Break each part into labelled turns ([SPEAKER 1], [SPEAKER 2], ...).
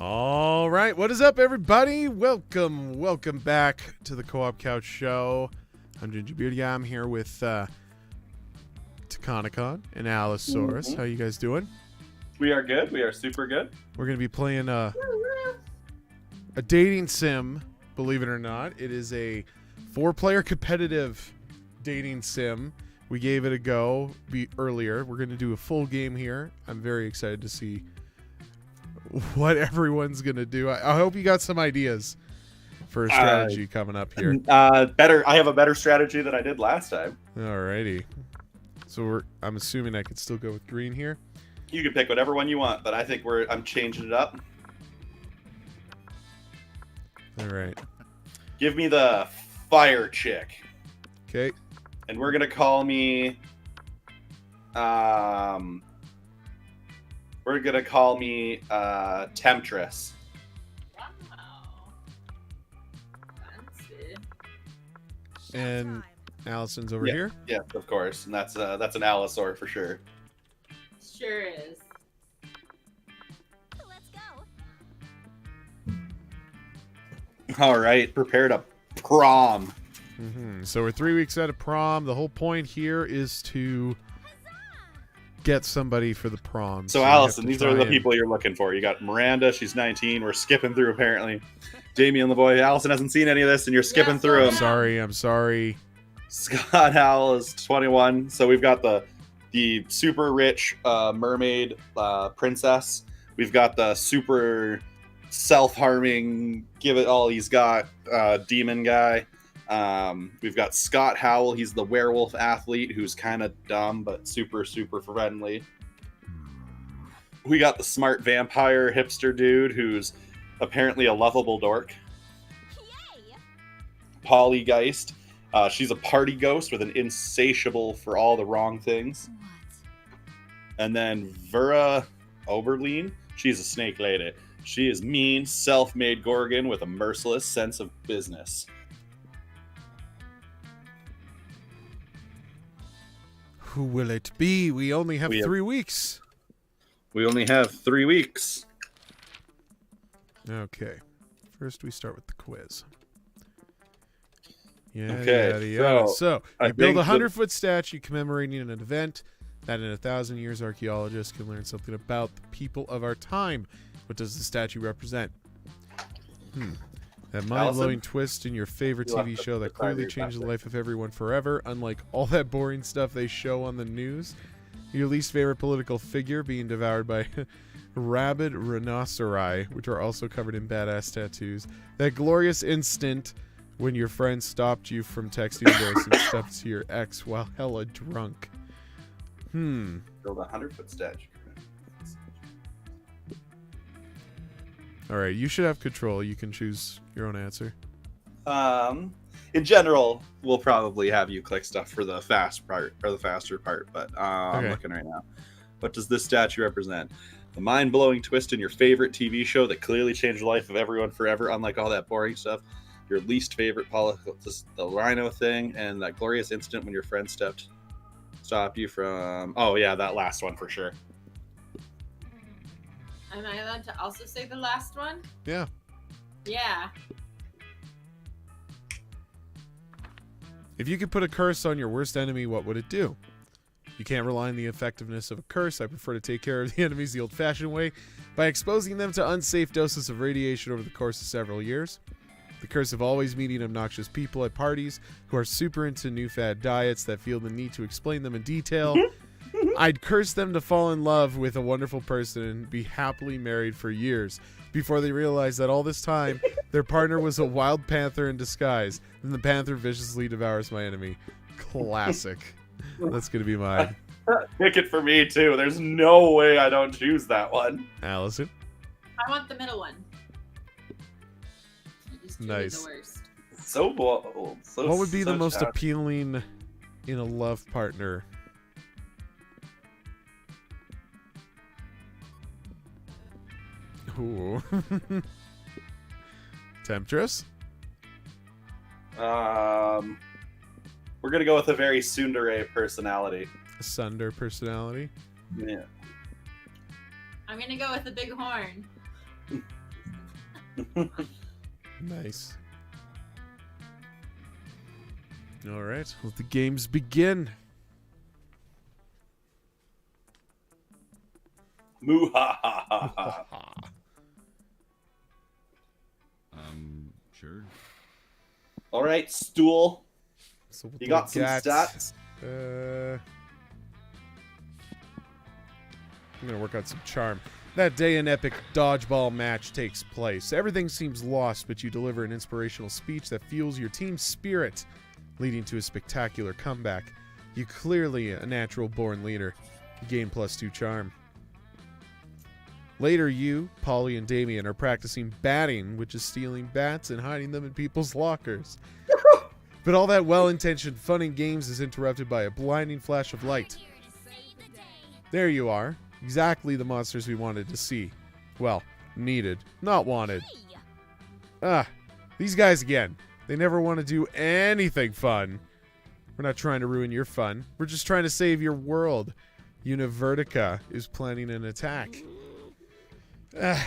[SPEAKER 1] All right, what is up, everybody? Welcome back to the Co-op Couch Show. I'm Ginger Beauty. I'm here with Takanakon and Allosaurus. How you guys doing?
[SPEAKER 2] We are good. We are super good.
[SPEAKER 1] We're going to be playing a dating sim, believe it or not. It is a 4-player competitive dating sim. We gave it a go earlier. We're going to do a full game here. I'm very excited to see what everyone's gonna do. I hope you got some ideas for a strategy coming up here.
[SPEAKER 2] Better. I have a better strategy than I did last time.
[SPEAKER 1] Alrighty. So I'm assuming I could still go with green here.
[SPEAKER 2] You can pick whatever one you want, but I think I'm changing it up.
[SPEAKER 1] All right.
[SPEAKER 2] Give me the fire chick.
[SPEAKER 1] Okay.
[SPEAKER 2] And we're gonna call me. We're gonna call me Temptress.
[SPEAKER 3] Wow. Fancy.
[SPEAKER 1] And Allison's over here.
[SPEAKER 2] Yeah, of course, and that's an Allosaur for sure.
[SPEAKER 3] Sure is.
[SPEAKER 4] Let's go.
[SPEAKER 2] All right, prepare to prom.
[SPEAKER 1] So we're 3 weeks out of prom. The whole point here is to get somebody for the prom.
[SPEAKER 2] So
[SPEAKER 1] you
[SPEAKER 2] Allison,
[SPEAKER 1] have to
[SPEAKER 2] these are
[SPEAKER 1] try
[SPEAKER 2] the
[SPEAKER 1] and-
[SPEAKER 2] people you're looking for. You got Miranda, she's 19. We're skipping through apparently. Jamie and the boy. Allison hasn't seen any of this, and you're skipping through them.
[SPEAKER 1] I'm sorry.
[SPEAKER 2] Scott Howell is 21. So we've got the super rich mermaid princess. We've got the super self-harming, give it all he's got demon guy. We've got Scott Howell. He's the werewolf athlete who's kind of dumb but super, super friendly. We got the smart vampire hipster dude who's apparently a lovable dork.
[SPEAKER 4] Yay!
[SPEAKER 2] Polly Geist. She's a party ghost with an insatiable for all the wrong things.
[SPEAKER 4] What?
[SPEAKER 2] And then Vera Oberlin. She's a snake lady. She is mean, self-made Gorgon with a merciless sense of business.
[SPEAKER 1] Who will it be? We only have 3 weeks.
[SPEAKER 2] We only have 3 weeks.
[SPEAKER 1] Okay. First, we start with the quiz. Yeah.
[SPEAKER 2] Okay,
[SPEAKER 1] So
[SPEAKER 2] I
[SPEAKER 1] you build a
[SPEAKER 2] think
[SPEAKER 1] 100-foot statue commemorating an event that in 1,000 years archaeologists can learn something about the people of our time. What does the statue represent? That mind-blowing twist in your favorite
[SPEAKER 2] You left
[SPEAKER 1] TV
[SPEAKER 2] the
[SPEAKER 1] show that
[SPEAKER 2] side
[SPEAKER 1] clearly
[SPEAKER 2] of your
[SPEAKER 1] changed the
[SPEAKER 2] back
[SPEAKER 1] life of everyone forever, unlike all that boring stuff they show on the news. Your least favorite political figure being devoured by rabid rhinoceri, which are also covered in badass tattoos. That glorious instant when your friend stopped you from texting this and stepped to your ex while hella drunk.
[SPEAKER 2] Build a 100-foot statue.
[SPEAKER 1] All right, you should have control. You can choose your own answer.
[SPEAKER 2] In general, we'll probably have you click stuff for the fast part or the faster part, but I'm
[SPEAKER 1] Okay.
[SPEAKER 2] looking right now. What does this statue represent? The mind-blowing twist in your favorite TV show that clearly changed the life of everyone forever, unlike all that boring stuff. Your least favorite politics, the rhino thing, and that glorious instant when your friend stopped you from. Oh yeah, that last one for sure.
[SPEAKER 3] Am I allowed to also say the last one?
[SPEAKER 1] Yeah.
[SPEAKER 3] Yeah.
[SPEAKER 1] If you could put a curse on your worst enemy, what would it do? You can't rely on the effectiveness of a curse. I prefer to take care of the enemies the old-fashioned way by exposing them to unsafe doses of radiation over the course of several years. The curse of always meeting obnoxious people at parties who are super into new fad diets that feel the need to explain them in detail. I'd curse them to fall in love with a wonderful person and be happily married for years before they realize that all this time their partner was a wild panther in disguise. Then the panther viciously devours my enemy. Classic. That's going to be mine.
[SPEAKER 2] Pick it for me too. There's no way I don't choose that one.
[SPEAKER 1] Allison?
[SPEAKER 3] I want the middle one. It is truly
[SPEAKER 1] Nice.
[SPEAKER 3] the worst.
[SPEAKER 2] So bold. So,
[SPEAKER 1] What would be the
[SPEAKER 2] so
[SPEAKER 1] most
[SPEAKER 2] sad.
[SPEAKER 1] appealing in a love partner? Ooh. Temptress?
[SPEAKER 2] We're gonna go with a very tsundere personality.
[SPEAKER 1] Sunder personality?
[SPEAKER 2] Yeah.
[SPEAKER 3] I'm gonna go with the big horn.
[SPEAKER 1] Nice. All right, let the games begin.
[SPEAKER 2] Moo-ha-ha-ha-ha.
[SPEAKER 5] Sure.
[SPEAKER 2] All right, stool.
[SPEAKER 1] So what
[SPEAKER 2] You
[SPEAKER 1] do
[SPEAKER 2] got
[SPEAKER 1] we
[SPEAKER 2] some stats?
[SPEAKER 1] I'm gonna work on some charm. That day, an epic dodgeball match takes place. Everything seems lost, but you deliver an inspirational speech that fuels your team's spirit, leading to a spectacular comeback. You clearly a natural-born leader. You gain +2 charm. Later, you, Polly, and Damien are practicing batting, which is stealing bats and hiding them in people's lockers. But all that well-intentioned fun and games is interrupted by a blinding flash of light. There you are. Exactly the monsters we wanted to see. Well, needed, not wanted. These guys again. They never want to do anything fun. We're not trying to ruin your fun. We're just trying to save your world. Univertica is planning an attack.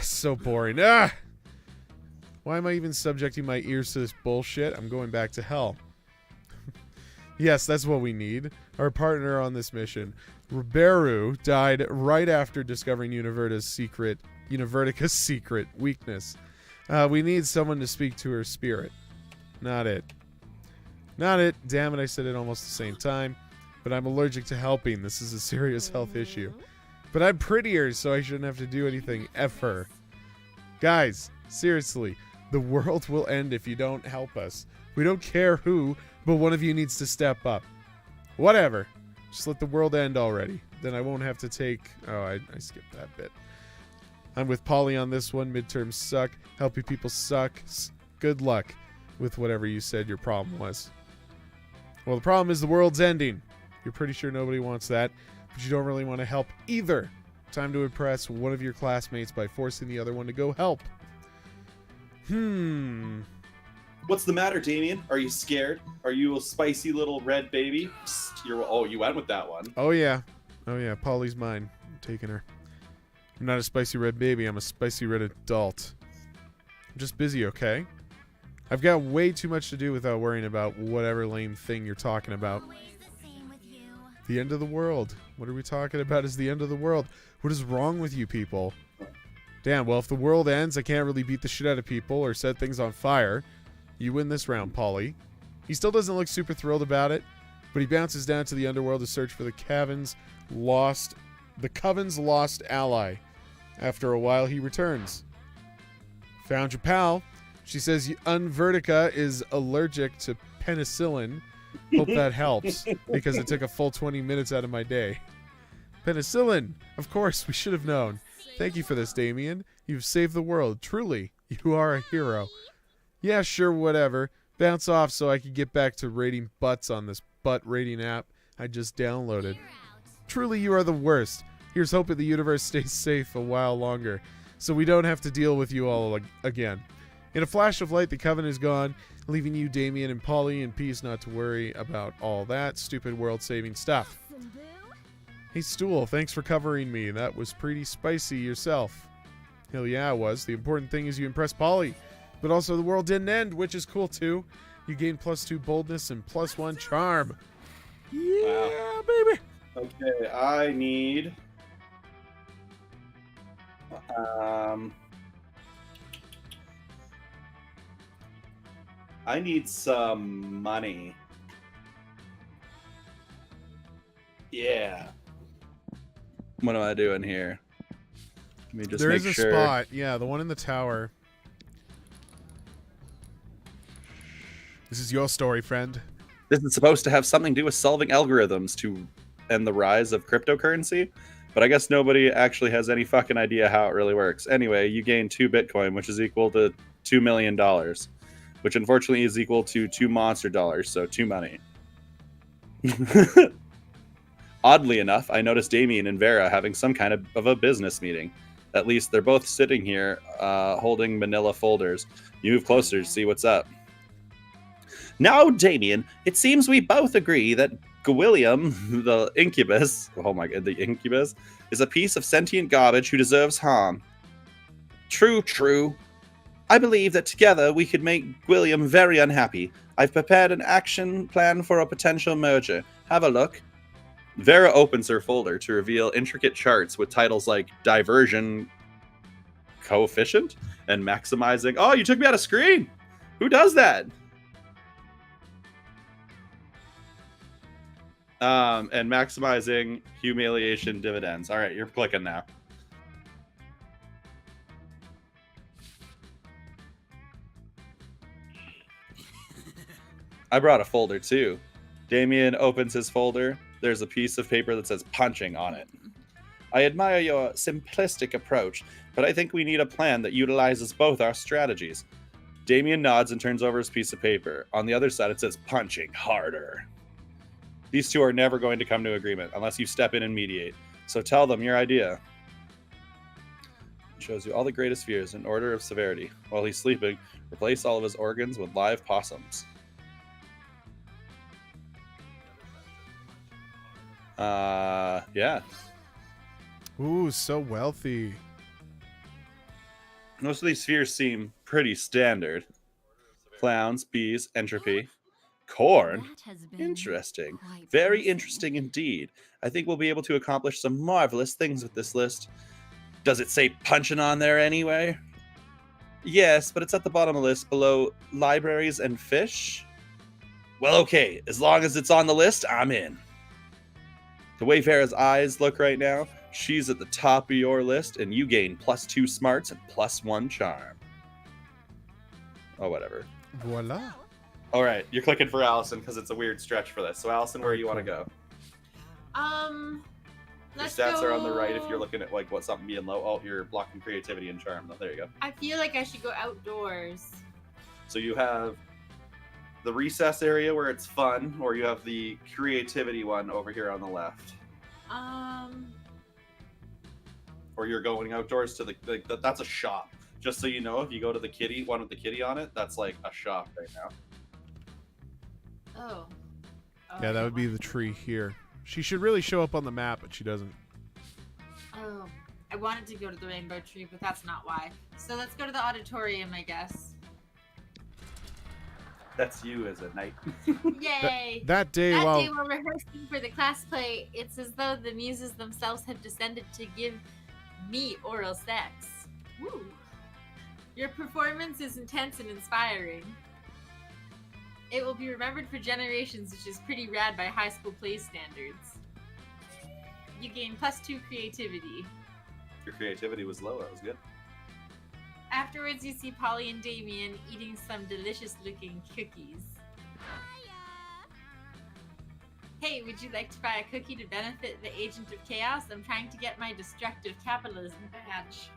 [SPEAKER 1] So boring. Why am I even subjecting my ears to this bullshit? I'm going back to hell. Yes, that's what we need. Our partner on this mission, Riberu, died right after discovering Univertica's secret weakness. We need someone to speak to her spirit. Not it. Not it. Damn it, I said it almost the same time. But I'm allergic to helping. This is a serious health issue. But I'm prettier, so I shouldn't have to do anything ever. Guys, seriously, the world will end if you don't help us. We don't care who, but one of you needs to step up. Whatever. Just let the world end already. Then I won't have to take... Oh, I skipped that bit. I'm with Polly on this one. Midterms suck. Helping people suck. Good luck with whatever you said your problem was. Well, the problem is the world's ending. You're pretty sure nobody wants that, but you don't really want to help either. Time to impress one of your classmates by forcing the other one to go help.
[SPEAKER 2] What's the matter, Damien? Are you scared? Are you a spicy little red baby? Psst, you went with that one.
[SPEAKER 1] Oh, yeah. Oh, yeah. Polly's mine. I'm taking her. I'm not a spicy red baby. I'm a spicy red adult. I'm just busy, okay? I've got way too much to do without worrying about whatever lame thing you're talking about. The end of the world. What are we talking about is the end of the world? What is wrong with you people? Damn, well, if the world ends, I can't really beat the shit out of people or set things on fire. You win this round, Polly. He still doesn't look super thrilled about it, but he bounces down to the underworld to search for the Coven's lost ally. After a while, he returns. Found your pal. She says Unvertica is allergic to penicillin. Hope that helps, because it took a full 20 minutes out of my day. Penicillin! Of course, we should have known. Thank you for this, Damien. You've saved the world. Truly, you are a hero. Yeah, sure, whatever. Bounce off so I can get back to rating butts on this butt rating app I just downloaded. Truly, you are the worst. Here's hoping the universe stays safe a while longer, so we don't have to deal with you all again. In a flash of light, the Coven is gone, leaving you, Damien, and Polly in peace, not to worry about all that stupid world-saving stuff. Hey, Stool, thanks for covering me. That was pretty spicy yourself. Hell yeah, it was. The important thing is you impressed Polly. But also the world didn't end, which is cool too. You gain +2 boldness and +1 charm. Yeah, wow. Baby.
[SPEAKER 2] Okay, I need... I need some money. Yeah. What am I doing here? Let me just
[SPEAKER 1] there
[SPEAKER 2] make
[SPEAKER 1] is a
[SPEAKER 2] sure.
[SPEAKER 1] spot. Yeah, the one in the tower. This is your story, friend.
[SPEAKER 2] This is supposed to have something to do with solving algorithms to end the rise of cryptocurrency, but I guess nobody actually has any fucking idea how it really works. Anyway, you gain 2 Bitcoin, which is equal to $2 million, which unfortunately is equal to 2 monster dollars, so 2 money. Oddly enough, I noticed Damien and Vera having some kind of a business meeting. At least they're both sitting here holding manila folders. You move closer to see what's up. Now, Damien, it seems we both agree that Gwilliam, the incubus, oh my god, the incubus, is a piece of sentient garbage who deserves harm. True, true. I believe that together we could make William very unhappy. I've prepared an action plan for a potential merger. Have a look. Vera opens her folder to reveal intricate charts with titles like Diversion Coefficient and Maximizing. Oh, you took me out of screen! Who does that? And Maximizing Humiliation Dividends. All right, you're clicking now. I brought a folder too. Damien opens his folder. There's a piece of paper that says punching on it. I admire your simplistic approach, but I think we need a plan that utilizes both our strategies. Damien nods and turns over his piece of paper. On the other side, it says punching harder. These two are never going to come to agreement unless you step in and mediate. So tell them your idea. It shows you all the greatest fears in order of severity. While he's sleeping, replace all of his organs with live possums. Yeah.
[SPEAKER 1] Ooh, so wealthy.
[SPEAKER 2] Most of these spheres seem pretty standard. Clowns, bees, entropy. Corn?
[SPEAKER 4] That has been
[SPEAKER 2] Interesting.
[SPEAKER 4] quite
[SPEAKER 2] Very
[SPEAKER 4] something.
[SPEAKER 2] interesting indeed. I think we'll be able to accomplish some marvelous things with this list. Does it say punching on there anyway? Yes, but it's at the bottom of the list below libraries and fish. Well, okay. As long as it's on the list, I'm in. The way Vera's eyes look right now, she's at the top of your list, and you gain +2 smarts and +1 charm. Oh, whatever.
[SPEAKER 1] Voila.
[SPEAKER 2] All right, you're clicking for Allison because it's a weird stretch for this. So, Allison, where do you want to go? Your
[SPEAKER 3] Let's
[SPEAKER 2] stats
[SPEAKER 3] go...
[SPEAKER 2] are on the right if you're looking at like what something being low. Oh, you're blocking creativity and charm. Oh, there you go.
[SPEAKER 3] I feel like I should go outdoors.
[SPEAKER 2] So you have the recess area where it's fun, or you have the creativity one over here on the left. Or you're going outdoors to that's a shop. Just so you know, if you go to the kitty one with the kitty on it, that's like a shop right now.
[SPEAKER 3] Oh.
[SPEAKER 1] Yeah, that would be the tree here. She should really show up on the map, but she doesn't.
[SPEAKER 3] Oh, I wanted to go to the rainbow tree, but that's not why. So let's go to the auditorium, I guess.
[SPEAKER 2] That's you as a knight.
[SPEAKER 3] Yay!
[SPEAKER 1] That day,
[SPEAKER 3] That
[SPEAKER 1] while
[SPEAKER 3] day while rehearsing for the class play, it's as though the muses themselves have descended to give me oral sex. Woo! Your performance is intense and inspiring. It will be remembered for generations, which is pretty rad by high school play standards. You gain +2 creativity.
[SPEAKER 2] Your creativity was low. That was good.
[SPEAKER 3] Afterwards, you see Polly and Damien eating some delicious-looking cookies. Hey, would you like to buy a cookie to benefit the Agent of Chaos? I'm trying to get my destructive capitalism badge.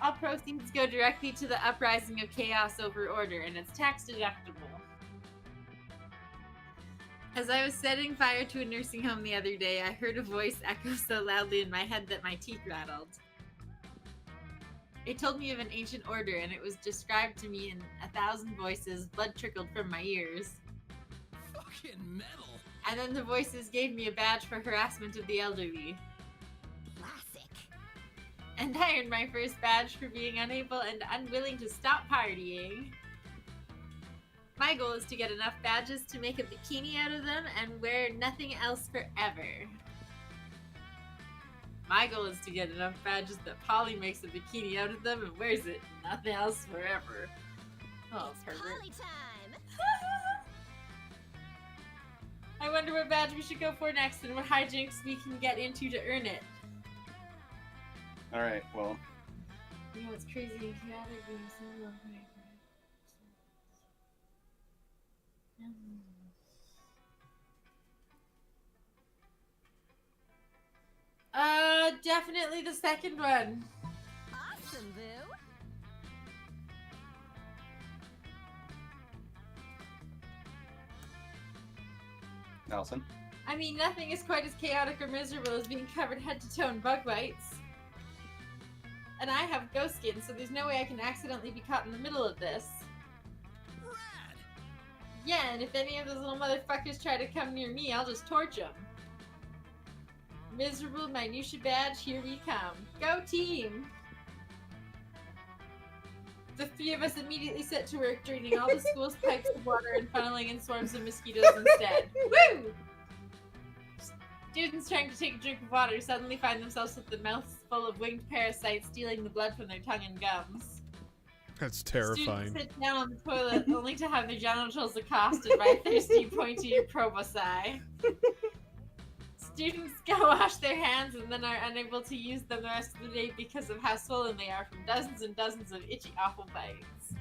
[SPEAKER 3] All proceeds go directly to the uprising of chaos over order, and it's tax deductible. As I was setting fire to a nursing home the other day, I heard a voice echo so loudly in my head that my teeth rattled. It told me of an ancient order, and it was described to me in 1,000 voices. Blood trickled from my ears.
[SPEAKER 5] Fucking metal.
[SPEAKER 3] And then the voices gave me a badge for harassment of the elderly.
[SPEAKER 4] Classic.
[SPEAKER 3] And I earned my first badge for being unable and unwilling to stop partying. My goal is to get enough badges to make a bikini out of them and wear nothing else forever. My goal is to get enough badges that Polly makes a bikini out of them and wears it nothing else forever. Oh,
[SPEAKER 4] It's
[SPEAKER 3] pervert.
[SPEAKER 4] party time.
[SPEAKER 3] I wonder what badge we should go for next and what hijinks we can get into to earn it.
[SPEAKER 2] All right. Well,
[SPEAKER 3] You know what's crazy and chaotic being so long. Definitely the second one.
[SPEAKER 4] Awesome, boo.
[SPEAKER 2] Allison.
[SPEAKER 3] I mean, nothing is quite as chaotic or miserable as being covered head to toe in bug bites. And I have ghost skin, so there's no way I can accidentally be caught in the middle of this.
[SPEAKER 5] Rad.
[SPEAKER 3] Yeah, and if any of those little motherfuckers try to come near me, I'll just torch them. Miserable minutia badge, here we come. Go team! The three of us immediately set to work draining all the school's pipes of water and funneling in swarms of mosquitoes instead. Woo! Students trying to take a drink of water suddenly find themselves with their mouths full of winged parasites stealing the blood from their tongue and gums.
[SPEAKER 1] That's terrifying.
[SPEAKER 3] Students sit down on the toilet only to have their genitals accosted by thirsty, pointy probosci. Students go wash their hands and then are unable to use them the rest of the day because of how swollen they are from dozens and dozens of itchy, awful bites.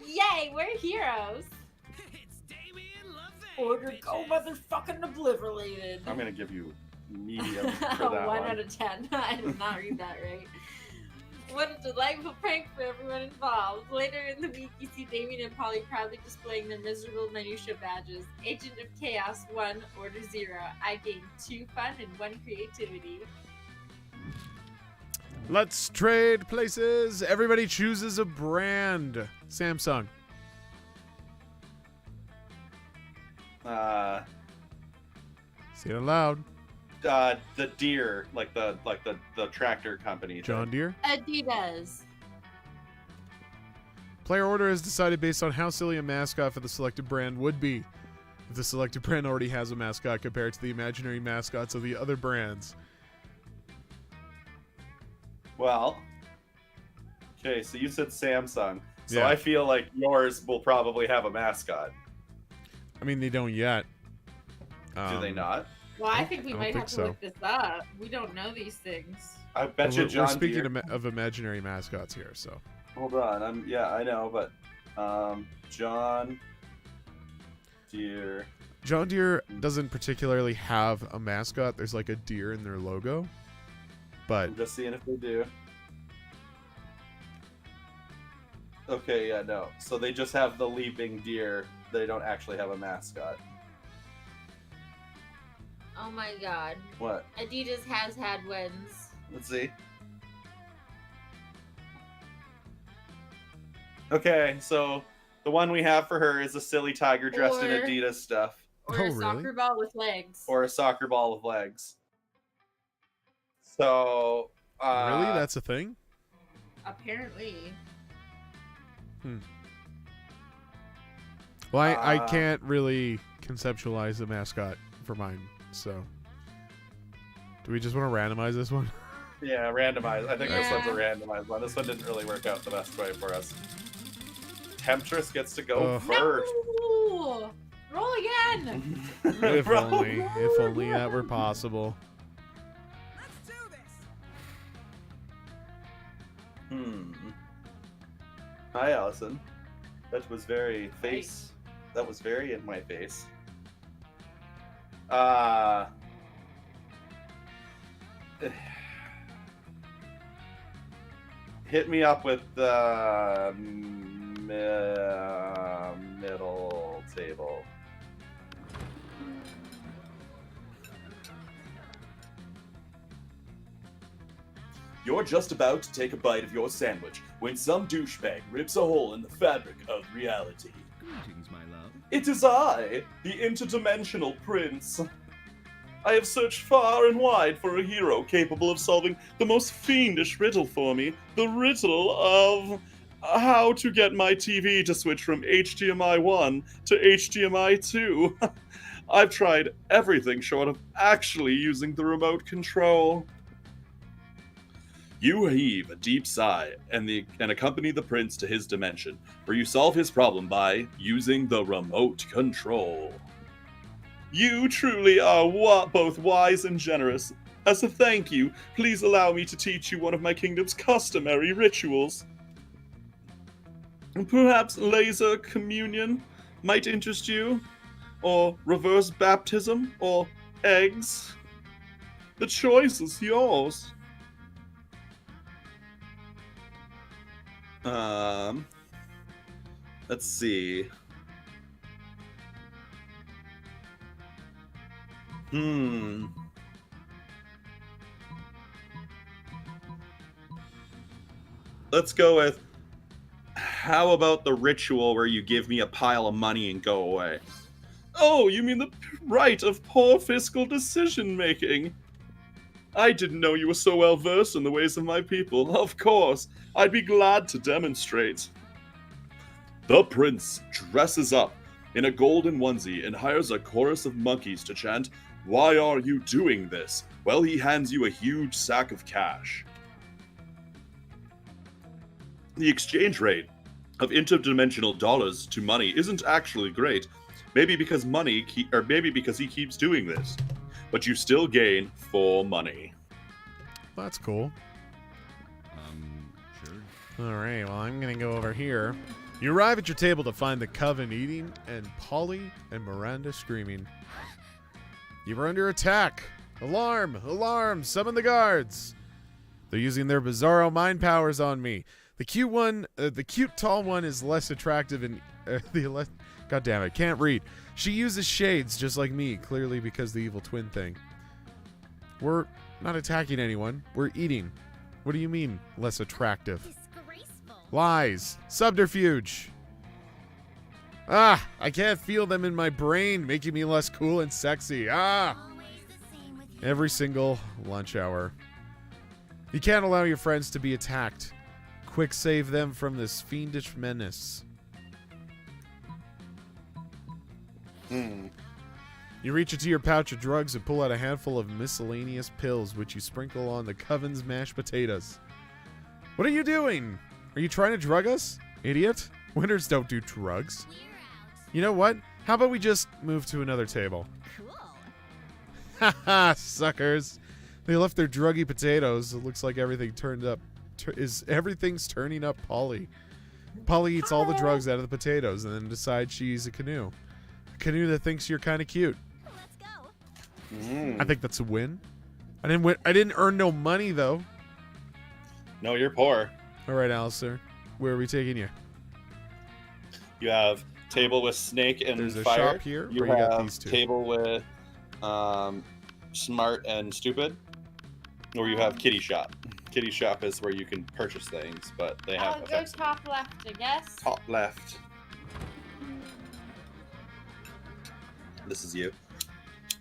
[SPEAKER 3] Yay, we're heroes!
[SPEAKER 5] It's Damien LaVey.
[SPEAKER 3] Order go motherfucking obliterated.
[SPEAKER 2] I'm gonna give you medium for that
[SPEAKER 3] 1
[SPEAKER 2] one.
[SPEAKER 3] out of 10. I did not read that right. What a delightful prank for everyone involved. Later in the week, you see Damien and Polly proudly displaying their miserable minutia badges. Agent of Chaos 1, Order 0. I gained 2 fun and 1 creativity.
[SPEAKER 1] Let's trade places. Everybody chooses a brand. Samsung. Say it aloud.
[SPEAKER 2] The deer, like the tractor company.
[SPEAKER 1] John Deere.
[SPEAKER 3] Adidas.
[SPEAKER 1] Player order is decided based on how silly a mascot for the selected brand would be. If the selected brand already has a mascot compared to the imaginary mascots of the other brands.
[SPEAKER 2] Well, okay, so you said Samsung. So
[SPEAKER 1] Yeah.
[SPEAKER 2] I feel like yours will probably have a mascot.
[SPEAKER 1] I mean, they don't yet.
[SPEAKER 2] Do they not?
[SPEAKER 3] Well, I think we
[SPEAKER 1] I don't
[SPEAKER 3] might
[SPEAKER 1] think
[SPEAKER 3] have to
[SPEAKER 1] so.
[SPEAKER 3] look this up. We don't know these things.
[SPEAKER 2] I bet you
[SPEAKER 1] We're
[SPEAKER 2] John
[SPEAKER 1] speaking
[SPEAKER 2] Deere.
[SPEAKER 1] of imaginary mascots here, so.
[SPEAKER 2] Hold on, I know, but John Deere.
[SPEAKER 1] John Deere doesn't particularly have a mascot. There's like a deer in their logo. But
[SPEAKER 2] I'm just seeing if they do. Okay, yeah, no. So they just have the leaping deer. They don't actually have a mascot.
[SPEAKER 3] Oh my god.
[SPEAKER 2] What?
[SPEAKER 3] Adidas has had wins.
[SPEAKER 2] Let's see. Okay, so the one we have for her is a silly tiger dressed in
[SPEAKER 3] Or-
[SPEAKER 2] Adidas stuff.
[SPEAKER 3] Or
[SPEAKER 1] Oh,
[SPEAKER 3] a
[SPEAKER 1] really?
[SPEAKER 3] soccer ball with legs.
[SPEAKER 2] Or a soccer ball with legs. So,
[SPEAKER 1] really, that's a thing?
[SPEAKER 3] Apparently.
[SPEAKER 1] Well, I
[SPEAKER 2] Uh,
[SPEAKER 1] can't really conceptualize a mascot for mine, so. Do we just want to randomize this one?
[SPEAKER 2] yeah, randomized. I think this one's a
[SPEAKER 3] Yeah.
[SPEAKER 2] randomized one. This one didn't really work out the best way for us. Temptress gets to go
[SPEAKER 1] Ugh.
[SPEAKER 2] first.
[SPEAKER 3] No! Roll again!
[SPEAKER 1] If
[SPEAKER 2] Bro.
[SPEAKER 1] only that were possible.
[SPEAKER 5] Let's do this.
[SPEAKER 2] Hi, Allison. That was very face. That was very in my face. Hit me up with the middle table. You're just about to take a bite of your sandwich when some douchebag rips a hole in the fabric of reality.
[SPEAKER 5] Greetings, my love.
[SPEAKER 2] It is I, the interdimensional prince. I have searched far and wide for a hero capable of solving the most fiendish riddle for me, the riddle of how to get my TV to switch from HDMI 1 to HDMI 2. I've tried everything short of actually using the remote control. You heave a deep sigh and accompany the prince to his dimension, where you solve his problem by using the remote control. You truly are both wise and generous. As a thank you, please allow me to teach you one of my kingdom's customary rituals. Perhaps laser communion might interest you, or reverse baptism, or eggs. The choice is yours. Let's see. Let's go with, how about the ritual where you give me a pile of money and go away? Oh, you mean the right of poor fiscal decision making? I didn't know you were so well versed in the ways of my people. Of course, I'd be glad to demonstrate. The prince dresses up in a golden onesie and hires a chorus of monkeys to chant, "Why are you doing this?" Well, he hands you a huge sack of cash. The exchange rate of interdimensional dollars to money isn't actually great. Maybe because he keeps doing this. But you still gain 4 money.
[SPEAKER 1] That's cool.
[SPEAKER 5] Sure.
[SPEAKER 1] All right, well, I'm going to go over here. You arrive at your table to find the Coven eating and Polly and Miranda screaming. You were under attack. Alarm! Alarm! Summon the guards! They're using their bizarro mind powers on me. The cute tall one is less attractive and God damn it, can't read. She uses shades just like me, clearly because the evil twin thing. We're not attacking anyone. We're eating. What do you mean, less attractive?
[SPEAKER 4] Disgraceful.
[SPEAKER 1] Lies. Subterfuge. Ah, I can't feel them in my brain, making me less cool and sexy. Ah!
[SPEAKER 4] Always the same with you.
[SPEAKER 1] Every single lunch hour. You can't allow your friends to be attacked. Quick save them from this fiendish menace. You reach into your pouch of drugs and pull out a handful of miscellaneous pills, which you sprinkle on the Coven's mashed potatoes. What are you doing? Are you trying to drug us? Idiot. Winners don't do drugs.
[SPEAKER 4] We're out.
[SPEAKER 1] You know what? How about we just move to another table?
[SPEAKER 4] Cool.
[SPEAKER 1] Haha, suckers. They left their druggy potatoes. It looks like everything turned up. Everything's turning up Polly. Polly eats all the drugs out of the potatoes and then decides she's a canoe. A canoe that thinks you're kind of cute.
[SPEAKER 4] Let's go.
[SPEAKER 1] I think that's a win. I didn't win. I didn't earn no money though.
[SPEAKER 2] No, you're poor.
[SPEAKER 1] All right, Alistair, where are we taking you?
[SPEAKER 2] You have table with snake and
[SPEAKER 1] There's a
[SPEAKER 2] fire.
[SPEAKER 1] shop here,
[SPEAKER 2] You
[SPEAKER 1] or you got
[SPEAKER 2] have
[SPEAKER 1] these two?
[SPEAKER 2] table with smart and stupid, or you have kitty shop. Kitty shop is where you can purchase things, but they have
[SPEAKER 3] I'll go
[SPEAKER 2] effects.
[SPEAKER 3] top left, I guess.
[SPEAKER 2] Top left. This is you.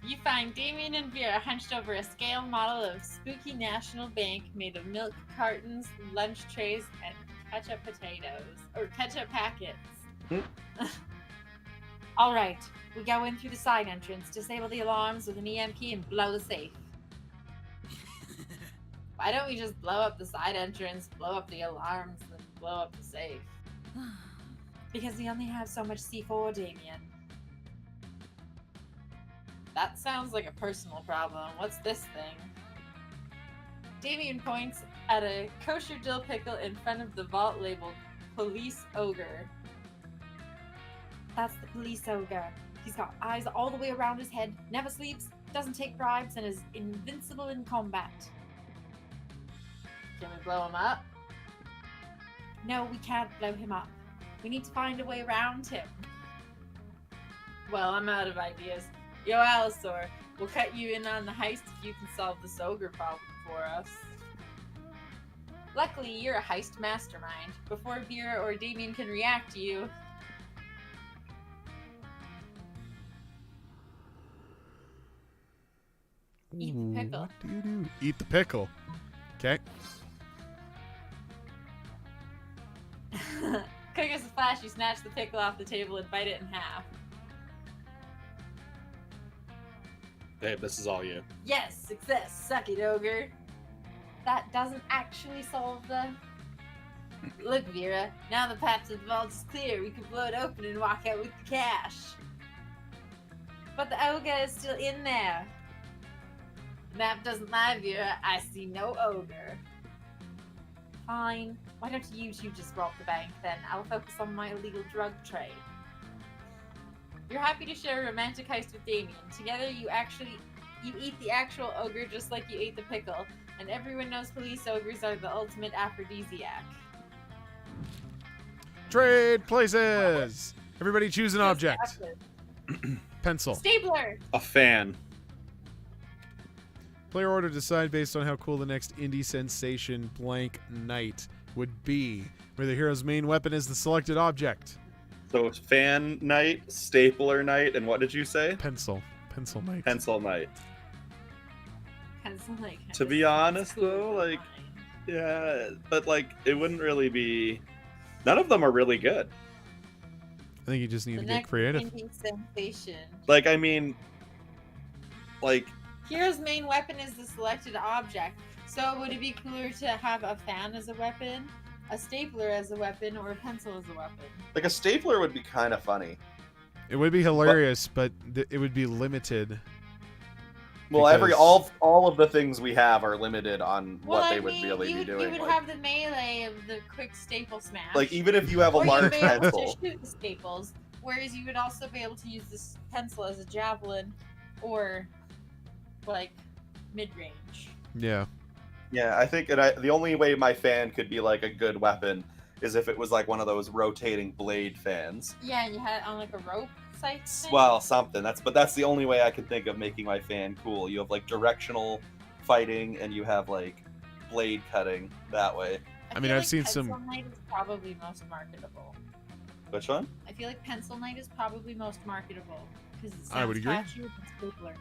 [SPEAKER 3] You find Damien and Vera hunched over a scale model of Spooky National Bank made of milk cartons, lunch trays, and ketchup potatoes. Or ketchup packets. Alright, we go in through the side entrance, disable the alarms with an EMP, and blow the safe. Why don't we just blow up the side entrance, blow up the alarms, and blow up the safe? Because we only have so much C4, Damien. That sounds like a personal problem. What's this thing? Damien points at a kosher dill pickle in front of the vault labeled Police Ogre. That's the Police Ogre. He's got eyes all the way around his head, never sleeps, doesn't take bribes, and is invincible in combat. Can we blow him up? No, we can't blow him up. We need to find a way around him. Well, I'm out of ideas. Yo, Alistair, we'll cut you in on the heist if you can solve this ogre problem for us. Luckily, you're a heist mastermind. Before Vera or Damien can react to you, eat the pickle.
[SPEAKER 1] What do you do? Eat the pickle. Okay.
[SPEAKER 3] Quick as a flash, you snatch the pickle off the table and bite it in half.
[SPEAKER 2] Babe, this is all you.
[SPEAKER 3] Yes, success. Suck it, ogre. That doesn't actually solve the... Look, Vera, now the path to the vault is clear. We can blow it open and walk out with the cash. But the ogre is still in there. The map doesn't lie, Vera. I see no ogre. Fine. Why don't you two just rob the bank, then? I'll focus on my illegal drug trade. You're happy to share a romantic heist with Damien. Together, you eat the actual ogre just like you ate the pickle, and everyone knows police ogres are the ultimate aphrodisiac.
[SPEAKER 1] Trade places. Everybody choose an object. Pencil.
[SPEAKER 3] Stapler!
[SPEAKER 2] A fan.
[SPEAKER 1] Player order decide based on how cool the next indie sensation blank night would be, where the hero's main weapon is the selected object.
[SPEAKER 2] So it's fan night, stapler night, and what did you say?
[SPEAKER 1] Pencil. Pencil night.
[SPEAKER 2] Pencil night.
[SPEAKER 3] has like.
[SPEAKER 2] To be honest,
[SPEAKER 3] cooler
[SPEAKER 2] though,
[SPEAKER 3] than
[SPEAKER 2] like-
[SPEAKER 3] mine.
[SPEAKER 2] Yeah, but like it wouldn't really be. None of them are really good.
[SPEAKER 1] I think you just need
[SPEAKER 3] The
[SPEAKER 1] to get
[SPEAKER 3] next
[SPEAKER 1] creative.
[SPEAKER 3] indie sensation.
[SPEAKER 2] Like I mean, like
[SPEAKER 3] Hero's main weapon is the selected object. So would it be cooler to have a fan as a weapon, a stapler as a weapon, or a pencil as a weapon?
[SPEAKER 2] a stapler would be kind of funny.
[SPEAKER 1] It would be hilarious, but it would be limited.
[SPEAKER 2] Well,
[SPEAKER 1] Because-
[SPEAKER 2] all of the things we have are limited on
[SPEAKER 3] Well,
[SPEAKER 2] what
[SPEAKER 3] I
[SPEAKER 2] they would
[SPEAKER 3] mean,
[SPEAKER 2] really
[SPEAKER 3] you
[SPEAKER 2] be
[SPEAKER 3] would,
[SPEAKER 2] doing.
[SPEAKER 3] You would
[SPEAKER 2] Like,
[SPEAKER 3] have the melee of the quick staple smash.
[SPEAKER 2] like, even if you have a
[SPEAKER 3] or
[SPEAKER 2] large
[SPEAKER 3] you'd be able
[SPEAKER 2] pencil,
[SPEAKER 3] to shoot the staples, whereas you would also be able to use this pencil as a javelin, or like mid-range.
[SPEAKER 1] Yeah.
[SPEAKER 2] yeah, I think the only way my fan could be like a good weapon is if it was like one of those rotating blade fans.
[SPEAKER 3] Yeah, and you had it on like a rope sight thing.
[SPEAKER 2] Well, something. That's the only way I can think of making my fan cool. You have like directional fighting, and you have like blade cutting that way.
[SPEAKER 1] I mean,
[SPEAKER 3] feel
[SPEAKER 1] I've
[SPEAKER 3] like
[SPEAKER 1] seen some-
[SPEAKER 3] Pencil Knight is probably most marketable.
[SPEAKER 2] Which one?
[SPEAKER 3] I feel like Pencil Knight is probably most marketable because it sounds
[SPEAKER 1] I would agree.
[SPEAKER 3] catchier than Stapler Knight.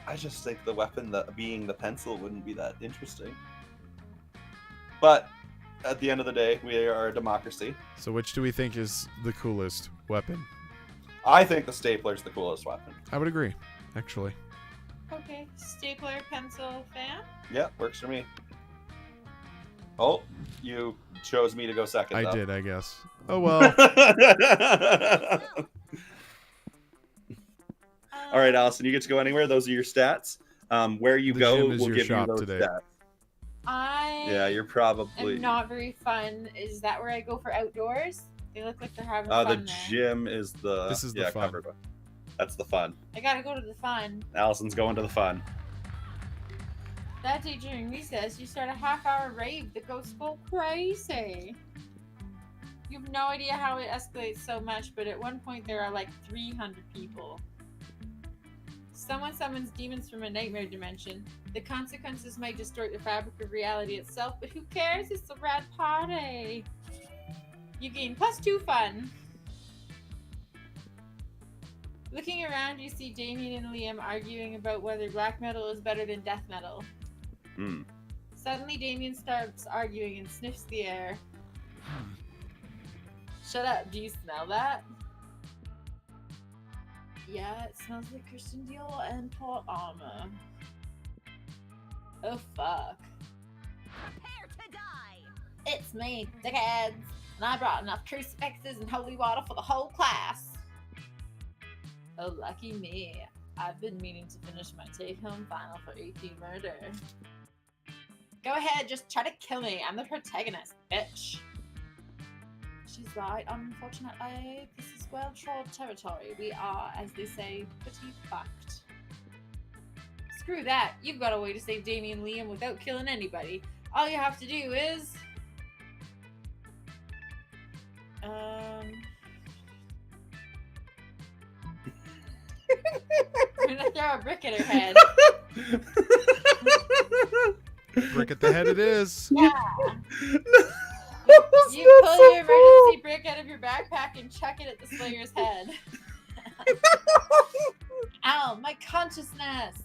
[SPEAKER 2] I just think the weapon that being the pencil wouldn't be that interesting. But at the end of the day, we are a democracy.
[SPEAKER 1] So which do we think is the coolest weapon?
[SPEAKER 2] I think the stapler's the coolest weapon.
[SPEAKER 1] I would agree, actually.
[SPEAKER 3] Okay, stapler, pencil, fan.
[SPEAKER 2] Yeah, works for me. Oh, you chose me to go second.
[SPEAKER 1] I
[SPEAKER 2] though.
[SPEAKER 1] did, I guess. Oh well.
[SPEAKER 2] All right, Allison, you get to go anywhere. Those are your stats. Where you
[SPEAKER 1] The
[SPEAKER 2] go,
[SPEAKER 1] gym is
[SPEAKER 2] we'll
[SPEAKER 1] your
[SPEAKER 2] give you
[SPEAKER 1] shop
[SPEAKER 2] those
[SPEAKER 1] today.
[SPEAKER 2] stats.
[SPEAKER 3] I
[SPEAKER 2] Yeah, you're probably.
[SPEAKER 3] am not very fun. Is that where I go for outdoors? They look like they're having
[SPEAKER 2] The
[SPEAKER 3] fun there.
[SPEAKER 2] gym is the.
[SPEAKER 1] This is the
[SPEAKER 2] yeah,
[SPEAKER 1] fun.
[SPEAKER 2] covered one. That's the fun.
[SPEAKER 3] I gotta go to the fun.
[SPEAKER 2] Allison's going to the fun.
[SPEAKER 3] That day during recess, you start a half-hour rave that goes full crazy. You have no idea how it escalates so much, but at one point there are like 300 people. Someone summons demons from a nightmare dimension. The consequences might distort the fabric of reality itself, but who cares? It's a rad party. You gain +2 fun. Looking around, you see Damien and Liam arguing about whether black metal is better than death metal.
[SPEAKER 2] Hmm.
[SPEAKER 3] Suddenly, Damien starts arguing and sniffs the air. Shut up, do you smell that? Yeah, it smells like Christian Dior and plot armor. Oh fuck.
[SPEAKER 4] Prepare to die.
[SPEAKER 3] It's me, dickheads, and I brought enough crucifixes and holy water for the whole class. Oh, lucky me. I've been meaning to finish my take-home final for AP murder. Go ahead, just try to kill me. I'm the protagonist, bitch. She's right, unfortunately. This is well-trod territory. We are, as they say, pretty fucked. Screw that. You've got a way to save Damien and Liam without killing anybody. All you have to do is... I'm gonna throw a brick at her head.
[SPEAKER 1] Brick at the head it is.
[SPEAKER 3] Yeah. You pull your emergency brick out of your backpack and chuck it at the Slayer's head. Ow, my consciousness!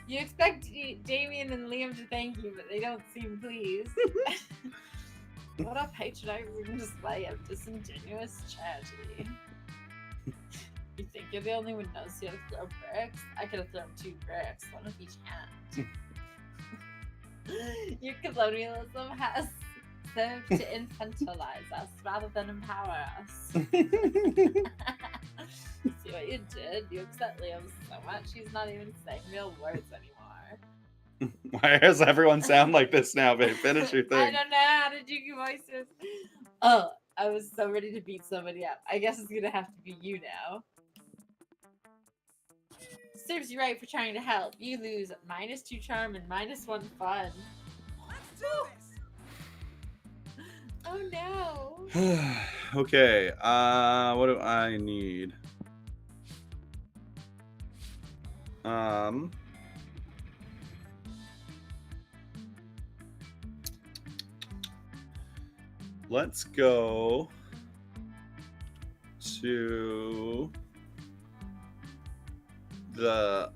[SPEAKER 3] You expect Damien and Liam to thank you, but they don't seem pleased. What a patronizing display of disingenuous charity. You think you're the only one who knows how to throw bricks? I could have thrown 2 bricks, one of each hand. Your colonialism has served to infantilize us rather than empower us. See what you did? You upset Liam so much he's not even saying real words anymore.
[SPEAKER 2] Why does everyone sound like this now, babe? Finish your
[SPEAKER 3] I
[SPEAKER 2] thing.
[SPEAKER 3] don't know how to do your voices. Oh, I was so ready to beat somebody up. I guess it's gonna have to be you now. Serves you right for trying to help. You lose -2 charm and -1 fun.
[SPEAKER 5] Let's do this.
[SPEAKER 3] Oh no.
[SPEAKER 2] Okay, what do I need? Let's go to the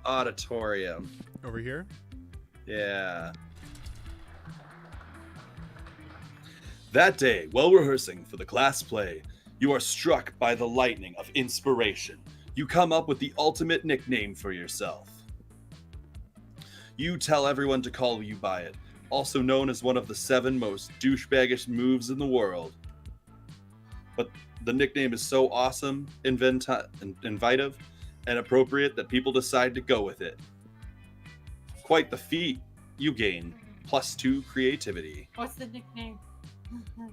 [SPEAKER 2] auditorium.
[SPEAKER 1] Over here?
[SPEAKER 2] Yeah. That day, while rehearsing for the class play, you are struck by the lightning of inspiration. You come up with the ultimate nickname for yourself. You tell everyone to call you by it, also known as one of the 7 most douchebaggish moves in the world. But the nickname is so awesome, invitive, and appropriate that people decide to go with it. Quite the feat. You gain +2 creativity.
[SPEAKER 3] What's the nickname?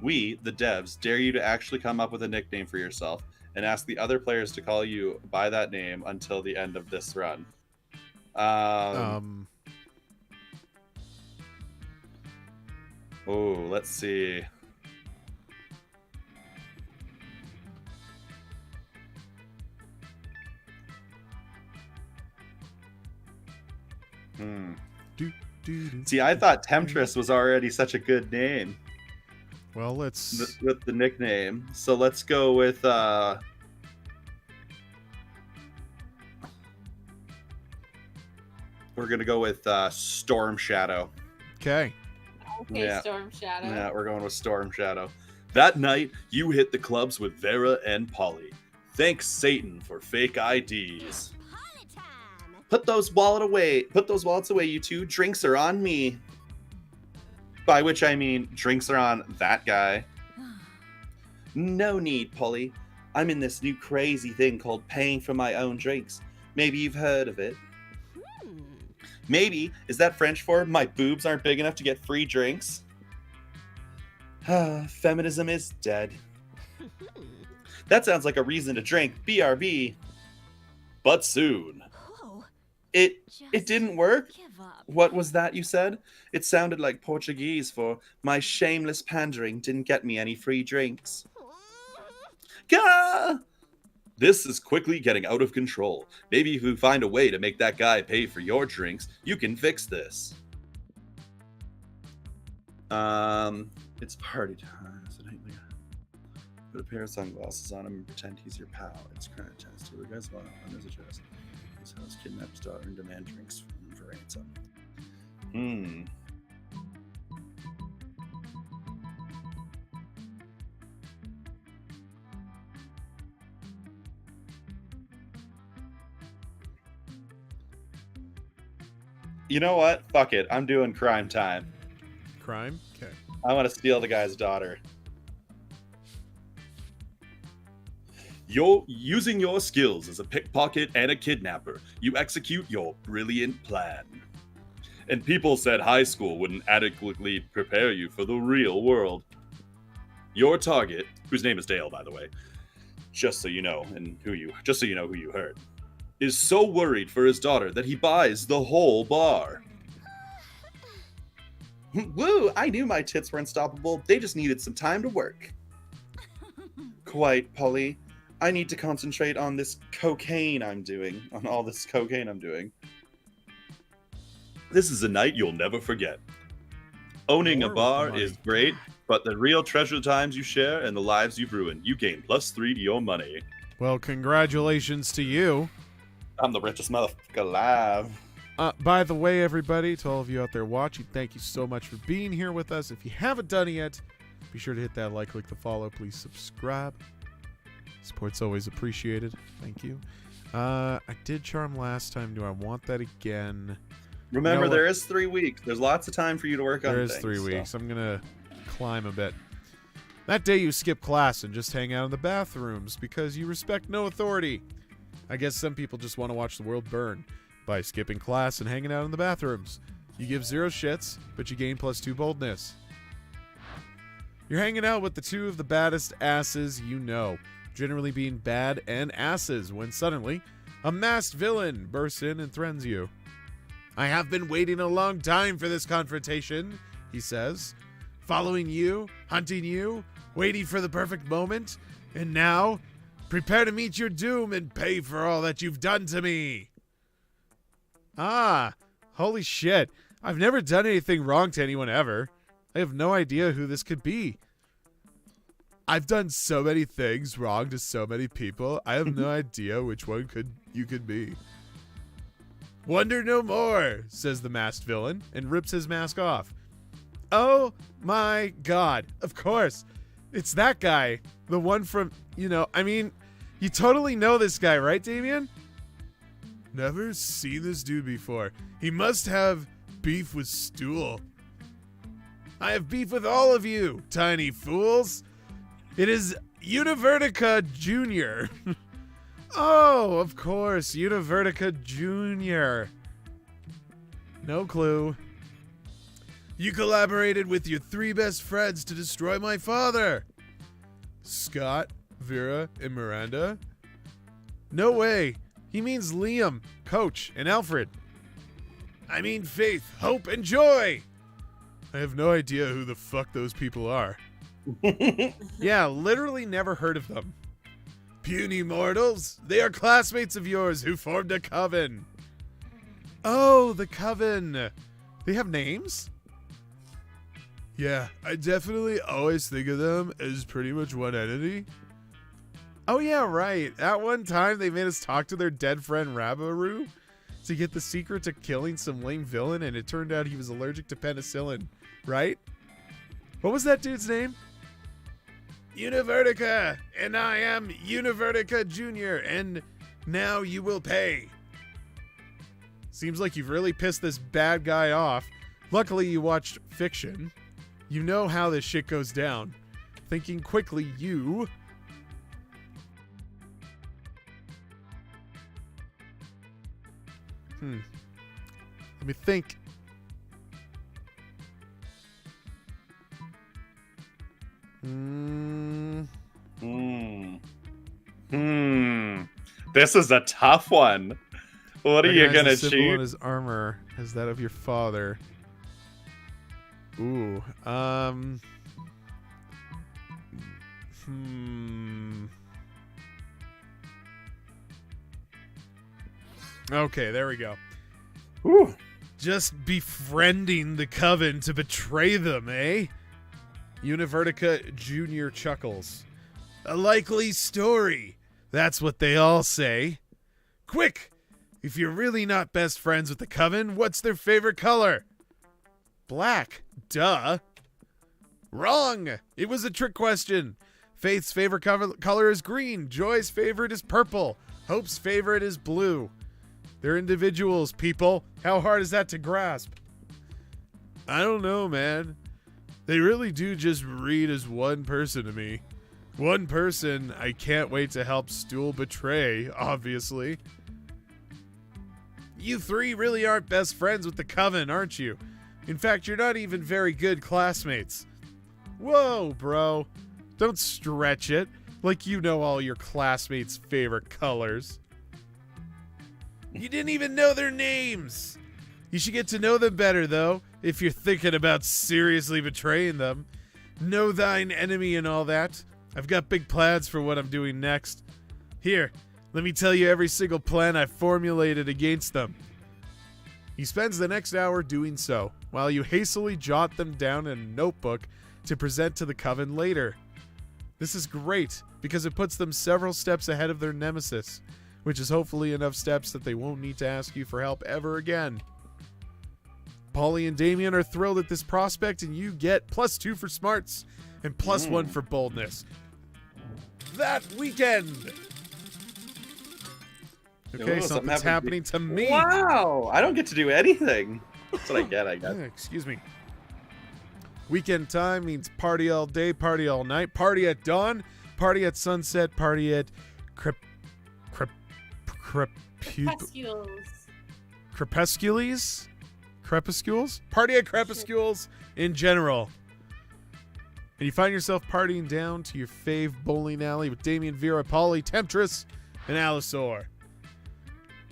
[SPEAKER 2] We, the devs, dare you to actually come up with a nickname for yourself and ask the other players to call you by that name until the end of this run. Oh, let's see. See, I thought Temptress was already such a good name.
[SPEAKER 1] Well, let's...
[SPEAKER 2] With the nickname. So let's go with... We're going to go with Storm Shadow.
[SPEAKER 1] Okay.
[SPEAKER 3] Okay,
[SPEAKER 2] Yeah.
[SPEAKER 3] Storm Shadow.
[SPEAKER 2] Yeah, we're going with Storm Shadow. That night, you hit the clubs with Vera and Polly. Thanks Satan for fake IDs.
[SPEAKER 4] Party time.
[SPEAKER 2] Put those wallets away, you two. Drinks are on me. By which I mean, drinks are on that guy. No need, Polly. I'm in this new crazy thing called paying for my own drinks. Maybe you've heard of it. Maybe. Is that French for my boobs aren't big enough to get free drinks? Feminism is dead. That sounds like a reason to drink. BRB. But soon.
[SPEAKER 4] Oh,
[SPEAKER 2] It
[SPEAKER 4] just
[SPEAKER 2] didn't work?
[SPEAKER 4] give up.
[SPEAKER 2] What was that you said? It sounded like Portuguese for my shameless pandering didn't get me any free drinks. Gah! This is quickly getting out of control. Maybe if you find a way to make that guy pay for your drinks, you can fix this. It's party time. It's a nightmare. Put a pair of sunglasses on him and pretend he's your pal. It's crime test. Who the guys want on his address? His house kidnapped his daughter and demand drinks from him for ransom. You know what? Fuck it. I'm doing crime time.
[SPEAKER 1] Crime? Okay.
[SPEAKER 2] I want to steal the guy's daughter. You're using your skills as a pickpocket and a kidnapper. You execute your brilliant plan. And people said high school wouldn't adequately prepare you for the real world. Your target, whose name is Dale, by the way, just so you know who you heard, is so worried for his daughter that he buys the whole bar. Woo! I knew my tits were unstoppable. They just needed some time to work. Quite, Polly. I need to concentrate on this cocaine I'm doing. On all this cocaine I'm doing. This is a night you'll never forget. Owning a
[SPEAKER 1] More
[SPEAKER 2] bar
[SPEAKER 1] money.
[SPEAKER 2] is great, but the real treasure times you share and the lives you've ruined, you gain +3 to your money.
[SPEAKER 1] Well, congratulations to you.
[SPEAKER 2] I'm the richest motherfucker alive.
[SPEAKER 1] By the way, everybody, to all of you out there watching, thank you so much for being here with us. If you haven't done it yet, be sure to hit that like, click the follow, please subscribe. Support's always appreciated. Thank you. I did charm last time. Do I want that again?
[SPEAKER 2] Remember,
[SPEAKER 1] You know
[SPEAKER 2] there
[SPEAKER 1] what?
[SPEAKER 2] is 3 weeks. There's lots of time for you to work on
[SPEAKER 1] There
[SPEAKER 2] things.
[SPEAKER 1] is 3
[SPEAKER 2] so.
[SPEAKER 1] weeks. I'm going to climb a bit. That day you skip class and just hang out in the bathrooms because you respect no authority. I guess some people just want to watch the world burn by skipping class and hanging out in the bathrooms. You give 0 shits, but you gain +2 boldness. You're hanging out with the 2 of the baddest asses you know, generally being bad and asses, when suddenly a masked villain bursts in and threatens you. I have been waiting a long time for this confrontation, he says. Following you, hunting you, waiting for the perfect moment, and now, prepare to meet your doom and pay for all that you've done to me. Ah, holy shit. I've never done anything wrong to anyone ever. I have no idea who this could be. I've done so many things wrong to so many people. I have no idea which one you could be. Wonder no more, says the masked villain, and rips his mask off. Oh my god, of course. It's that guy. The one from, you totally know this guy, right, Damien? Never seen this dude before. He must have beef with Stool. I have beef with all of you, tiny fools. It is Univertica Jr. Oh, of course, Univertica Jr. No clue. You collaborated with your 3 best friends to destroy my father. Scott, Vera, and Miranda? No way. He means Liam, Coach, and Alfred. I mean Faith, Hope, and Joy. I have no idea who the fuck those people are. Yeah, literally never heard of them. Puny mortals, they are classmates of yours who formed a coven. Oh, the coven. They have names? Yeah, I definitely always think of them as pretty much one entity. Oh yeah, right. At one time, they made us talk to their dead friend Rabaru to get the secret to killing some lame villain, and it turned out he was allergic to penicillin, right? What was that dude's name? Univertica, and I am Univertica Jr., and now you will pay. Seems like you've really pissed this bad guy off. Luckily, you watched Fiction. You know how this shit goes down. Thinking quickly, you... Let me think.
[SPEAKER 2] This is a tough one. What are you
[SPEAKER 1] Recognize
[SPEAKER 2] gonna
[SPEAKER 1] the symbol on
[SPEAKER 2] shoot?
[SPEAKER 1] his armor as that of your father. Ooh. Okay, there we go.
[SPEAKER 2] Ooh.
[SPEAKER 1] Just befriending the coven to betray them, eh? Univertica Jr. chuckles. A likely story. That's what they all say. Quick! If you're really not best friends with the coven, what's their favorite color? Black. Duh. Wrong! It was a trick question. Faith's favorite color is green. Joy's favorite is purple. Hope's favorite is blue. They're individuals, people. How hard is that to grasp? I don't know, man. They really do just read as one person to me. One person I can't wait to help Stool betray, obviously. You 3 really aren't best friends with the coven, aren't you? In fact, you're not even very good classmates. Whoa, bro. Don't stretch it like you know all your classmates' favorite colors. You didn't even know their names. You should get to know them better, though, if you're thinking about seriously betraying them. Know thine enemy and all that. I've got big plans for what I'm doing next. Here, let me tell you every single plan I've formulated against them. He spends the next hour doing so, while you hastily jot them down in a notebook to present to the coven later. This is great, because it puts them several steps ahead of their nemesis, which is hopefully enough steps that they won't need to ask you for help ever again. Polly and Damien are thrilled at this prospect, and you get +2 for smarts and +1 for boldness. That weekend! Okay, something's happening to me.
[SPEAKER 2] Wow, I don't get to do anything. That's what I get, I guess.
[SPEAKER 1] Excuse me. Weekend time means party all day, party all night, party at dawn, party at sunset, party at crepuscules? Party at crepuscules in general. And you find yourself partying down to your fave bowling alley with Damien, Vera, Polly, Temptress, and Alisor.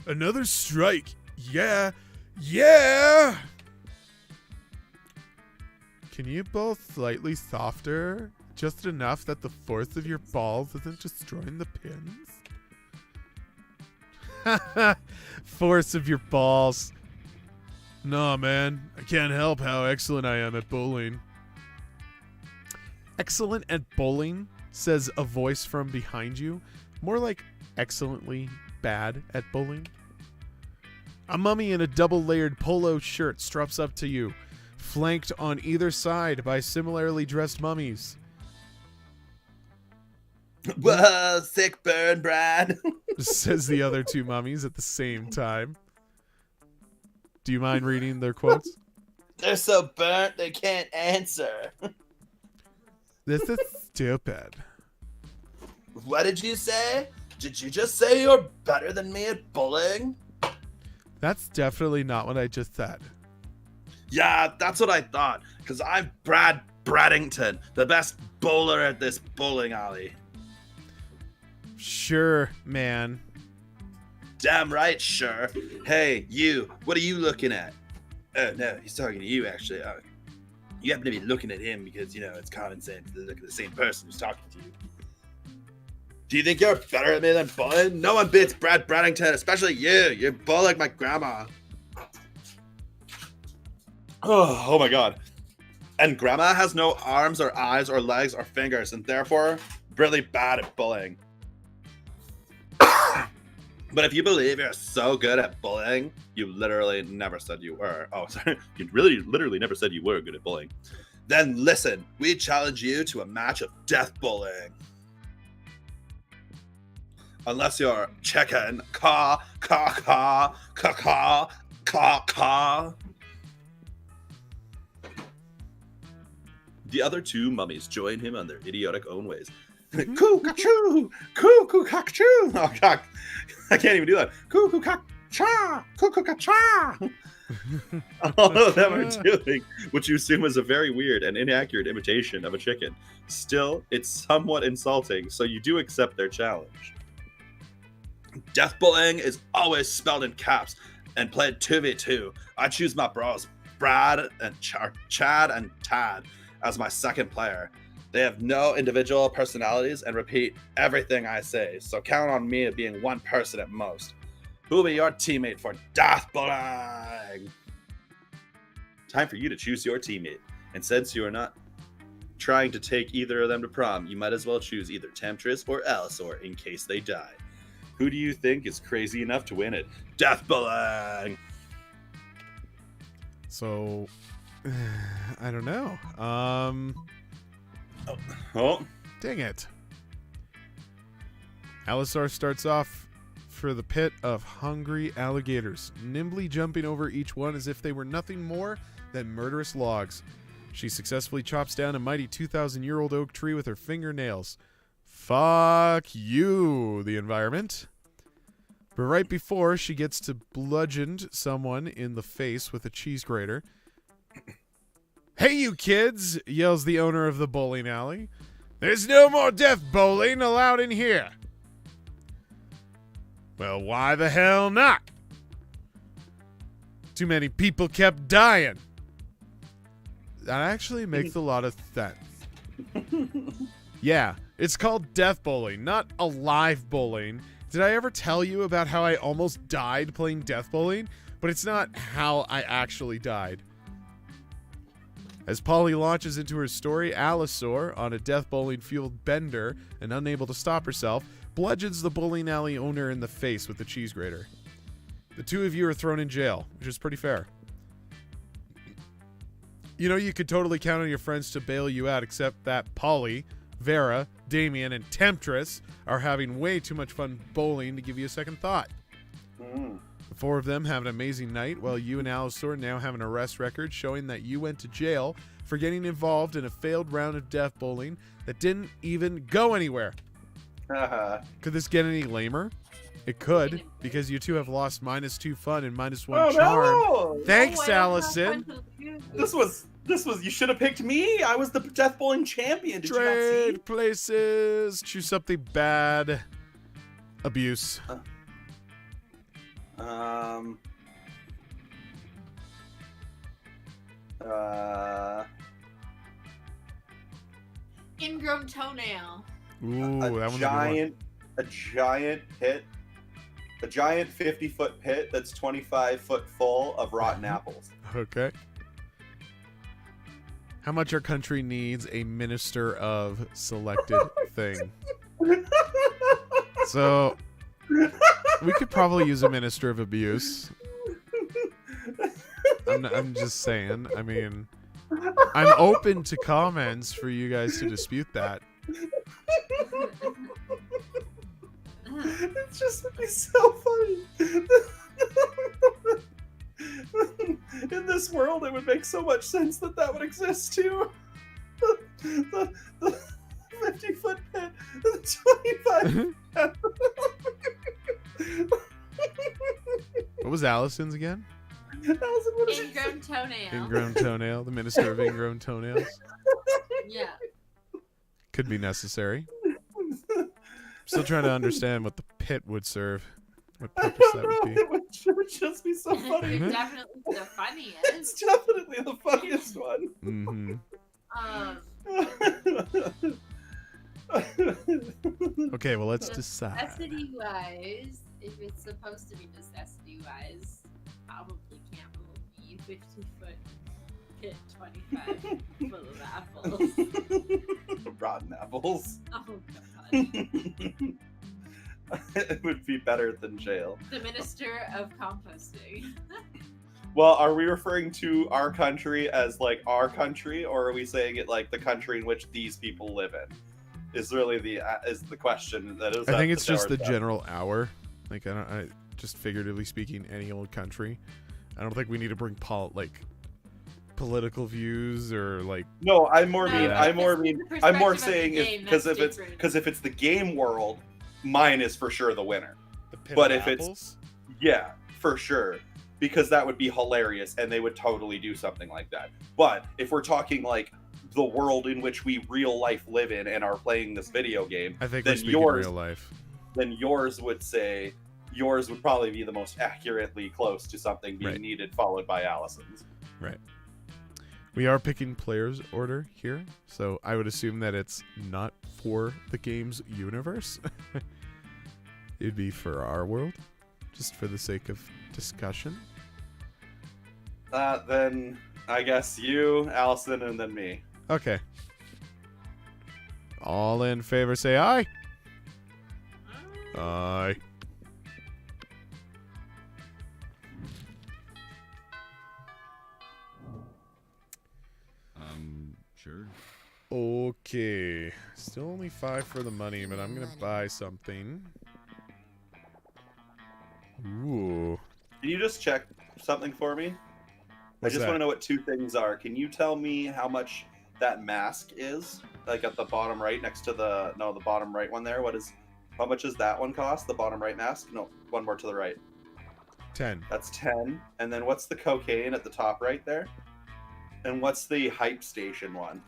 [SPEAKER 1] Another strike. Yeah. Yeah. Can you bowl slightly softer? Just enough that the force of your balls isn't destroying the pins? Force of your balls. Nah, man. I can't help how excellent I am at bowling. Excellent at bowling, says a voice from behind you. More like excellently bad at bowling. A mummy in a double-layered polo shirt struts up to you, flanked on either side by similarly dressed mummies.
[SPEAKER 2] Whoa, sick burn, Brad.
[SPEAKER 1] Says the other two mummies at the same time. Do you mind reading their quotes?
[SPEAKER 2] They're so burnt they can't answer.
[SPEAKER 1] This is stupid.
[SPEAKER 2] What did you say? Did you just say you're better than me at bowling?
[SPEAKER 1] That's definitely not what I just said.
[SPEAKER 2] Yeah, that's what I thought. Because I'm Brad Braddington, the best bowler at this bowling alley.
[SPEAKER 1] Sure, man.
[SPEAKER 2] Damn right, sure. Hey, you, what are you looking at? Oh, no, he's talking to you, actually. You happen to be looking at him because, it's common sense to look at the same person who's talking to you. Do you think you're better at me than bowling? No one beats Brad Braddington, especially you. You bowl like my grandma. Oh my god. And grandma has no arms or eyes or legs or fingers and therefore really bad at bowling. But if you believe you're so good at bowling, you literally never said you were. Oh, sorry. You literally never said you were good at bowling. Then listen, we challenge you to a match of death bowling. Unless you're chicken, caw. The other two mummies join him on their idiotic own ways. Coo-ca-choo! Coo-coo-ca-choo! Oh, God. I can't even do that. Coo-coo-ca-cha! Coo-coo-ca-cha! All of them are doing what you assume is a very weird and inaccurate imitation of a chicken. Still, it's somewhat insulting, so you do accept their challenge. Death bowling is always spelled in caps and played 2v2. I choose my bros, Brad and Chad and Tad, as my second player. They have no individual personalities and repeat everything I say, so count on me being one person at most. Who will be your teammate for death bowling? Time for you to choose your teammate. And since you are not trying to take either of them to prom, you might as well choose either Temptress or Allison in case they die. Who do you think is crazy enough to win it? Death bowling!
[SPEAKER 1] So, I don't know.
[SPEAKER 2] Oh.
[SPEAKER 1] Dang it. Alisar starts off for the pit of hungry alligators, nimbly jumping over each one as if they were nothing more than murderous logs. She successfully chops down a mighty 2,000-year-old oak tree with her fingernails. Fuck you, the environment. But right before she gets to bludgeoned someone in the face with a cheese grater. Hey, you kids, yells the owner of the bowling alley. There's no more death bowling allowed in here. Well, why the hell not? Too many people kept dying. That actually makes a lot of sense. Yeah, it's called death bowling, not alive bowling. Did I ever tell you about how I almost died playing death bowling? But it's not how I actually died. As Polly launches into her story, Allosaur, on a death bowling-fueled bender and unable to stop herself, bludgeons the bowling alley owner in the face with the cheese grater. The two of you are thrown in jail, which is pretty fair. You know, you could totally count on your friends to bail you out, except that Polly, Vera, Damien, and Temptress are having way too much fun bowling to give you a second thought. The four of them have an amazing night, while you and Allosaur now have an arrest record showing that you went to jail for getting involved in a failed round of death bowling that didn't even go anywhere. Could this get any lamer? It could, because you two have lost -2 fun and -1 charm.
[SPEAKER 2] No!
[SPEAKER 1] Thanks,
[SPEAKER 3] Oh, I don't have
[SPEAKER 1] Allison.
[SPEAKER 3] fun to-
[SPEAKER 2] This was, you should have picked me. I was the death bowling champion. Did you not see?
[SPEAKER 1] Trade places. Choose something bad. Abuse.
[SPEAKER 3] Ingrown toenail.
[SPEAKER 1] Ooh, that one's a good
[SPEAKER 2] a giant pit, a giant 50-foot pit that's 25 foot full of rotten apples.
[SPEAKER 1] one. Okay. How much our country needs a minister of selected thing. So, we could probably use a minister of abuse. I'm just saying. I mean, I'm open to comments for you guys to dispute that.
[SPEAKER 2] It's just would be so funny. In this world, it would make so much sense that that would exist too. The 50-foot pit, the 25.
[SPEAKER 1] What was Allison's again?
[SPEAKER 2] Allison, what is it?
[SPEAKER 3] Ingrown toenail.
[SPEAKER 1] Ingrown toenail. The minister of ingrown toenails.
[SPEAKER 3] Yeah.
[SPEAKER 1] Could be necessary. Still trying to understand what the pit would serve. What
[SPEAKER 2] I
[SPEAKER 1] purpose
[SPEAKER 2] don't
[SPEAKER 1] that would
[SPEAKER 2] know.
[SPEAKER 1] be.
[SPEAKER 2] It would just be so funny.
[SPEAKER 3] You're definitely the funniest.
[SPEAKER 2] It's definitely the funniest one.
[SPEAKER 1] Mm-hmm. Okay, well, let's decide.
[SPEAKER 3] Necessity-wise, if it's supposed to be necessity-wise, probably can't be 50-foot pit 25 full of apples.
[SPEAKER 2] Rotten apples.
[SPEAKER 3] Oh god.
[SPEAKER 2] It would be better than jail.
[SPEAKER 3] The minister of composting.
[SPEAKER 2] Well, are we referring to our country as like our country, or are we saying it like the country in which these people live in? Is really the question that is.
[SPEAKER 1] I think
[SPEAKER 2] at
[SPEAKER 1] it's just the
[SPEAKER 2] doorstep.
[SPEAKER 1] general hour. Like, I just figuratively speaking, any old country. I don't think we need to bring political views or like.
[SPEAKER 2] No, I'm more
[SPEAKER 3] No,
[SPEAKER 2] mean.
[SPEAKER 1] yeah.
[SPEAKER 2] I'm more
[SPEAKER 3] this is
[SPEAKER 2] mean.
[SPEAKER 3] the
[SPEAKER 2] I'm more
[SPEAKER 3] perspective of the
[SPEAKER 2] saying
[SPEAKER 3] game,
[SPEAKER 2] because
[SPEAKER 3] that's
[SPEAKER 2] if
[SPEAKER 3] different.
[SPEAKER 2] it's the game world, mine is for sure the winner.
[SPEAKER 1] The pit
[SPEAKER 2] But
[SPEAKER 1] of
[SPEAKER 2] if it's-
[SPEAKER 1] apples?
[SPEAKER 2] Yeah, for sure. Because that would be hilarious and they would totally do something like that. But if we're talking like the world in which we real life live in and are playing this video game,
[SPEAKER 1] I think
[SPEAKER 2] then
[SPEAKER 1] we're speaking
[SPEAKER 2] yours-
[SPEAKER 1] real life.
[SPEAKER 2] then yours would probably be the most accurately close to something being
[SPEAKER 1] Right.
[SPEAKER 2] needed, followed by Allison's.
[SPEAKER 1] Right. We are picking players order here, so I would assume that it's not for the game's universe. It'd be for our world, just for the sake of discussion.
[SPEAKER 2] Then I guess you, Allison, and then me.
[SPEAKER 1] Okay. All in favor, say aye. Aye.
[SPEAKER 6] Sure.
[SPEAKER 1] Okay. Still only 5 for the money, but I'm gonna buy something. Ooh.
[SPEAKER 2] Can you just check something for me?
[SPEAKER 1] What's
[SPEAKER 2] I just
[SPEAKER 1] that?
[SPEAKER 2] want to know what two things are. Can you tell me how much that mask is? Like at the bottom right, next to the bottom right one there. How much does that one cost? The bottom right mask? No, one more to the right.
[SPEAKER 1] 10.
[SPEAKER 2] That's 10. And then what's the cocaine at the top right there? And what's the hype station one?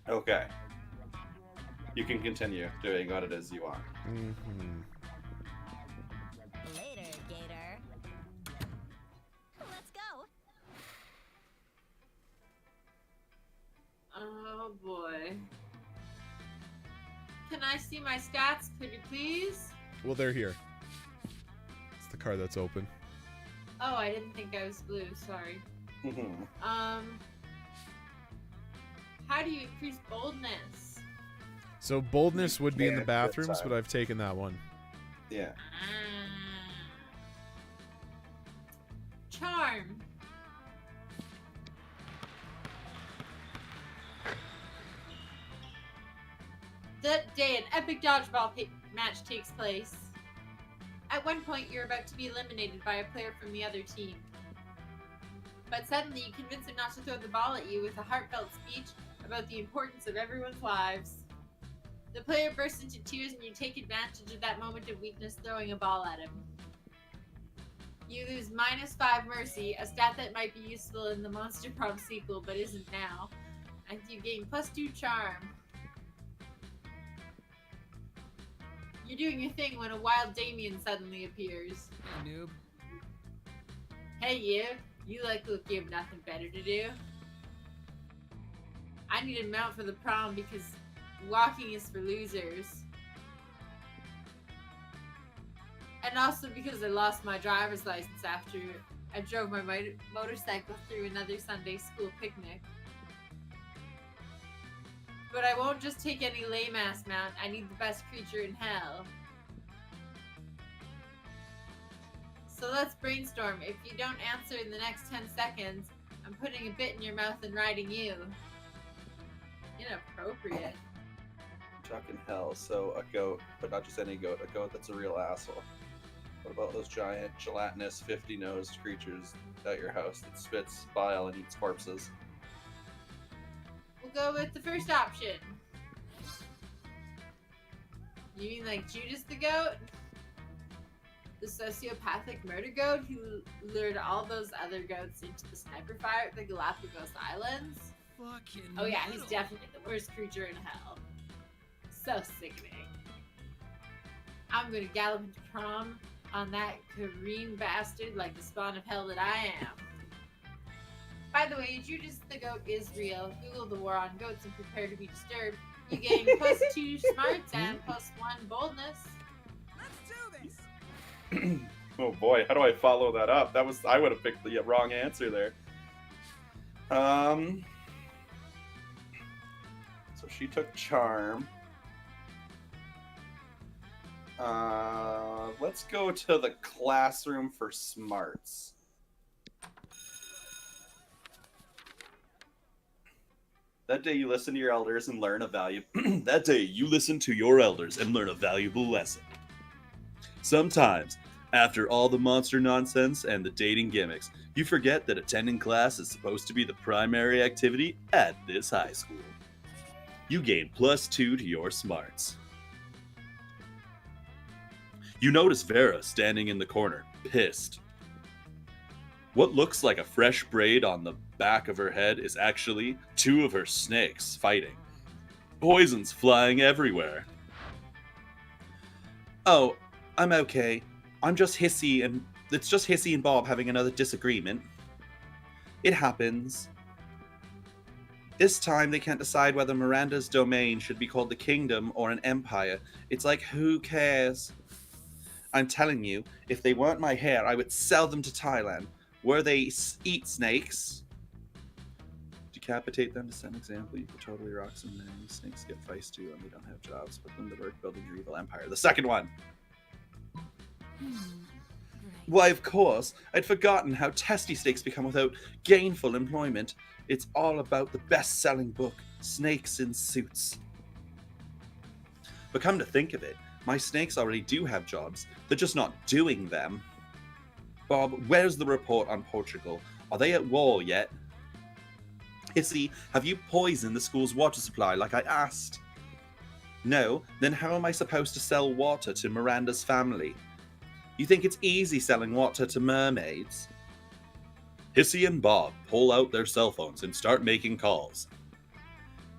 [SPEAKER 2] Okay. You can continue doing what it is you want.
[SPEAKER 1] Mm-hmm.
[SPEAKER 4] Later, Gator. Let's go.
[SPEAKER 3] Oh boy. Can I see my stats, pretty please?
[SPEAKER 1] Well, they're here. It's the card that's open.
[SPEAKER 3] Oh, I didn't think I was blue, sorry. How do you increase boldness?
[SPEAKER 1] So boldness would be in the
[SPEAKER 2] Yeah,
[SPEAKER 1] bathrooms,
[SPEAKER 2] that's
[SPEAKER 1] but I've taken that one.
[SPEAKER 2] Yeah.
[SPEAKER 3] Charm. That day, an epic dodgeball match takes place. At one point, you're about to be eliminated by a player from the other team. But suddenly, you convince him not to throw the ball at you with a heartfelt speech about the importance of everyone's lives. The player bursts into tears and you take advantage of that moment of weakness, throwing a ball at him. You lose -5 mercy, a stat that might be useful in the Monster Prom sequel but isn't now. And you gain +2 charm. You're doing your thing when a wild Damien suddenly appears.
[SPEAKER 5] Hey, noob.
[SPEAKER 3] Hey you, you look you have nothing better to do. I need a mount for the prom because walking is for losers. And also because I lost my driver's license after I drove my motorcycle through another Sunday school picnic. But I won't just take any lame-ass mount, I need the best creature in hell. So let's brainstorm. If you don't answer in the next 10 seconds, I'm putting a bit in your mouth and riding you. Inappropriate.
[SPEAKER 2] Fucking hell. So a goat, but not just any goat. A goat that's a real asshole. What about those giant, gelatinous, 50-nosed creatures at your house that spits bile and eats corpses?
[SPEAKER 3] We'll go with the first option. You mean like Judas the goat? The sociopathic murder goat who lured all those other goats into the sniper fire at the Galapagos Islands?
[SPEAKER 5] Fucking
[SPEAKER 3] Oh yeah, he's
[SPEAKER 5] metal.
[SPEAKER 3] definitely the worst creature in hell. So sickening. I'm gonna gallop into prom on that Kareem bastard like the spawn of hell that I am. By the way, Judas the goat is real. Google the war on goats and prepare to be disturbed. You gain +2 smarts and +1 boldness.
[SPEAKER 5] Let's do this.
[SPEAKER 2] Oh boy, how do I follow that up? I would have picked the wrong answer there. So she took charm. Let's go to the classroom for smarts. That day you listen to your elders and learn a That day you listen to your elders and learn a valuable lesson. Sometimes, after all the monster nonsense and the dating gimmicks, you forget that attending class is supposed to be the primary activity at this high school. You gain +2 to your smarts. You notice Vera standing in the corner, pissed. What looks like a fresh braid on the back of her head is actually 2 of her snakes fighting. Poisons flying everywhere. Oh, I'm okay. It's just Hissy and Bob having another disagreement. It happens. This time they can't decide whether Miranda's domain should be called the kingdom or an empire. It's like, who cares? I'm telling you, if they weren't my hair, I would sell them to Thailand, where they eat snakes. Decapitate them to set an example. You could totally rock some men. Snakes get feisty when they don't have jobs. Put them to work building your evil empire. The second one. Why, of course. I'd forgotten how testy snakes become without gainful employment. It's all about the best-selling book, Snakes in Suits. But come to think of it, my snakes already do have jobs. They're just not doing them. Bob, where's the report on Portugal? Are they at war yet? Hissy, have you poisoned the school's water supply like I asked? No? Then how am I supposed to sell water to Miranda's family? You think it's easy selling water to mermaids? Hissy and Bob pull out their cell phones and start making calls.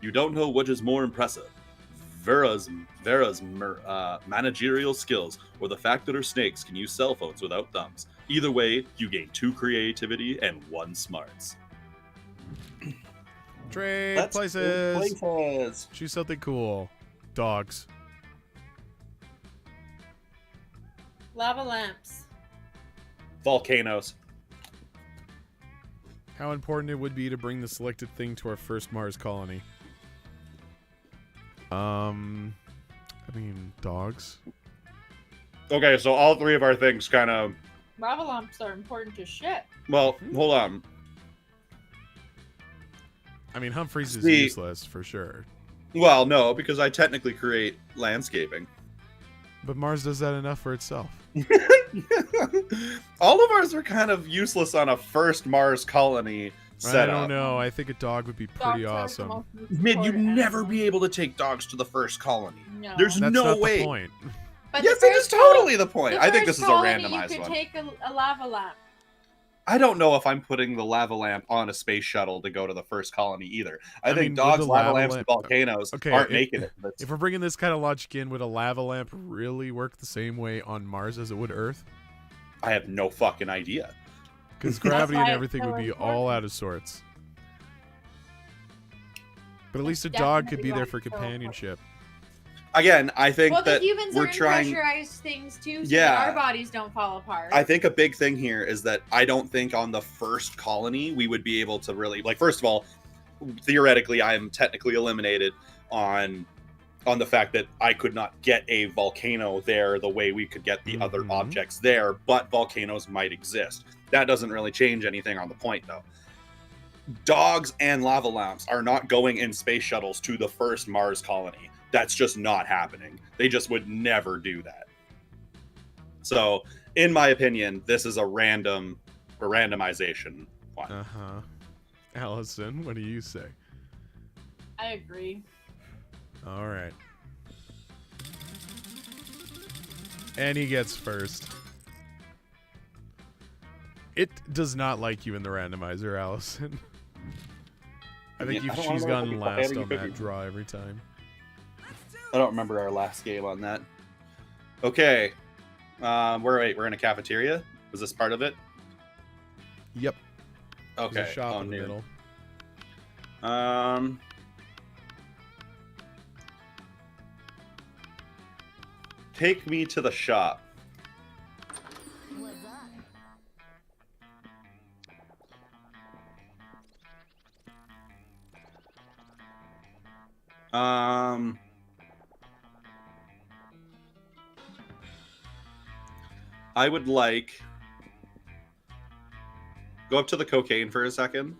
[SPEAKER 2] You don't know which is more impressive, Vera's managerial skills or the fact that her snakes can use cell phones without thumbs. Either way, you gain 2 creativity and 1 smarts.
[SPEAKER 1] Trade
[SPEAKER 2] Let's
[SPEAKER 1] places.
[SPEAKER 2] trade places.
[SPEAKER 1] Choose something cool. Dogs.
[SPEAKER 3] Lava lamps.
[SPEAKER 2] Volcanoes.
[SPEAKER 1] How important it would be to bring the selected thing to our first Mars colony. I mean, dogs.
[SPEAKER 2] Okay, so all 3 of our things kind of...
[SPEAKER 3] Lava lamps are important to shit.
[SPEAKER 2] Well, hold on.
[SPEAKER 1] I mean, Humphreys is
[SPEAKER 2] See-
[SPEAKER 1] useless for sure.
[SPEAKER 2] Well, no, because I technically create landscaping.
[SPEAKER 1] But Mars does that enough for itself.
[SPEAKER 2] All of ours are kind of useless on a first Mars colony setup.
[SPEAKER 1] I don't know. I think a dog would be pretty awesome.
[SPEAKER 2] Mid, you'd never be able to take dogs to the first colony.
[SPEAKER 3] No.
[SPEAKER 2] There's
[SPEAKER 1] That's
[SPEAKER 2] no
[SPEAKER 1] not
[SPEAKER 2] way.
[SPEAKER 1] the point.
[SPEAKER 3] But
[SPEAKER 2] Yes,
[SPEAKER 3] the
[SPEAKER 2] it is
[SPEAKER 3] first col-
[SPEAKER 2] totally the point.
[SPEAKER 3] the
[SPEAKER 2] I think
[SPEAKER 3] first
[SPEAKER 2] this is a
[SPEAKER 3] colony,
[SPEAKER 2] randomized
[SPEAKER 3] you could
[SPEAKER 2] one.
[SPEAKER 3] take a lava lamp.
[SPEAKER 2] I don't know if I'm putting the lava lamp on a space shuttle to go to the first colony either. I
[SPEAKER 1] mean,
[SPEAKER 2] think
[SPEAKER 1] would
[SPEAKER 2] dogs,
[SPEAKER 1] the
[SPEAKER 2] lava
[SPEAKER 1] lava
[SPEAKER 2] lamps,
[SPEAKER 1] lamp-
[SPEAKER 2] and volcanoes
[SPEAKER 1] Okay,
[SPEAKER 2] aren't
[SPEAKER 1] if-
[SPEAKER 2] making it. But
[SPEAKER 1] If we're bringing this kind of logic in, would a lava lamp really work the same way on Mars as it would Earth?
[SPEAKER 2] I have no fucking idea.
[SPEAKER 1] Because gravity and
[SPEAKER 3] why it's
[SPEAKER 1] everything
[SPEAKER 3] so
[SPEAKER 1] would be all
[SPEAKER 3] important.
[SPEAKER 1] out of sorts. But at least a
[SPEAKER 3] It's
[SPEAKER 1] dog could be
[SPEAKER 3] definitely
[SPEAKER 1] there
[SPEAKER 3] why
[SPEAKER 1] for
[SPEAKER 3] it's so
[SPEAKER 1] companionship.
[SPEAKER 2] Again, I think
[SPEAKER 3] Well, the
[SPEAKER 2] that
[SPEAKER 3] humans
[SPEAKER 2] we're
[SPEAKER 3] are in
[SPEAKER 2] trying.
[SPEAKER 3] pressurized things too, so
[SPEAKER 2] Yeah.
[SPEAKER 3] that our bodies don't fall apart.
[SPEAKER 2] I think a big thing here is that I don't think on the first colony we would be able to really, like, first of all, theoretically, I am technically eliminated on on the fact that I could not get a volcano there the way we could get the other
[SPEAKER 1] Mhm.
[SPEAKER 2] objects there, but volcanoes might exist. That doesn't really change anything on the point, though. Dogs and lava lamps are not going in space shuttles to the first Mars colony. That's just not happening. They just would never do that. So, in my opinion, this is a randomization one.
[SPEAKER 1] Uh-huh. Allison, what do you say?
[SPEAKER 3] I agree.
[SPEAKER 1] All right. And he gets first. It does not like you in the randomizer, Allison. I think
[SPEAKER 2] Yeah, I don't
[SPEAKER 1] she's
[SPEAKER 2] wanna know
[SPEAKER 1] gone
[SPEAKER 2] if
[SPEAKER 1] last
[SPEAKER 2] you
[SPEAKER 1] on
[SPEAKER 2] could
[SPEAKER 1] that
[SPEAKER 2] be-
[SPEAKER 1] draw every time.
[SPEAKER 2] I don't remember our last game on that. Okay. We're in a cafeteria? Was this part of it?
[SPEAKER 1] Yep.
[SPEAKER 2] Okay.
[SPEAKER 1] There's a shop
[SPEAKER 2] Oh,
[SPEAKER 1] in the
[SPEAKER 2] new.
[SPEAKER 1] middle.
[SPEAKER 2] Take me to the shop.
[SPEAKER 4] What's up?
[SPEAKER 2] I would like go up to the cocaine for a second.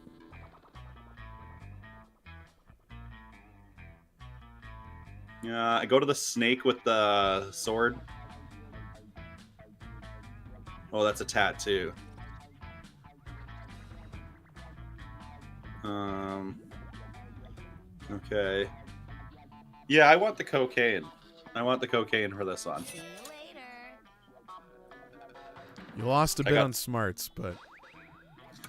[SPEAKER 2] Yeah, I go to the snake with the sword. Oh, that's a tattoo. Okay. Yeah, I want the cocaine. I want the cocaine for this one.
[SPEAKER 4] See you later.
[SPEAKER 1] You lost a
[SPEAKER 2] I
[SPEAKER 1] bit
[SPEAKER 2] got-
[SPEAKER 1] on smarts, but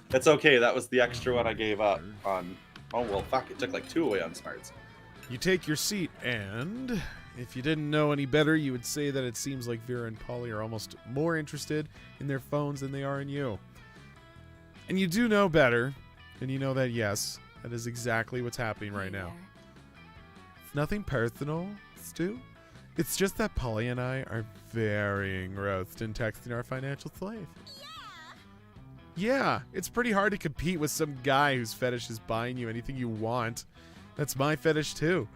[SPEAKER 2] That's okay. That was the extra one I gave up on. Oh, well, fuck. It took like 2 away on smarts.
[SPEAKER 1] you take your seat, and if you didn't know any better, you would say that it seems like Vera and Polly are almost more interested in their phones than they are in you. And you do know better, and you know that, yes, that is exactly what's happening right now. It's nothing personal, Stu. It's just that Polly and I are very engrossed in texting our financial slave. Yeah, it's pretty hard to compete with some guy whose fetish is buying you anything you want. That's my fetish too.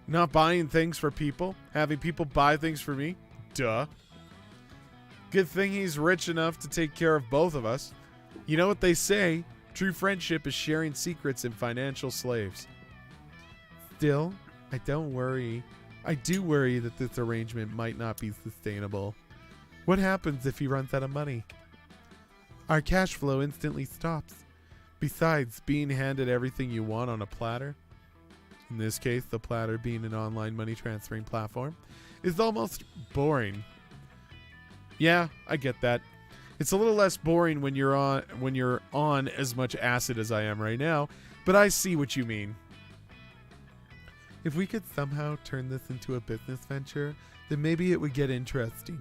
[SPEAKER 1] Not buying things for people, having people buy things for me. Duh. Good thing he's rich enough to take care of both of us. You know what they say, true friendship is sharing secrets and financial slaves. Still, I do worry that this arrangement might not be sustainable. What happens if he runs out of money? Our cash flow instantly stops. Besides, being handed everything you want on a platter, in this case, the platter being an online money transferring platform, is almost boring. Yeah, I get that. It's a little less boring when you're on as much acid as I am right now, but I see what you mean. If we could somehow turn this into a business venture, then maybe it would get interesting.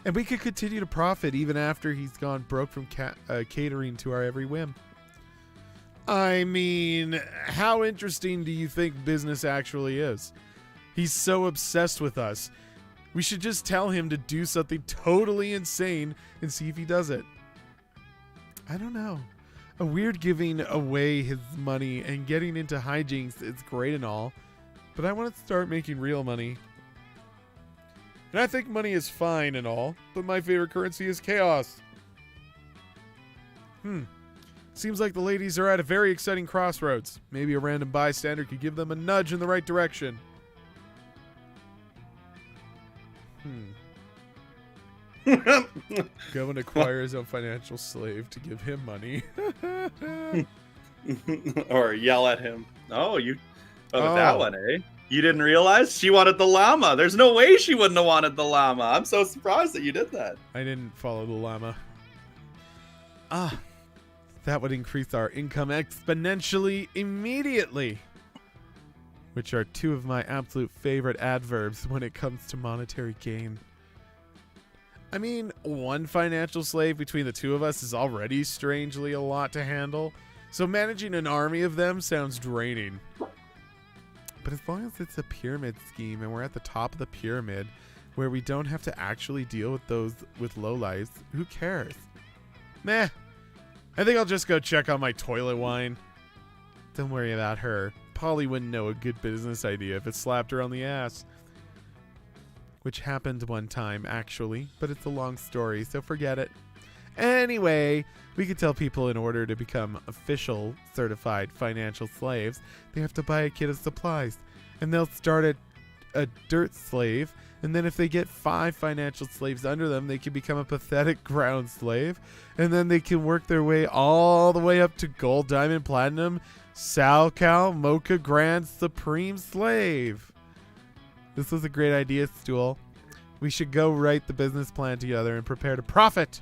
[SPEAKER 1] And we could continue to profit even after he's gone broke from catering to our every whim. I mean, how interesting do you think business actually is? He's so obsessed with us. We should just tell him to do something totally insane and see if he does it. I don't know. A weird giving away his money and getting into hijinks is great and all, but I want to start making real money. And I think money is fine and all, but my favorite currency is chaos. Seems like the ladies are at a very exciting crossroads. Maybe a random bystander could give them a nudge in the right direction. Go and acquire his own financial slave to give him money.
[SPEAKER 2] Or yell at him. Oh, you with
[SPEAKER 1] Oh.
[SPEAKER 2] that one, eh? You didn't realize she wanted the llama. There's no way she wouldn't have wanted the llama. I'm so surprised that you did that.
[SPEAKER 1] I didn't follow the llama. That would increase our income exponentially immediately. Which are two of my absolute favorite adverbs when it comes to monetary gain. I mean, one financial slave between the two of us is already strangely a lot to handle, so managing an army of them sounds draining. But as long as it's a pyramid scheme and we're at the top of the pyramid where we don't have to actually deal with those with lowlights, who cares? Meh. I think I'll just go check on my toilet wine. Don't worry about her. Polly wouldn't know a good business idea if it slapped her on the ass. Which happened one time, actually, but it's a long story, so forget it. Anyway, we could tell people in order to become official certified financial slaves, they have to buy a kit of supplies. And they'll start a dirt slave, and then if they get 5 financial slaves under them, they can become a pathetic ground slave, and then they can work their way all the way up to gold, diamond, platinum, Sal Cal, Mocha, Grand, Supreme Slave. This was a great idea, Stool. We should go write the business plan together and prepare to profit.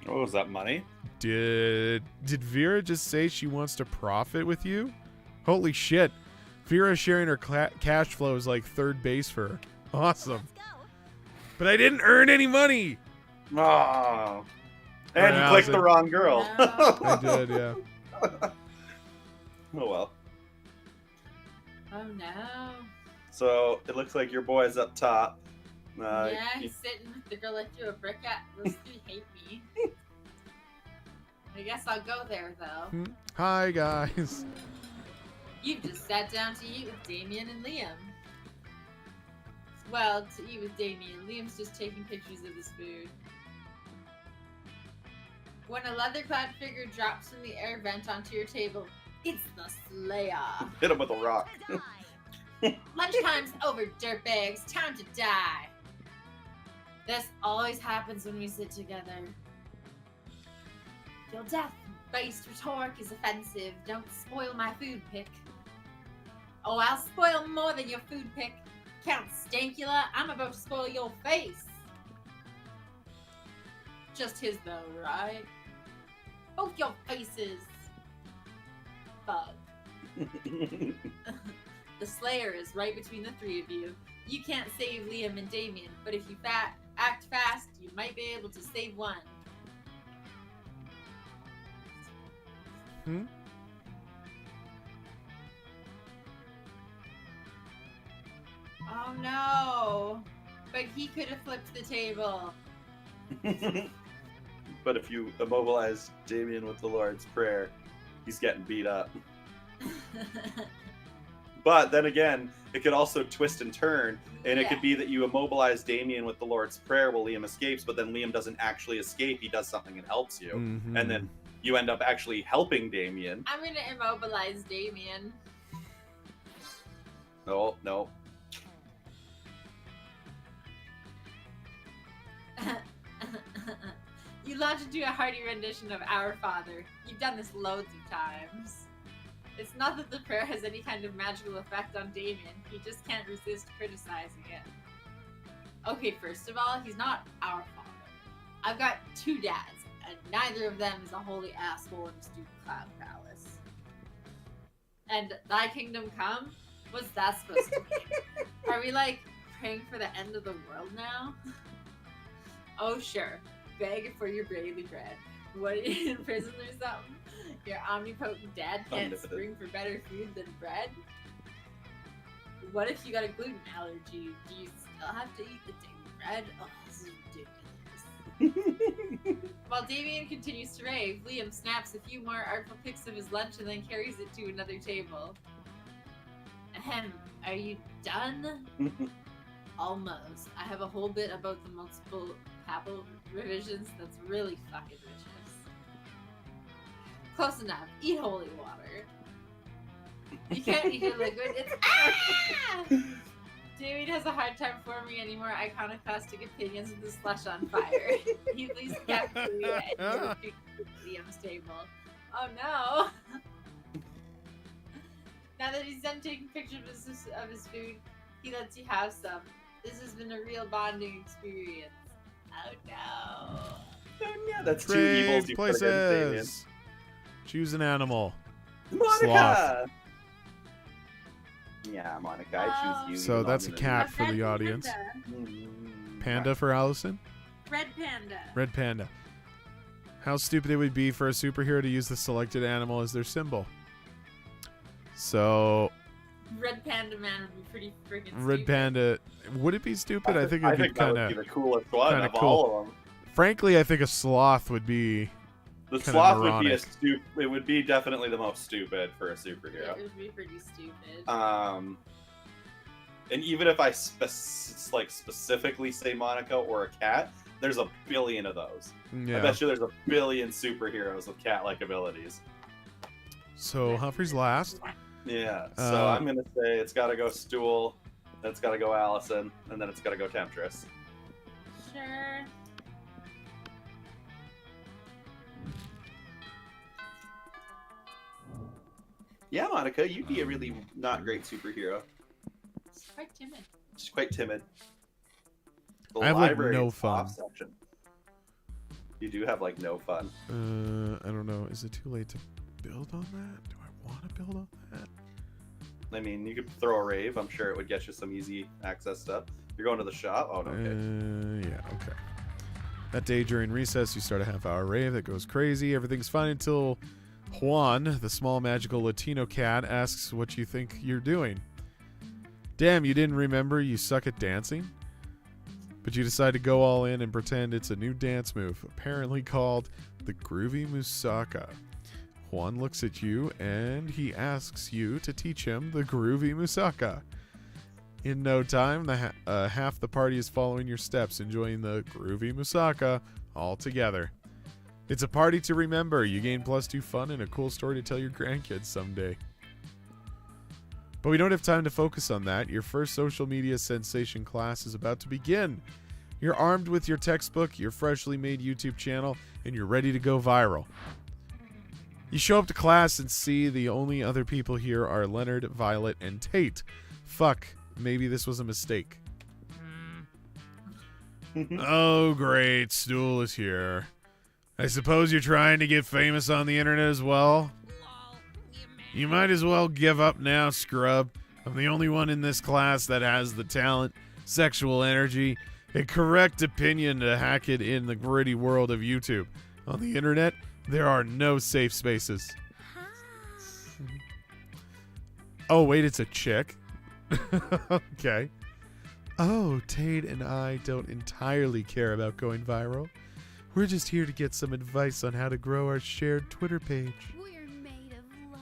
[SPEAKER 2] Oh, is that money?
[SPEAKER 1] Did Vera just say she wants to profit with you? Holy shit. Vera sharing her cash flow is like third base for her. Awesome.
[SPEAKER 4] Let's go.
[SPEAKER 1] But I didn't earn any money.
[SPEAKER 2] Oh. And
[SPEAKER 1] Alright,
[SPEAKER 2] you clicked
[SPEAKER 1] Allison.
[SPEAKER 2] the wrong girl.
[SPEAKER 3] No.
[SPEAKER 1] I did, yeah.
[SPEAKER 2] Oh well.
[SPEAKER 3] Oh no.
[SPEAKER 2] So it looks like your boy's up top.
[SPEAKER 3] Yeah, he's sitting with the girl I threw a brick at. Those 3 hate me. I guess I'll go there though.
[SPEAKER 1] Hi, guys.
[SPEAKER 3] You've just sat down to eat with Damien and Liam. Well, to eat with Damien. Liam's just taking pictures of his food. When a leather-clad figure drops from the air vent onto your table, it's the Slayer.
[SPEAKER 2] Hit him with a rock.
[SPEAKER 4] To die.
[SPEAKER 3] Lunchtime's over, dirtbags. Time to die. This always happens when we sit together. Your death-based rhetoric is offensive. Don't spoil my food pick. Oh, I'll spoil more than your food pick. Count Stankula, I'm about to spoil your face. Just his though, right? Both your faces. Bug. The Slayer is right between the 3 of you. You can't save Liam and Damien, but if you act fast, you might be able to save one. Oh no! But he could have flipped the table.
[SPEAKER 2] But if you immobilize Damien with the Lord's Prayer, he's getting beat up. But then again, it could also twist and turn, and it could be that you immobilize Damien with the Lord's Prayer while Liam escapes, but then Liam doesn't actually escape. He does something and helps you.
[SPEAKER 1] Mhm.
[SPEAKER 2] And then you end up actually helping Damien.
[SPEAKER 3] I'm gonna immobilize Damien.
[SPEAKER 2] No.
[SPEAKER 3] You launch into a hearty rendition of Our Father. You've done this loads of times. It's not that the prayer has any kind of magical effect on Damien. He just can't resist criticizing it. Okay, first of all, he's not our father. I've got 2 dads, and neither of them is a holy asshole in a stupid cloud palace. And thy kingdom come? What's that supposed to mean? Are we like praying for the end of the world now? Oh sure, beg for your daily bread. What, are you in prison or something? Your omnipotent dad can't
[SPEAKER 2] Omnipotent.
[SPEAKER 3] spring for better food than bread? What if you got a gluten allergy? Do you still have to eat the daily bread? Oh, this is ridiculous. While Damien continues to rave, Liam snaps a few more artful pics of his lunch and then carries it to another table. Ahem, are you done? Almost. I have a whole bit about the multiple papal revisions that's really fucking vicious. Close enough. Eat holy water. You can't eat your liquid. It's David has a hard time forming any more iconoclastic opinions with his flesh on fire. He leaves the cafeteria and goes to Liam's table. Oh no! Now that he's done taking pictures of his food, he lets you have some. This has been a real bonding experience. Oh no!
[SPEAKER 2] Yeah, that's 2
[SPEAKER 1] Trade
[SPEAKER 2] evils you put against Damien.
[SPEAKER 1] places. Choose an animal.
[SPEAKER 2] Monica! Yeah, Monica, I
[SPEAKER 3] Oh.
[SPEAKER 2] choose you.
[SPEAKER 1] So
[SPEAKER 2] even
[SPEAKER 1] that's a
[SPEAKER 2] though I'm
[SPEAKER 1] cat
[SPEAKER 3] A
[SPEAKER 1] for the
[SPEAKER 3] red
[SPEAKER 1] audience.
[SPEAKER 3] Panda.
[SPEAKER 1] Panda for Allison?
[SPEAKER 3] Red panda.
[SPEAKER 1] Red panda. How stupid it would be for a superhero to use the selected animal as their symbol. So,
[SPEAKER 3] Red panda man would be pretty freaking
[SPEAKER 1] red
[SPEAKER 3] stupid.
[SPEAKER 1] panda. Would it be stupid? I think it'd be
[SPEAKER 2] that
[SPEAKER 1] kind
[SPEAKER 2] would be
[SPEAKER 1] of.
[SPEAKER 2] the coolest one
[SPEAKER 1] kinda
[SPEAKER 2] of
[SPEAKER 1] cool.
[SPEAKER 2] all of them.
[SPEAKER 1] Frankly, I think a sloth would be
[SPEAKER 2] The
[SPEAKER 1] Kinda
[SPEAKER 2] sloth would be
[SPEAKER 1] moronic.
[SPEAKER 2] it would be definitely the most stupid for a
[SPEAKER 3] It
[SPEAKER 2] superhero.
[SPEAKER 3] would be pretty stupid.
[SPEAKER 2] And even if I specifically say Monica or a cat, there's a billion of those. I
[SPEAKER 1] Yeah.
[SPEAKER 2] bet you there's a billion superheroes with cat-like abilities.
[SPEAKER 1] So Humphrey's last.
[SPEAKER 2] Yeah. So
[SPEAKER 1] Uh,
[SPEAKER 2] I'm gonna say it's got to go Stool, then it's got to go Allison, and then it's got to go Temptress.
[SPEAKER 3] Sure.
[SPEAKER 2] Yeah, Monica, you'd be a really not great superhero.
[SPEAKER 3] It's quite timid.
[SPEAKER 2] She's quite timid. The
[SPEAKER 1] I have, like,
[SPEAKER 2] library
[SPEAKER 1] no
[SPEAKER 2] is
[SPEAKER 1] fun.
[SPEAKER 2] off section. You do have like no fun.
[SPEAKER 1] I don't know. Is it too late to build on that? Do I want to build on that?
[SPEAKER 2] I mean, you could throw a rave. I'm sure it would get you some easy access stuff. You're going to the shop. Oh no. Okay.
[SPEAKER 1] Yeah, okay. That day during recess, you start a half-hour rave that goes crazy. Everything's fine until Juan, the small magical Latino cat, asks what you think you're doing. Damn, you didn't remember you suck at dancing? But you decide to go all in and pretend it's a new dance move, apparently called the Groovy Musaka. Juan looks at you and he asks you to teach him the Groovy Musaka. In no time, half the party is following your steps, enjoying the Groovy Musaka all together. It's a party to remember. You gain +2 fun and a cool story to tell your grandkids someday. But we don't have time to focus on that. Your first social media sensation class is about to begin. You're armed with your textbook, your freshly made YouTube channel, and you're ready to go viral. You show up to class and see the only other people here are Leonard, Violet, and Tate. Fuck, maybe this was a mistake. Oh, great. Stool is here. I suppose you're trying to get famous on the internet as well? You might as well give up now, scrub. I'm the only one in this class that has the talent, sexual energy, and correct opinion to hack it in the gritty world of YouTube. On the internet, there are no safe spaces. Oh, wait, it's a chick? Okay. Oh, Tate and I don't entirely care about going viral. We're just here to get some advice on how to grow our shared Twitter page.
[SPEAKER 4] We're made of love.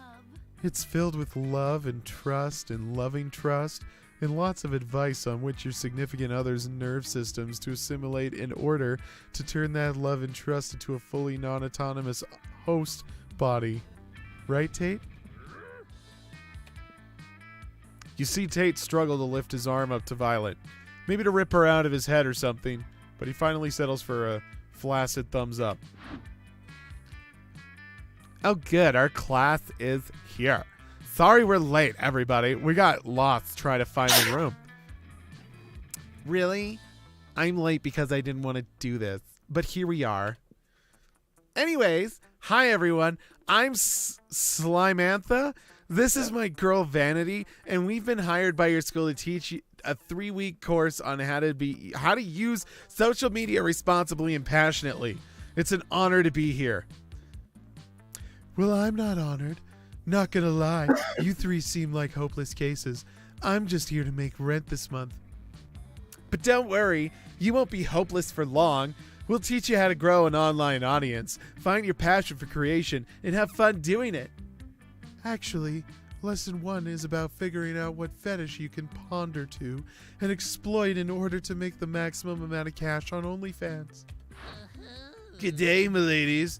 [SPEAKER 1] It's filled with love and trust and loving trust and lots of advice on which your significant other's nerve systems to assimilate in order to turn that love and trust into a fully non-autonomous host body. Right, Tate? You see Tate struggle to lift his arm up to Violet, maybe to rip her out of his head or something, but he finally settles for a flaccid thumbs up. Oh good, our class is here. Sorry we're late, everybody. We got lost trying to find the room. Really? I'm late because I didn't want to do this, but here we are. Anyways, hi everyone. I'm Slimantha. This is my girl Vanity, and we've been hired by your school to teach you a 3-week course on how to use social media responsibly and passionately. It's an honor to be here. Well, I'm not honored. Not gonna lie, you three seem like hopeless cases. I'm just here to make rent this month. But don't worry, you won't be hopeless for long. We'll teach you how to grow an online audience, find your passion for creation, and have fun doing it. Actually, lesson 1 is about figuring out what fetish you can ponder to and exploit in order to make the maximum amount of cash on OnlyFans. Good day, my ladies.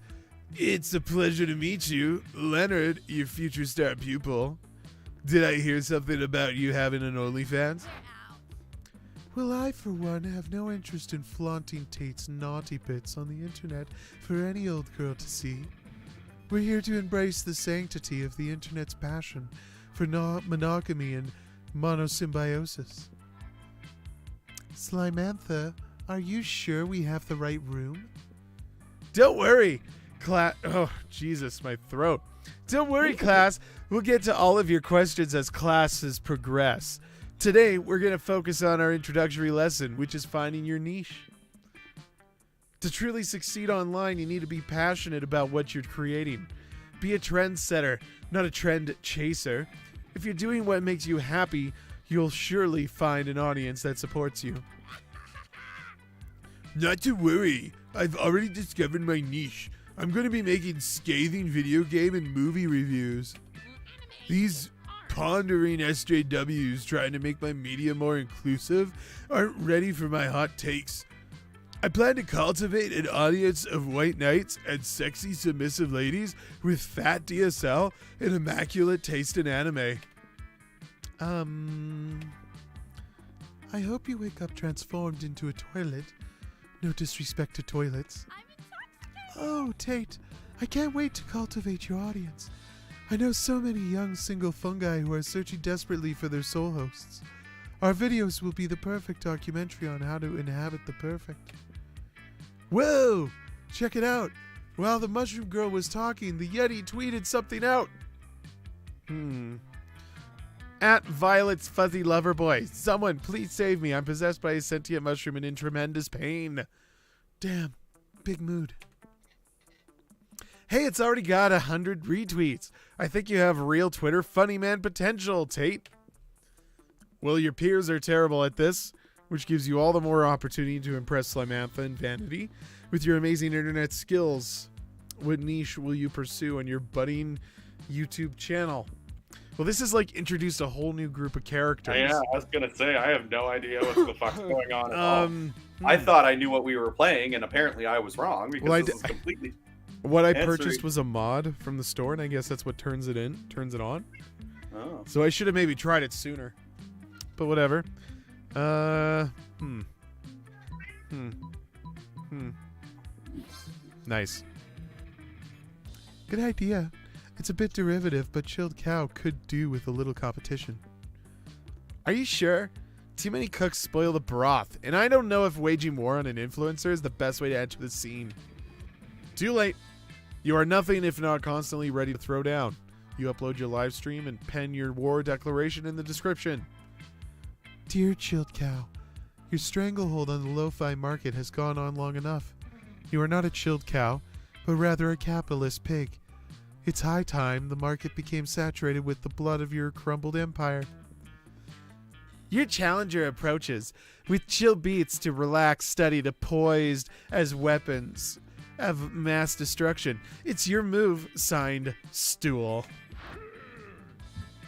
[SPEAKER 1] It's a pleasure to meet you. Leonard, your future star pupil. Did I hear something about you having an OnlyFans? Well, I, for one, have no interest in flaunting Tate's naughty bits on the internet for any old girl to see. We're here to embrace the sanctity of the internet's passion for monogamy and monosymbiosis. Slimantha, are you sure we have the right room? Don't worry, class. Oh, Jesus, my throat. Don't worry, class. We'll get to all of your questions as classes progress. Today, we're going to focus on our introductory lesson, which is finding your niche. To truly succeed online, you need to be passionate about what you're creating. Be a trendsetter, not a trend chaser. If you're doing what makes you happy, you'll surely find an audience that supports you. Not to worry, I've already discovered my niche. I'm going to be making scathing video game and movie reviews. These pondering SJWs trying to make my media more inclusive aren't ready for my hot takes. I plan to cultivate an audience of white knights and sexy submissive ladies with fat DSL and immaculate taste in anime. I hope you wake up transformed into a toilet. No disrespect to toilets. Oh, Tate, I can't wait to cultivate your audience. I know so many young single fungi who are searching desperately for their soul hosts. Our videos will be the perfect documentary on how to inhabit the perfect. Whoa! Check it out. While the Mushroom Girl was talking, the Yeti tweeted something out. At Violet's Fuzzy Lover Boy. Someone, please save me. I'm possessed by a sentient mushroom and in tremendous pain. Damn. Big mood. Hey, it's already got 100 retweets. I think you have real Twitter funny man potential, Tate. Well, your peers are terrible at this, which gives you all the more opportunity to impress Slimantha and Vanity with your amazing internet skills. What niche will you pursue on your budding YouTube channel? Well, this is like introduced a whole new group of characters.
[SPEAKER 2] Yeah, I was gonna say I have no idea what the fuck's going on at all. I thought I knew what we were playing, and apparently I was wrong because this is completely.
[SPEAKER 1] What I purchased was a mod from the store, and I guess that's what turns it on.
[SPEAKER 2] Oh.
[SPEAKER 1] So I should have maybe tried it sooner. But whatever. Nice. Good idea. It's a bit derivative, but Chilled Cow could do with a little competition. Are you sure? Too many cooks spoil the broth, and I don't know if waging war on an influencer is the best way to enter the scene. Too late. You are nothing if not constantly ready to throw down. You upload your live stream and pen your war declaration in the description. Dear Chilled Cow, your stranglehold on the lo-fi market has gone on long enough. You are not a chilled cow, but rather a capitalist pig. It's high time the market became saturated with the blood of your crumbled empire. Your challenger approaches with chill beats to relax study to poised as weapons of mass destruction. It's your move, signed Stool.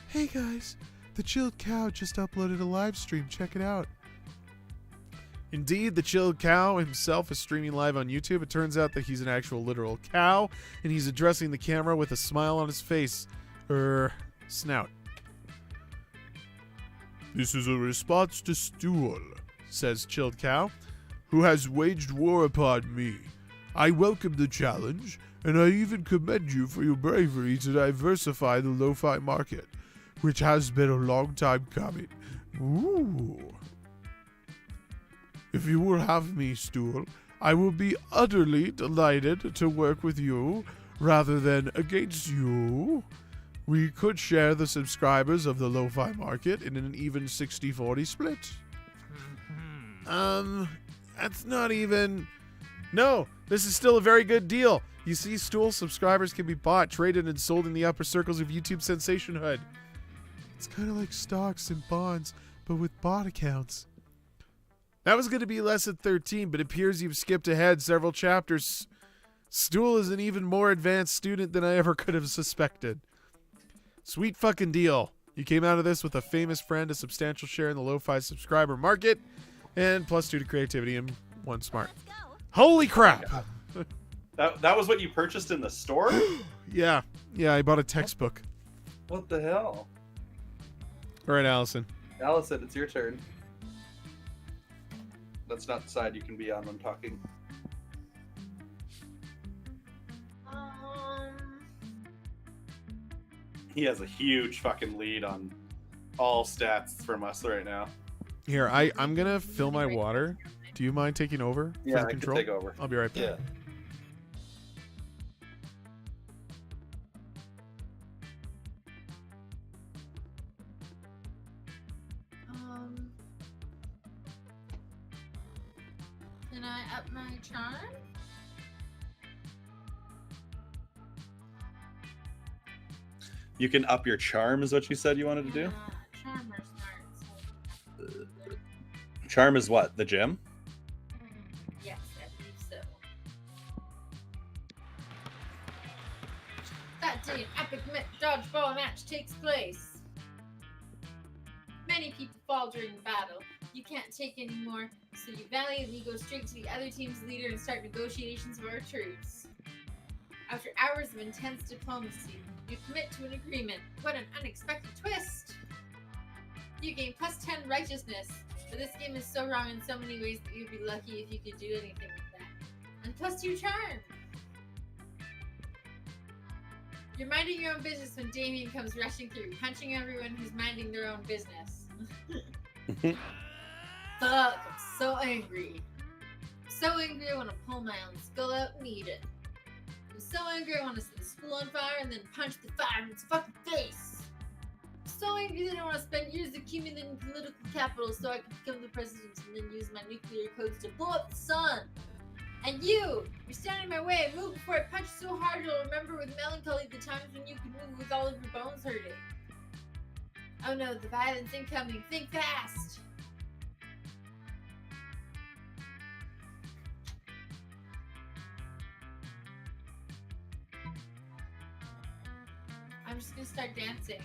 [SPEAKER 1] Hey guys, the Chilled Cow just uploaded a live stream. Check it out. Indeed, the Chilled Cow himself is streaming live on YouTube. It turns out that he's an actual literal cow, and he's addressing the camera with a smile on his face. Snout. This is a response to Stool, says Chilled Cow, who has waged war upon me. I welcome the challenge, and I even commend you for your bravery to diversify the lo-fi market, which has been a long time coming. Ooh. If you will have me, Stool, I will be utterly delighted to work with you rather than against you. We could share the subscribers of the lo-fi market in an even 60-40 split. That's not even... No, this is still a very good deal. You see, Stool subscribers can be bought, traded, and sold in the upper circles of YouTube sensationhood. It's kind of like stocks and bonds, but with bot accounts. That was going to be lesson 13, but it appears you've skipped ahead several chapters. Stool is an even more advanced student than I ever could have suspected. Sweet fucking deal. You came out of this with a famous friend, a substantial share in the lo-fi subscriber market, and +2 to creativity and 1 smart. Holy crap!
[SPEAKER 2] That was what you purchased in the store?
[SPEAKER 1] Yeah, I bought a textbook.
[SPEAKER 2] What the hell?
[SPEAKER 1] All right, Allison.
[SPEAKER 2] Allison, it's your turn. That's not the side you can be on when talking. He has a huge fucking lead on all stats from us right now.
[SPEAKER 1] Here, I'm gonna fill my water. Do you mind taking over for the
[SPEAKER 2] I
[SPEAKER 1] control?
[SPEAKER 2] can take over.
[SPEAKER 1] I'll be right back.
[SPEAKER 2] Yeah.
[SPEAKER 3] Can I up my charm?
[SPEAKER 2] You can up your charm, is what you said you wanted to do?
[SPEAKER 3] Charm or smart?
[SPEAKER 2] Charm is what? The gym?
[SPEAKER 3] Yes, I believe so. That day, an epic dodgeball match takes place. Many people fall during the battle. You can't take any more, so you valiantly go straight to the other team's leader and start negotiations for our troops. After hours of intense diplomacy, you commit to an agreement. What an unexpected twist! You gain plus 10 righteousness, but this game is so wrong in so many ways that you'd be lucky if you could do anything with that. And plus 2 charm! You're minding your own business when Damien comes rushing through, punching everyone who's minding their own business. Fuck, I'm so angry. I'm so angry I want to pull my own skull out and eat it. I'm so angry I want to set the school on fire and then punch the fire in its fucking face. I'm so angry that I want to spend years accumulating political capital so I can become the president and then use my nuclear codes to blow up the sun. And you're standing in my way. Move before I punch so hard you'll remember with melancholy the times when you could move with all of your bones hurting. Oh no, the violence incoming. Think fast! I'm just gonna start dancing.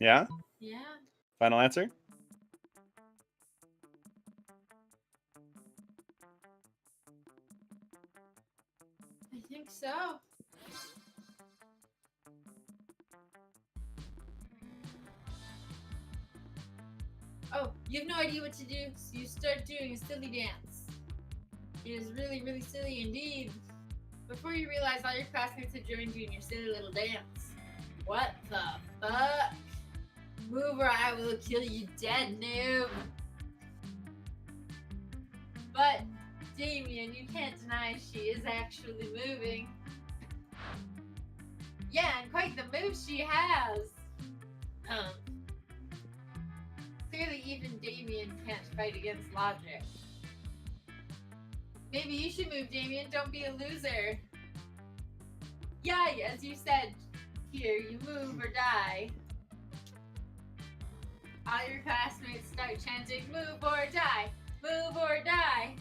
[SPEAKER 2] Yeah?
[SPEAKER 3] Yeah.
[SPEAKER 2] Final answer?
[SPEAKER 3] I think so. Oh, you have no idea what to do, so you start doing a silly dance. It is really, really silly indeed. Before you realize all your classmates have joined you in your silly little dance. What the fuck? Move or I will kill you dead, noob. But, Damien, you can't deny she is actually moving. Yeah, and quite the move she has. Clearly even Damien can't fight against logic. Maybe you should move, Damien. Don't be a loser. Yeah, as you said, here, you move or die. All your classmates start chanting, move or die, move or die.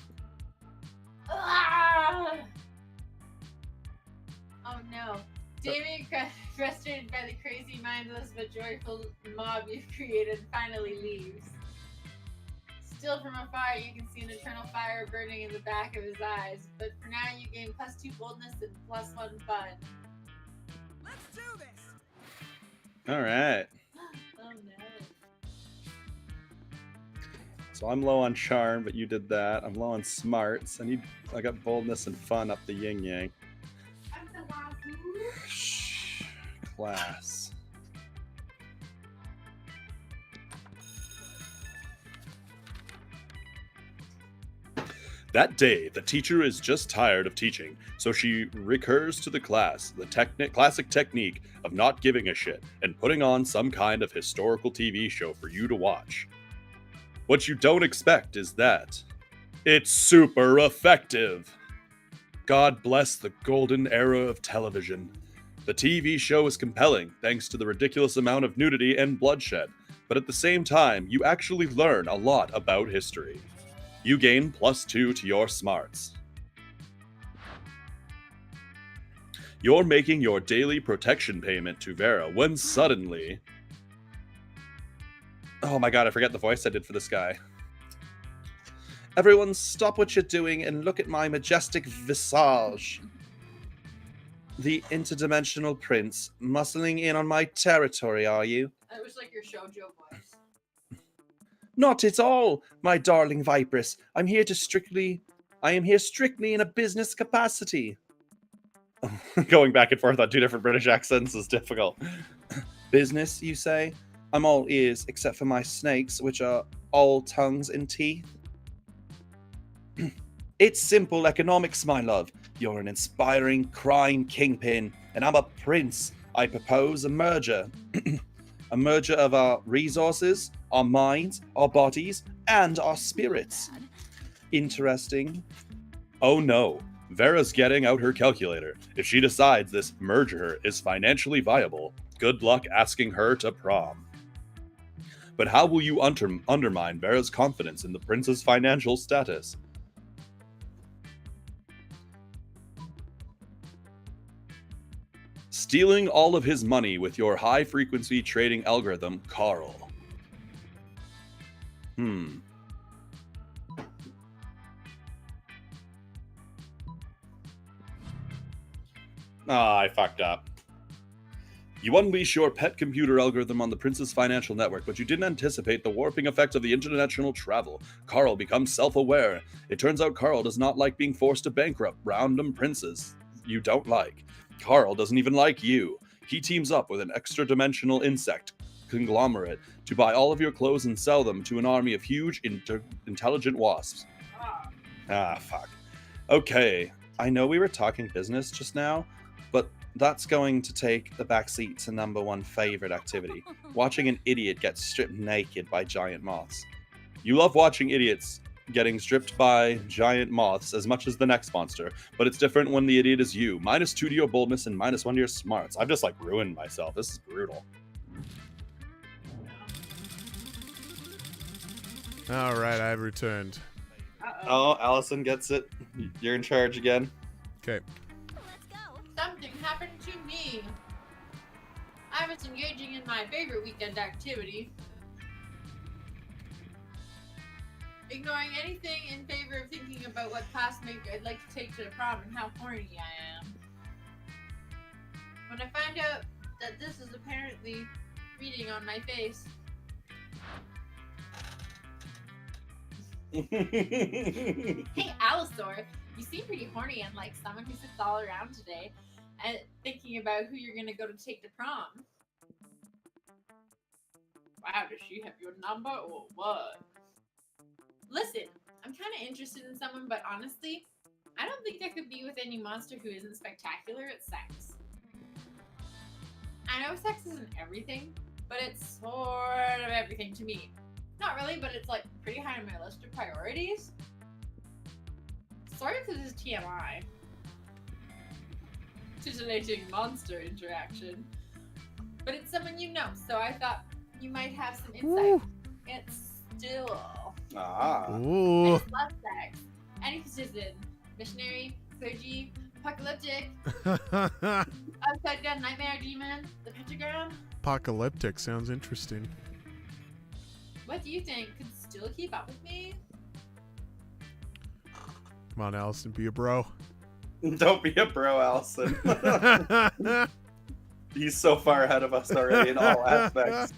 [SPEAKER 3] Ah! Oh no. Damien, frustrated by the crazy, mindless, but joyful mob you've created, finally leaves. Still from afar, you can see an eternal fire burning in the back of his eyes, but for now you gain plus 2 boldness and plus 1 fun.
[SPEAKER 5] Let's do this!
[SPEAKER 2] All right.
[SPEAKER 3] Oh no.
[SPEAKER 2] So I'm low on charm, but you did that. I'm low on smarts. I got boldness and fun up the yin yang.
[SPEAKER 3] I'm the wazoo.
[SPEAKER 2] Shh. Class. That day, the teacher is just tired of teaching, so she recurs to the class, the classic technique of not giving a shit and putting on some kind of historical TV show for you to watch. What you don't expect is that it's super effective. God bless the golden era of television. The TV show is compelling thanks to the ridiculous amount of nudity and bloodshed, but at the same time, you actually learn a lot about history. You gain plus 2 to your smarts. You're making your daily protection payment to Vera when suddenly... Oh my god, I forget the voice I did for this guy. Everyone stop what you're doing and look at my majestic visage. The interdimensional prince, muscling in on my territory, are you?
[SPEAKER 3] That was like your shoujo voice.
[SPEAKER 2] Not at all, my darling Vipress. I am here strictly in a business capacity. Going back and forth on 2 different British accents is difficult. Business, you say? I'm all ears, except for my snakes, which are all tongues and teeth. It's simple economics, my love. You're an inspiring crime kingpin, and I'm a prince. I propose a merger. A merger of our resources, our minds, our bodies, and our spirits. Interesting. Oh no, Vera's getting out her calculator. If she decides this merger is financially viable, good luck asking her to prom. But how will you undermine Vera's confidence in the prince's financial status? Stealing all of his money with your high-frequency trading algorithm, Carl. Ah, I fucked up. You unleash your pet computer algorithm on the Prince's financial network, but you didn't anticipate the warping effects of the international travel. Carl becomes self-aware. It turns out Carl does not like being forced to bankrupt random princes you don't like. Carl doesn't even like you. He teams up with an extra-dimensional insect conglomerate to buy all of your clothes and sell them to an army of huge, intelligent wasps. Ah, fuck. Okay, I know we were talking business just now, but that's going to take the backseat to number one favorite activity, watching an idiot get stripped naked by giant moths. You love watching idiots getting stripped by giant moths as much as the next monster, but it's different when the idiot is you. -2 to your boldness and -1 to your smarts. I've just like ruined myself. This is brutal.
[SPEAKER 1] All right, I've returned.
[SPEAKER 2] Oh, Allison gets it. You're in charge again.
[SPEAKER 1] Okay.
[SPEAKER 4] Let's go.
[SPEAKER 3] Something happened to me. I was engaging in my favorite weekend activity. Ignoring anything in favor of thinking about what classmate I'd like to take to the prom and how horny I am. When I find out that this is apparently reading on my face. Hey, Allison, you seem pretty horny and like someone who sits all around today and thinking about who you're gonna go to take to prom. Wow, does she have your number or what? Listen, I'm kind of interested in someone, but honestly, I don't think I could be with any monster who isn't spectacular at sex. I know sex isn't everything, but it's sort of everything to me. Not really, but it's like pretty high on my list of priorities. Sorry if this is TMI. Titillating monster interaction. But it's someone you know, so I thought you might have some insight.
[SPEAKER 1] Ooh.
[SPEAKER 3] It's still.
[SPEAKER 2] Ah.
[SPEAKER 3] I
[SPEAKER 1] Ooh.
[SPEAKER 3] just love sex. Any position. Missionary, clergy, apocalyptic, upside down nightmare demon, the pentagram.
[SPEAKER 1] Apocalyptic sounds interesting.
[SPEAKER 3] What do you think? Could still keep up with me?
[SPEAKER 1] Come on, Allison, be a bro.
[SPEAKER 2] Don't be a bro, Allison. He's so far ahead of us already in all aspects.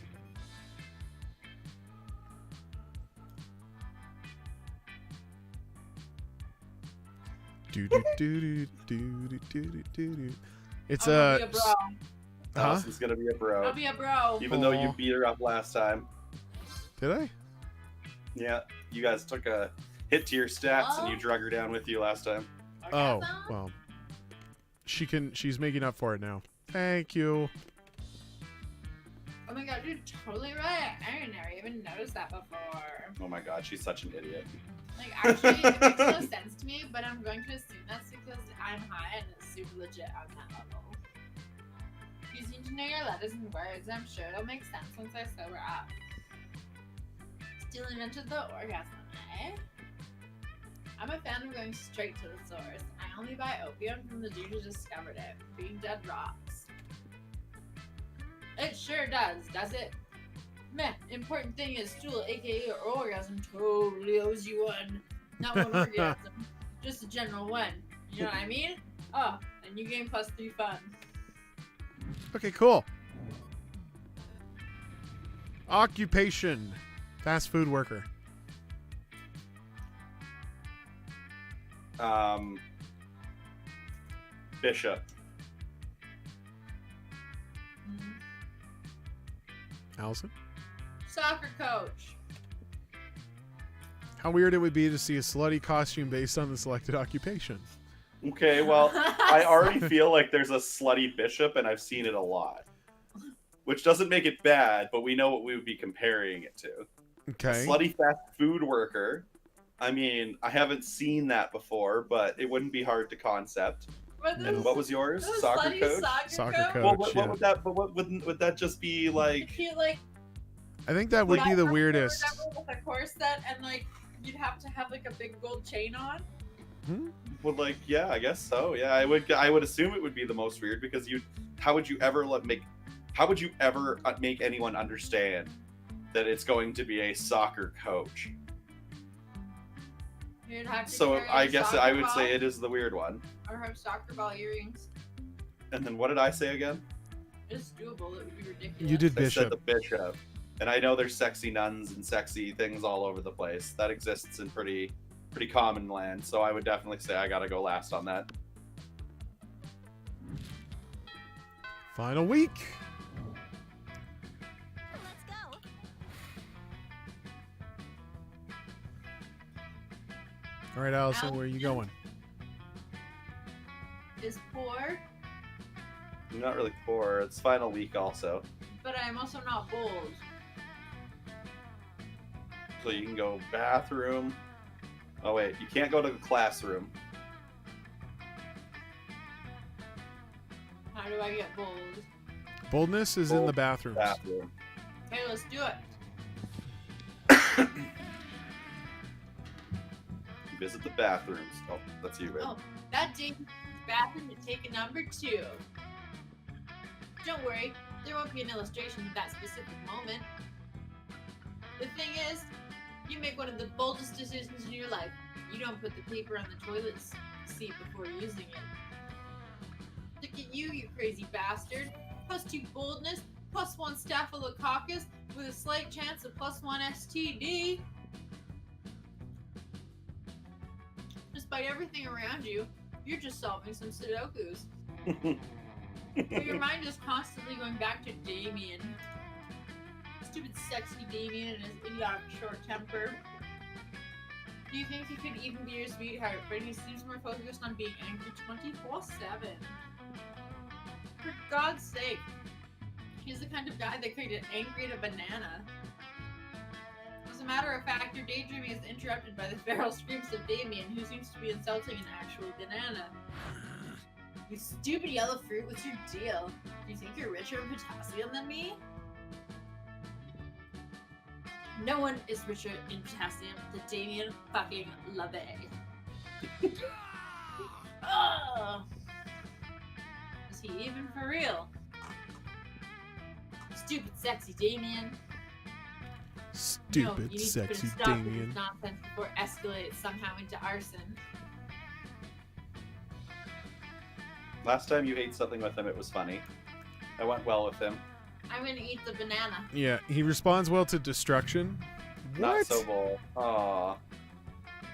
[SPEAKER 1] It's
[SPEAKER 3] I'll be a bro.
[SPEAKER 1] Huh?
[SPEAKER 2] Allison's gonna be a bro.
[SPEAKER 3] I'll be a bro.
[SPEAKER 2] Even though you
[SPEAKER 1] Aw.
[SPEAKER 2] beat her up last time.
[SPEAKER 1] Did I?
[SPEAKER 2] Yeah, you guys took a hit to your stats and you
[SPEAKER 3] Oh.
[SPEAKER 2] drug her down with you last time.
[SPEAKER 1] Oh,
[SPEAKER 3] Orgasm?
[SPEAKER 1] well. She's making up for it now. Thank you.
[SPEAKER 3] Oh my god, you're totally right. I never even noticed that before.
[SPEAKER 2] Oh my god, she's such an idiot.
[SPEAKER 3] Like, actually, it makes no sense to me, but I'm going to assume that's because I'm high and it's super legit on that level. You seem to know your letters and words. I'm sure it'll make sense once I sober up. Still invented the orgasm, eh? I'm a fan of going straight to the source. I only buy opium from the dude who discovered it, being dead rocks. It sure does it? Meh, important thing is stool, aka your orgasm, totally owes you one. Not one orgasm, just a general one. You know what I mean? Oh, and you gain +3 fun.
[SPEAKER 1] Okay, cool. Occupation. Fast food worker.
[SPEAKER 2] Bishop.
[SPEAKER 1] Allison?
[SPEAKER 3] Soccer coach.
[SPEAKER 1] How weird it would be to see a slutty costume based on the selected occupation.
[SPEAKER 2] Okay, well, I already feel like there's a slutty bishop, and I've seen it a lot. Which doesn't make it bad, but we know what we would be comparing it to.
[SPEAKER 1] Okay.
[SPEAKER 2] Slutty fast food worker. I mean, I haven't seen that before, but it wouldn't be hard to concept. And what was yours?
[SPEAKER 3] This
[SPEAKER 2] Soccer
[SPEAKER 3] slutty
[SPEAKER 2] coach?
[SPEAKER 1] Soccer
[SPEAKER 3] coach?
[SPEAKER 1] coach.
[SPEAKER 2] Well, what
[SPEAKER 1] yeah.
[SPEAKER 2] would that? But what would that just be
[SPEAKER 3] I
[SPEAKER 2] like?
[SPEAKER 3] feel like
[SPEAKER 1] I think that would be the
[SPEAKER 3] Or
[SPEAKER 1] weirdest.
[SPEAKER 3] whatever with a corset and like you'd have to have like a big gold chain on.
[SPEAKER 2] Well, like, yeah, I guess so. Yeah, I would assume it would be the most weird because you'd how would you ever make anyone understand that it's going to be a soccer coach?
[SPEAKER 3] You'd have to
[SPEAKER 2] So
[SPEAKER 3] carry
[SPEAKER 2] I
[SPEAKER 3] a
[SPEAKER 2] guess
[SPEAKER 3] soccer
[SPEAKER 2] I would
[SPEAKER 3] ball
[SPEAKER 2] say it is the weird one.
[SPEAKER 3] or have soccer ball earrings.
[SPEAKER 2] And then what did I say again?
[SPEAKER 3] It's doable. It would be ridiculous.
[SPEAKER 1] You did
[SPEAKER 2] I said
[SPEAKER 1] bishop.
[SPEAKER 2] the bishop. And I know there's sexy nuns and sexy things all over the place. That exists in pretty common land. So I would definitely say I gotta go last on that.
[SPEAKER 1] Final week.
[SPEAKER 4] Let's go.
[SPEAKER 1] All right, Allison, where are you going?
[SPEAKER 3] Is poor,
[SPEAKER 2] I'm not really poor. It's final week also.
[SPEAKER 3] but I'm also not bold.
[SPEAKER 2] So you can go bathroom. Oh wait, you can't go to the classroom.
[SPEAKER 3] How do I get bold?
[SPEAKER 1] Boldness is in the
[SPEAKER 2] Bold
[SPEAKER 1] bathrooms.
[SPEAKER 2] Bathroom.
[SPEAKER 3] Okay, let's do it.
[SPEAKER 2] Visit the bathrooms. Oh, that's you, Red.
[SPEAKER 3] Oh, that ding bathroom to take a number 2. Don't worry, there won't be an illustration of that specific moment. The thing is, you make one of the boldest decisions in your life. You don't put the paper on the toilet seat before using it. Look at you, you crazy bastard. +2 boldness, +1 staphylococcus, with a slight chance of +1 STD. Despite everything around you, you're just solving some Sudokus. But your mind is constantly going back to Damien. Stupid sexy Damien and his idiotic short temper. Do you think he could even be your sweetheart, but he seems more focused on being angry 24/7? For God's sake, he's the kind of guy that could get angry at a banana. As a matter of fact, your daydreaming is interrupted by the feral screams of Damien, who seems to be insulting an actual banana. You stupid yellow fruit, what's your deal? Do you think you're richer in potassium than me? No one is richer in potassium than Damien fucking LaVey. Oh! Is he even for real? Stupid sexy Damien.
[SPEAKER 1] Stupid,
[SPEAKER 3] you need
[SPEAKER 1] sexy
[SPEAKER 3] to put a stop to
[SPEAKER 1] Damien.
[SPEAKER 3] this nonsense before it escalates somehow into arson.
[SPEAKER 2] Last time you ate something with him, it was funny. I went well with him.
[SPEAKER 3] I'm gonna eat the banana.
[SPEAKER 1] Yeah, he responds well to destruction.
[SPEAKER 2] Not
[SPEAKER 1] What?
[SPEAKER 2] so bold. Aww.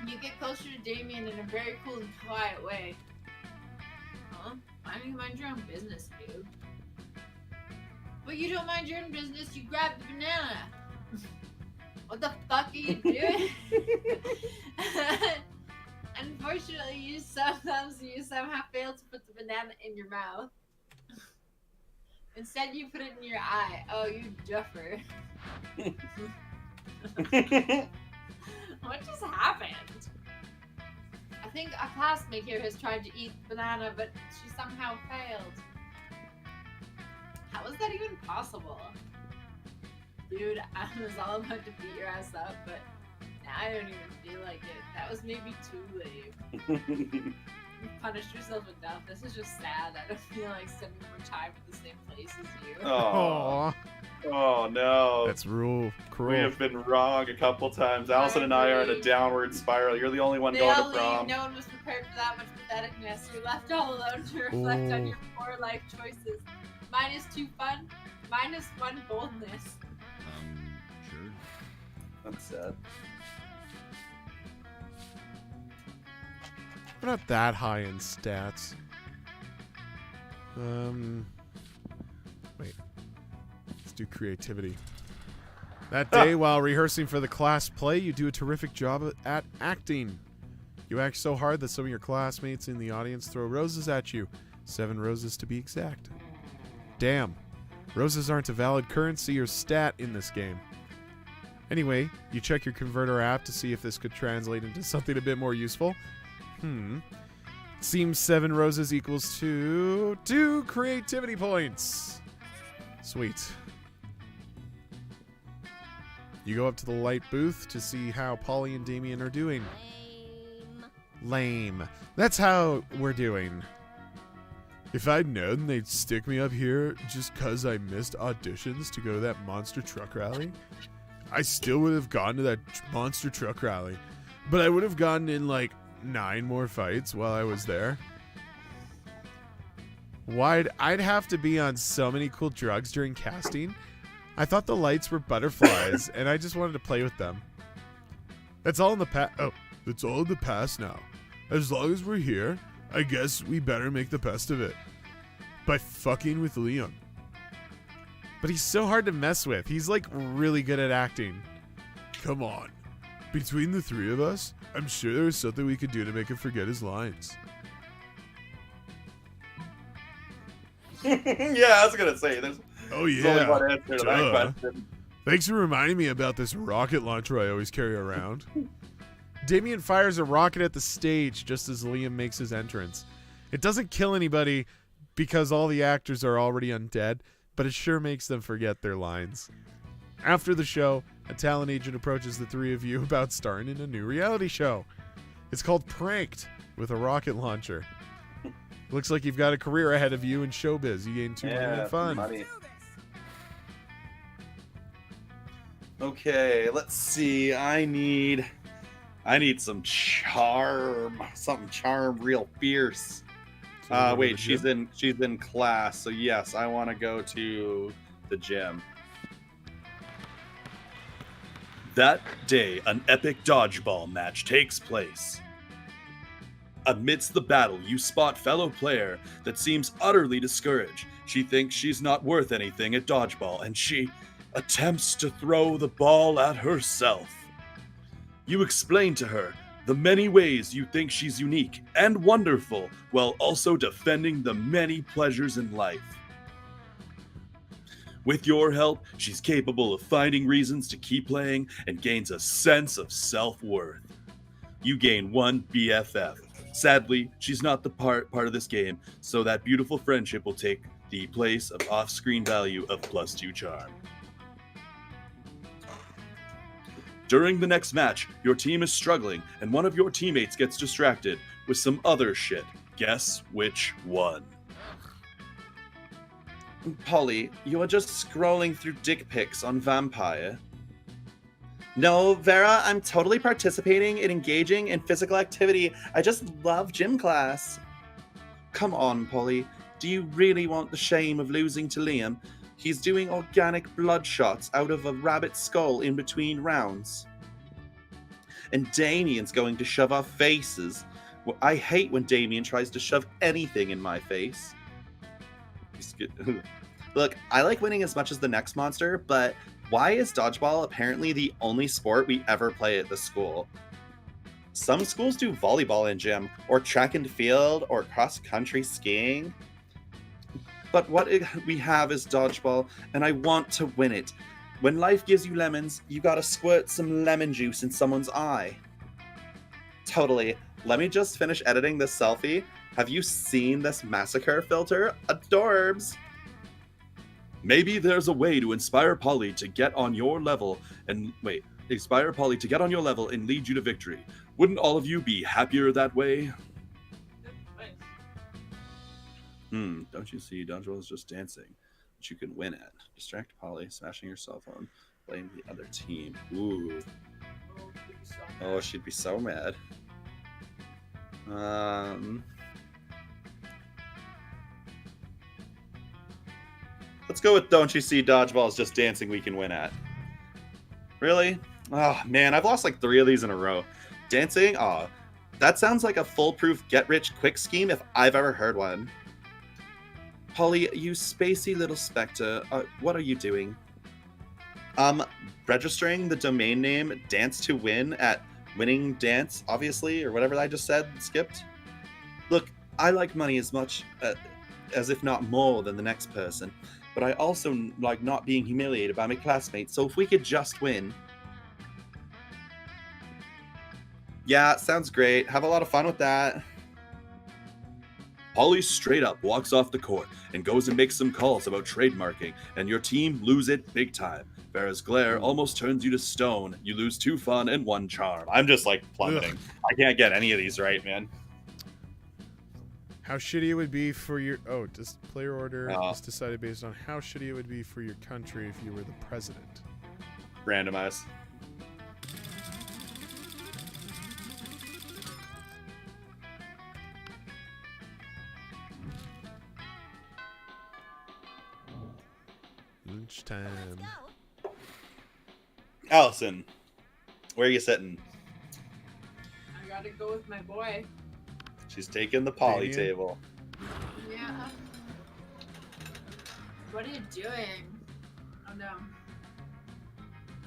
[SPEAKER 3] You get closer to Damien in a very cool and quiet way. Huh? Why don't you mind your own business, dude? But you don't mind your own business, you grab the banana. What the fuck are you doing? Unfortunately, you somehow fail to put the banana in your mouth. Instead, you put it in your eye. Oh, you duffer. What just happened? I think a classmate here has tried to eat the banana, but she somehow failed. How is that even possible? Dude, I was all about to beat your ass up, but now I don't even feel like it. That was maybe too lame. You punished yourself with death. This is just sad. I don't feel like spending more time in the same place as you.
[SPEAKER 2] Aww.
[SPEAKER 1] Aww,
[SPEAKER 2] Oh no.
[SPEAKER 1] that's cruel.
[SPEAKER 2] We have been wrong a couple times. Allison and I are in a downward spiral. You're the only one
[SPEAKER 3] They
[SPEAKER 2] going
[SPEAKER 3] all
[SPEAKER 2] to prom.
[SPEAKER 3] leave. No one was prepared for that much patheticness. You're left all alone to reflect on
[SPEAKER 1] Ooh.
[SPEAKER 3] your poor life choices. -2 fun, -1 boldness.
[SPEAKER 6] Sure.
[SPEAKER 2] That's sad.
[SPEAKER 1] We're not that high in stats. Wait. Let's do creativity. That day, while rehearsing for the class play, you do a terrific job at acting. You act so hard that some of your classmates in the audience throw roses at you. 7 roses to be exact. Damn. Roses aren't a valid currency or stat in this game. Anyway, you check your converter app to see if this could translate into something a bit more useful. Seems 7 roses equals to 2 creativity points. Sweet. You go up to the light booth to see how Polly and Damien are doing.
[SPEAKER 4] Lame.
[SPEAKER 1] Lame. That's how we're doing. If I'd known they'd stick me up here just 'cause I missed auditions to go to that monster truck rally, I still would have gone to that monster truck rally. But I would have gotten in like 9 more fights while I was there. I'd have to be on so many cool drugs during casting. I thought the lights were butterflies, and I just wanted to play with them. That's all in the past. Oh, it's all in the past now. As long as we're here, I guess we better make the best of it. By fucking with Liam. But he's so hard to mess with. He's like really good at acting. Come on. Between the 3 of us, I'm sure there's something we could do to make him forget his lines.
[SPEAKER 2] Yeah, I was gonna say there's only one answer to that question.
[SPEAKER 1] Thanks for reminding me about this rocket launcher I always carry around. Damien fires a rocket at the stage just as Liam makes his entrance. It doesn't kill anybody because all the actors are already undead, but it sure makes them forget their lines. After the show, a talent agent approaches the 3 of you about starring in a new reality show. It's called Pranked with a rocket launcher. Looks like you've got a career ahead of you in showbiz. You gain 2 money and fun.
[SPEAKER 2] Money. Okay, let's see. I need some charm. Something charm real fierce. Wait, she's in class. So yes, I want to go to the gym.
[SPEAKER 7] That day, an epic dodgeball match takes place. Amidst the battle, you spot fellow player that seems utterly discouraged. She thinks she's not worth anything at dodgeball, and she attempts to throw the ball at herself. You explain to her the many ways you think she's unique and wonderful, while also defending the many pleasures in life. With your help, she's capable of finding reasons to keep playing and gains a sense of self-worth. You gain 1 BFF. Sadly, she's not the part of this game, so that beautiful friendship will take the place of off-screen value of +2 charm. During the next match, your team is struggling, and one of your teammates gets distracted with some other shit. Guess which one?
[SPEAKER 2] Polly, you are just scrolling through dick pics on Vampire. No, Vera, I'm totally participating in engaging in physical activity. I just love gym class. Come on, Polly. Do you really want the shame of losing to Liam? He's doing organic blood shots out of a rabbit skull in between rounds. And Damien's going to shove our faces. Well, I hate when Damien tries to shove anything in my face. Look, I like winning as much as the next monster, but why is dodgeball apparently the only sport we ever play at the school? Some schools do volleyball in gym, or track and field, or cross-country skiing. But what we have is dodgeball, and I want to win it. When life gives you lemons, you gotta squirt some lemon juice in someone's eye. Totally. Let me just finish editing this selfie. Have you seen this massacre filter? Adorbs!
[SPEAKER 7] Maybe there's a way to inspire Polly to get on your level and lead you to victory. Wouldn't all of you be happier that way?
[SPEAKER 2] Don't you see? Dodgeball is just dancing, which you can win at. Distract Polly, smashing your cell phone, blame the other team. Ooh. Oh, she'd be so mad. Let's go with Don't You See Dodgeball is just dancing we can win at. Really? Oh, man, I've lost like 3 of these in a row. Dancing? Oh, that sounds like a foolproof get-rich-quick scheme if I've ever heard one. Polly, you spacey little specter, what are you doing? Registering the domain name Dance to Win at Winning Dance, obviously, or whatever I just said, skipped. Look, I like money as much, as if not more than the next person, but I also like not being humiliated by my classmates, so if we could just win. Yeah, sounds great. Have a lot of fun with that.
[SPEAKER 7] Polly straight up walks off the court and goes and makes some calls about trademarking, and your team lose it big time. Vera's glare almost turns you to stone. You lose 2 fun and 1 charm.
[SPEAKER 2] I'm just like plummeting. I can't get any of these right, man.
[SPEAKER 1] How shitty it would be for your... Oh, just player order
[SPEAKER 2] Oh.
[SPEAKER 1] is decided based on how shitty it would be for your country if you were the president.
[SPEAKER 2] Randomize.
[SPEAKER 1] Lunchtime.
[SPEAKER 2] Allison, where are you sitting?
[SPEAKER 3] I gotta go with my boy.
[SPEAKER 2] She's taking the poly
[SPEAKER 1] Damien?
[SPEAKER 2] table.
[SPEAKER 3] Yeah. What are you doing? Oh no.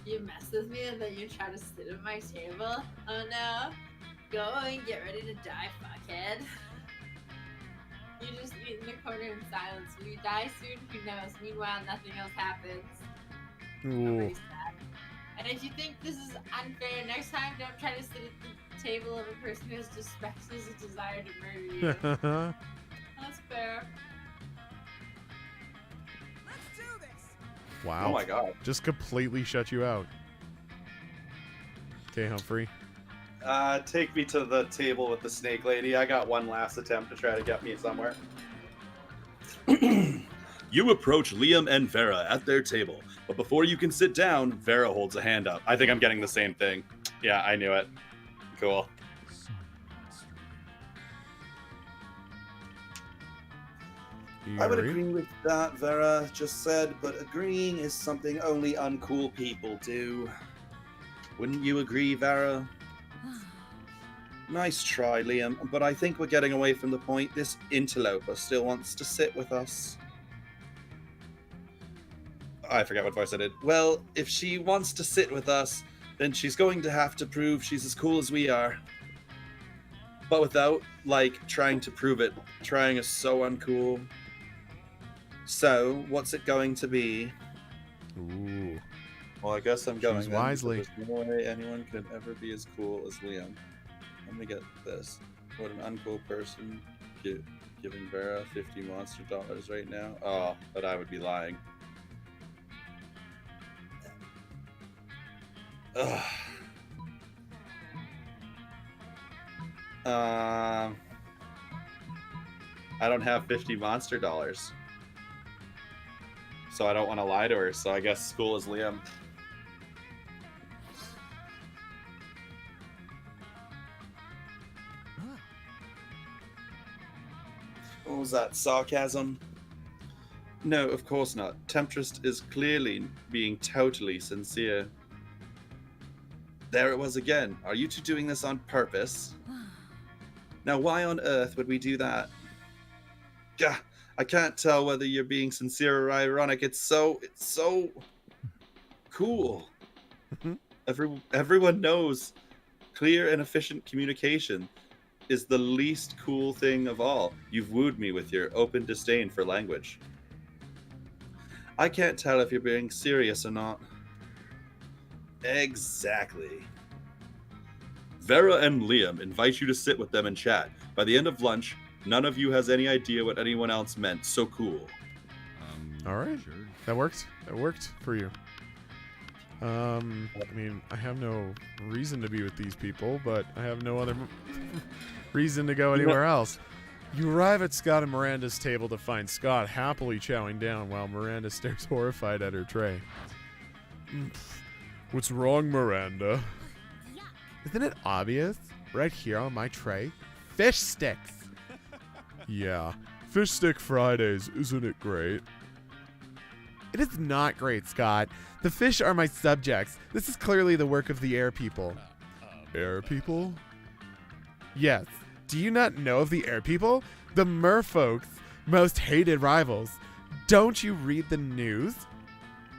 [SPEAKER 3] You mess with me and then you try to sit at my table? Oh no. Go and get ready to die, fuckhead. You just eat in the corner in silence. Will you die soon? Who knows? Meanwhile, nothing else happens.
[SPEAKER 1] Ooh.
[SPEAKER 3] Nobody's sad. And if you think this is unfair, next time don't try to sit at the table of a person who has expresses a desire to murder you. That's fair.
[SPEAKER 5] Let's do this.
[SPEAKER 1] Wow.
[SPEAKER 2] Oh my god.
[SPEAKER 1] Just completely shut you out. Okay, Humphrey.
[SPEAKER 2] Take me to the table with the snake lady. I got one last attempt to try to get me somewhere.
[SPEAKER 7] You approach Liam and Vera at their table, but before you can sit down, Vera holds a hand up.
[SPEAKER 2] I think I'm getting the same thing. Yeah, I knew it. Cool.
[SPEAKER 1] You
[SPEAKER 2] I would
[SPEAKER 1] agree?
[SPEAKER 2] agree with that, Vera just said, but agreeing is something only uncool people do. Wouldn't you agree, Vera? Nice try, Liam, but I think we're getting away from the point. This interloper still wants to sit with us. I forgot what voice I did. Well, if she wants to sit with us, then she's going to have to prove she's as cool as we are. But without, like, trying to prove it. Trying is so uncool. So, what's it going to be?
[SPEAKER 1] Ooh.
[SPEAKER 2] Well, I guess I'm going
[SPEAKER 1] Choose
[SPEAKER 2] then, because
[SPEAKER 1] wisely.
[SPEAKER 2] There's no way anyone could ever be as cool as Liam. Let me get this. What an uncool person giving Vera $50 monster dollars right now. Oh, but I would be lying. Ugh. I don't have 50 monster dollars. So I don't want to lie to her, so I guess school is Liam. What was that, sarcasm? No, of course not. Temptress is clearly being totally sincere. There it was again. Are you two doing this on purpose? Now, why on earth would we do that? Gah, I can't tell whether you're being sincere or ironic. It's so cool. Everyone knows clear and efficient communication is the least cool thing of all. You've wooed me with your open disdain for language. I can't tell if you're being serious or not. Exactly. Vera and Liam invite you to sit with them and chat. By the end of lunch, none of you has any idea what anyone else meant. So cool.
[SPEAKER 1] All right.
[SPEAKER 6] Sure.
[SPEAKER 1] That worked. That worked for you. I mean, I have no reason to be with these people, but I have no other reason to go anywhere else. You arrive at Scott and Miranda's table to find Scott happily chowing down while Miranda stares horrified at her tray. What's wrong, Miranda? Isn't it obvious? Right here on my tray? Fish sticks! Yeah. Fish stick Fridays, isn't it great? It is not great, Scott. The fish are my subjects. This is clearly the work of the air people. Air people? Yes. Do you not know of the air people? The merfolk's most hated rivals. Don't you read the news?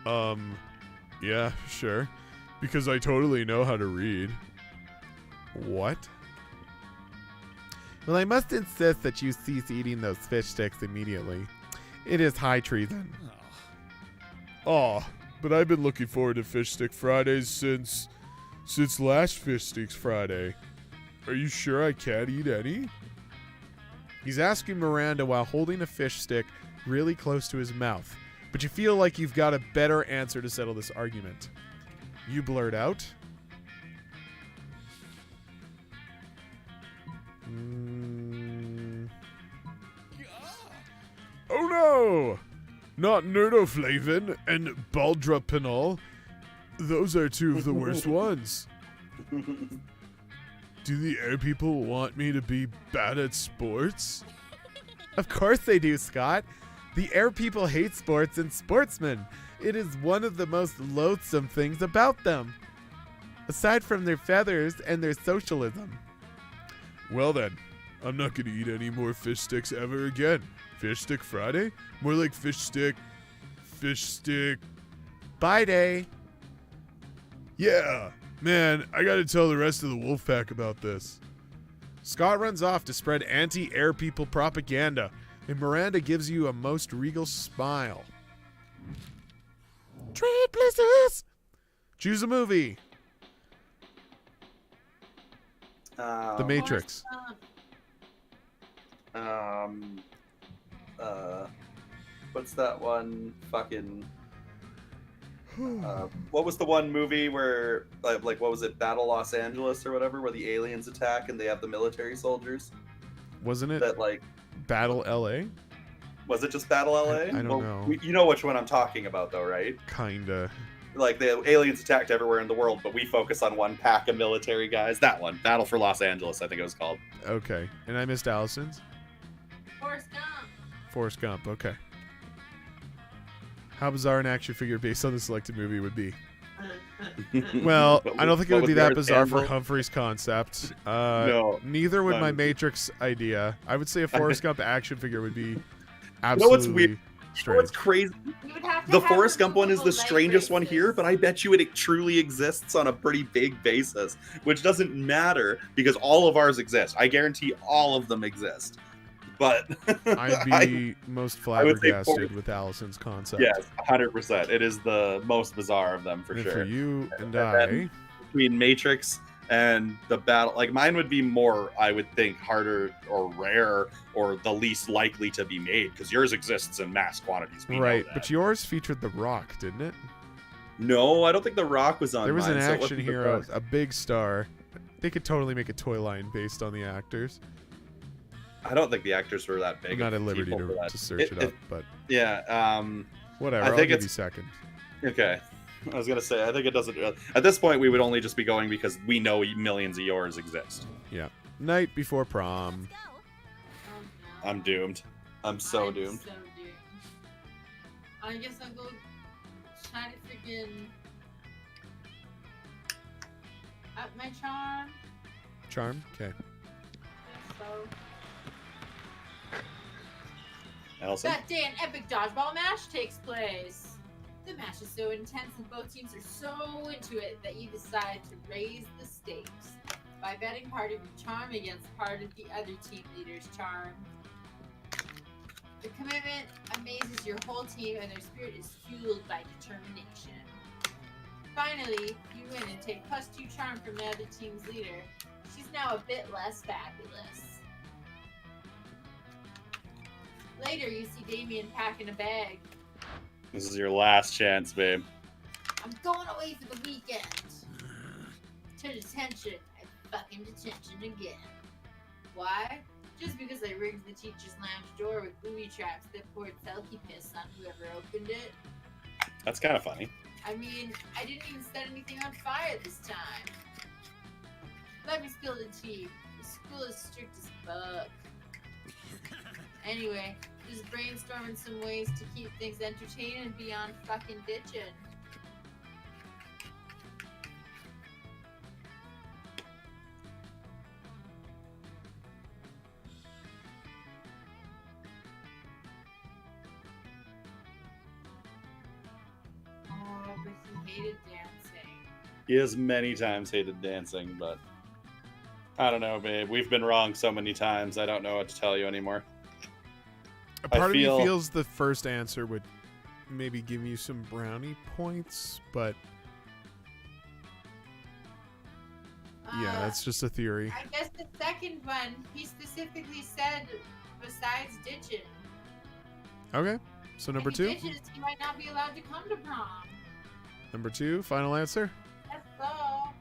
[SPEAKER 1] Yeah, sure. Because I totally know how to read. What? Well, I must insist that you cease eating those fish sticks immediately. It is high treason. Oh, but I've been looking forward to Fish Stick Fridays since last Fish Sticks Friday. Are you sure I can't eat any? He's asking Miranda while holding a fish stick really close to his mouth, but you feel like you've got a better answer to settle this argument. You blurt out, no! Not Nerdoflavin and Baldropinol. Those are two of the worst ones. Do the air people want me to be bad at sports? Of course they do, Scott. The air people hate sports and sportsmen. It is one of the most loathsome things about them. Aside from their feathers and their socialism. Well then, I'm not gonna eat any more fish sticks ever again. Fish stick Friday? More like fish stick. Bye day. Yeah, man, I gotta tell the rest of the wolf pack about this. Scott runs off to spread anti-air people propaganda, and Miranda gives you a most regal smile. Trade places! Choose a movie. The Matrix.
[SPEAKER 2] What's that one fucking what was the one movie where like what was it, Battle Los Angeles or whatever, where the aliens attack and they have the military soldiers?
[SPEAKER 1] Wasn't it
[SPEAKER 2] That like
[SPEAKER 1] Battle LA?
[SPEAKER 2] was it just Battle LA?
[SPEAKER 1] I don't know.
[SPEAKER 2] You know which one I'm talking about though, right?
[SPEAKER 1] Kinda.
[SPEAKER 2] Like the aliens attacked everywhere in the world, but we focus on one pack of military guys. That one, Battle for Los Angeles, I think it was called.
[SPEAKER 1] Okay. And I missed Allison's?
[SPEAKER 3] Forrest Gump.
[SPEAKER 1] Forrest Gump, okay. How bizarre an action figure based on the selected movie would be. Well, I don't think it would be that bizarre for Humphrey's concept.
[SPEAKER 2] No.
[SPEAKER 1] Neither would my
[SPEAKER 2] None.
[SPEAKER 1] Matrix idea. I would say a Forrest Gump action figure would be
[SPEAKER 2] You know
[SPEAKER 1] absolutely
[SPEAKER 2] what's weird? You know
[SPEAKER 1] strange.
[SPEAKER 2] what's crazy?
[SPEAKER 3] You would have to
[SPEAKER 2] The
[SPEAKER 3] have
[SPEAKER 2] Forrest Gump one is the
[SPEAKER 3] removable leg
[SPEAKER 2] strangest one here,
[SPEAKER 3] braces.
[SPEAKER 2] but I bet you it truly exists on a pretty big basis, which doesn't matter because all of ours exist. I guarantee all of them exist. But
[SPEAKER 1] I'd be most
[SPEAKER 2] I would say
[SPEAKER 1] flabbergasted with Allison's concept.
[SPEAKER 2] yes, 100%. It is the most bizarre of them for
[SPEAKER 1] And
[SPEAKER 2] sure.
[SPEAKER 1] for you and
[SPEAKER 2] And
[SPEAKER 1] I,
[SPEAKER 2] then- Between Matrix and the battle, like mine would be more, I would think, harder or rare or the least likely to be made because yours exists in mass quantities. We know
[SPEAKER 1] right?
[SPEAKER 2] that.
[SPEAKER 1] But yours featured The Rock, didn't it?
[SPEAKER 2] No, I don't think The Rock was on.
[SPEAKER 1] There was
[SPEAKER 2] mine,
[SPEAKER 1] an
[SPEAKER 2] so it
[SPEAKER 1] action
[SPEAKER 2] wasn't The
[SPEAKER 1] hero,
[SPEAKER 2] Rock.
[SPEAKER 1] a big star. They could totally make a toy line based on the actors.
[SPEAKER 2] I don't think the actors were that big.
[SPEAKER 1] I'm not
[SPEAKER 2] of
[SPEAKER 1] at liberty
[SPEAKER 2] people for
[SPEAKER 1] to
[SPEAKER 2] that.
[SPEAKER 1] search it up, but
[SPEAKER 2] Yeah.
[SPEAKER 1] whatever.
[SPEAKER 2] I
[SPEAKER 1] I'll
[SPEAKER 2] think
[SPEAKER 1] give
[SPEAKER 2] it's-
[SPEAKER 1] you second.
[SPEAKER 2] Okay. I was gonna say I think it doesn't. At this point, we would only just be going because we know millions of yours exist.
[SPEAKER 1] Yeah. Night before prom.
[SPEAKER 4] Let's go.
[SPEAKER 3] Oh, no.
[SPEAKER 2] I'm doomed. I'm so
[SPEAKER 3] I'm
[SPEAKER 2] doomed.
[SPEAKER 3] So doomed. I guess I'll go try to freaking up my charm.
[SPEAKER 1] Charm? Okay.
[SPEAKER 3] So
[SPEAKER 2] Allison.
[SPEAKER 3] that day, an epic dodgeball match takes place. The match is so intense and both teams are so into it that you decide to raise the stakes by betting part of your charm against part of the other team leader's charm. The commitment amazes your whole team and their spirit is fueled by determination. Finally, you win and take +2 charm from the other team's leader. She's now a bit less fabulous. Later, you see Damien packing a bag.
[SPEAKER 2] This is your last chance, babe.
[SPEAKER 3] I'm going away for the weekend. To detention. I fucking detention again. Why? Just because I rigged the teacher's lounge door with booby traps that poured selkie piss on whoever opened it.
[SPEAKER 2] That's kind of funny.
[SPEAKER 3] I mean, I didn't even set anything on fire this time. Let me spill the tea. The school is strict as fuck. Anyway, just brainstorming some ways to keep things entertaining beyond fucking ditching. Oh, but he hated dancing.
[SPEAKER 2] He has many times hated dancing, but I don't know, babe. We've been wrong so many times. I don't know what to tell you anymore.
[SPEAKER 1] A part of
[SPEAKER 2] feel-
[SPEAKER 1] me feels the first answer would maybe give you some brownie points, but yeah, that's just a theory.
[SPEAKER 3] I guess the second one, he specifically said besides ditching.
[SPEAKER 1] Okay, so number
[SPEAKER 3] If he
[SPEAKER 1] 2?
[SPEAKER 3] ditches, he might not be allowed to come to prom.
[SPEAKER 1] Number 2, final answer?
[SPEAKER 3] That's all.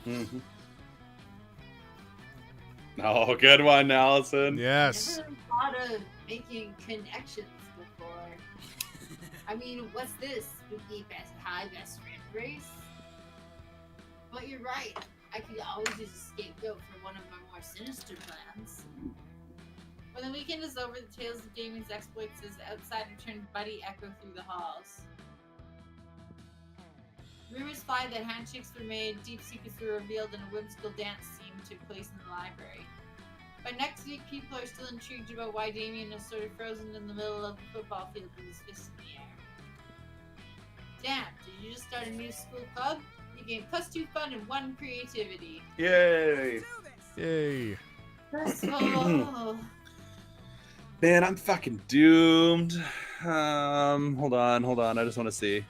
[SPEAKER 2] Mm-hmm. Oh, good one, Allison.
[SPEAKER 1] Yes.
[SPEAKER 3] Never thought of making connections before. I mean, what's this? Spooky best friend race? But you're right. I could always use a scapegoat for one of my more sinister plans. When the weekend is over, the tales of gaming's exploits as outsider turned buddy echo through the halls. Rumors fly that handshakes were made, deep secrets were revealed, and a whimsical dance scene took place in the library. By next week, people are still intrigued about why Damien is sort of frozen in the middle of the football field with his fist in the air. Damn, did you just start a new school club? You gain +2 fun and 1 creativity.
[SPEAKER 2] Yay!
[SPEAKER 5] Do this.
[SPEAKER 1] Yay.
[SPEAKER 3] Oh.
[SPEAKER 2] Man, I'm fucking doomed. Hold on. I just want to see.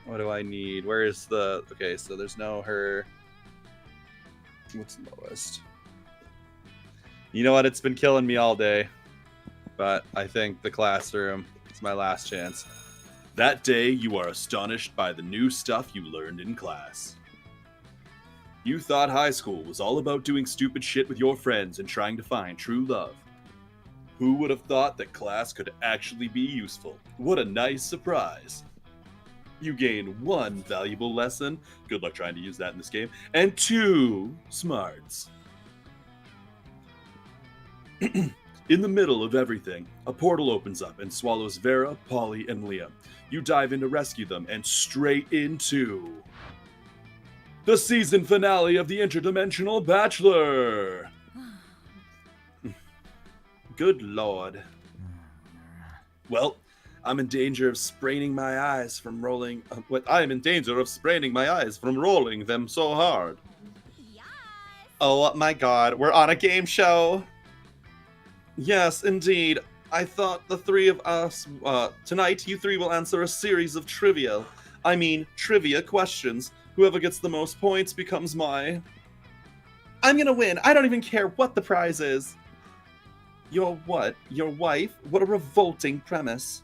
[SPEAKER 2] What do I need? Where is the... Okay, so there's no her... What's lowest? You know what? It's been killing me all day. But I think the classroom is my last chance.
[SPEAKER 7] That day, you are astonished by the new stuff you learned in class. You thought high school was all about doing stupid shit with your friends and trying to find true love. Who would have thought that class could actually be useful? What a nice surprise. You gain 1 valuable lesson, good luck trying to use that in this game, and 2 smarts. In the middle of everything, a portal opens up and swallows Vera, Polly, and Liam. You dive in to rescue them and straight into the season finale of the Interdimensional Bachelor. Good lord. Well, I'm in danger of spraining my eyes from rolling. I am in danger of spraining my eyes from rolling them so hard.
[SPEAKER 4] Yes.
[SPEAKER 2] Oh my god, we're on a game show.
[SPEAKER 7] Yes, indeed. I thought the 3 of us, tonight you 3 will answer a series of trivia questions. Whoever gets the most points becomes my...
[SPEAKER 2] I'm gonna win. I don't even care what the prize is. Your what? Your wife? What a revolting premise.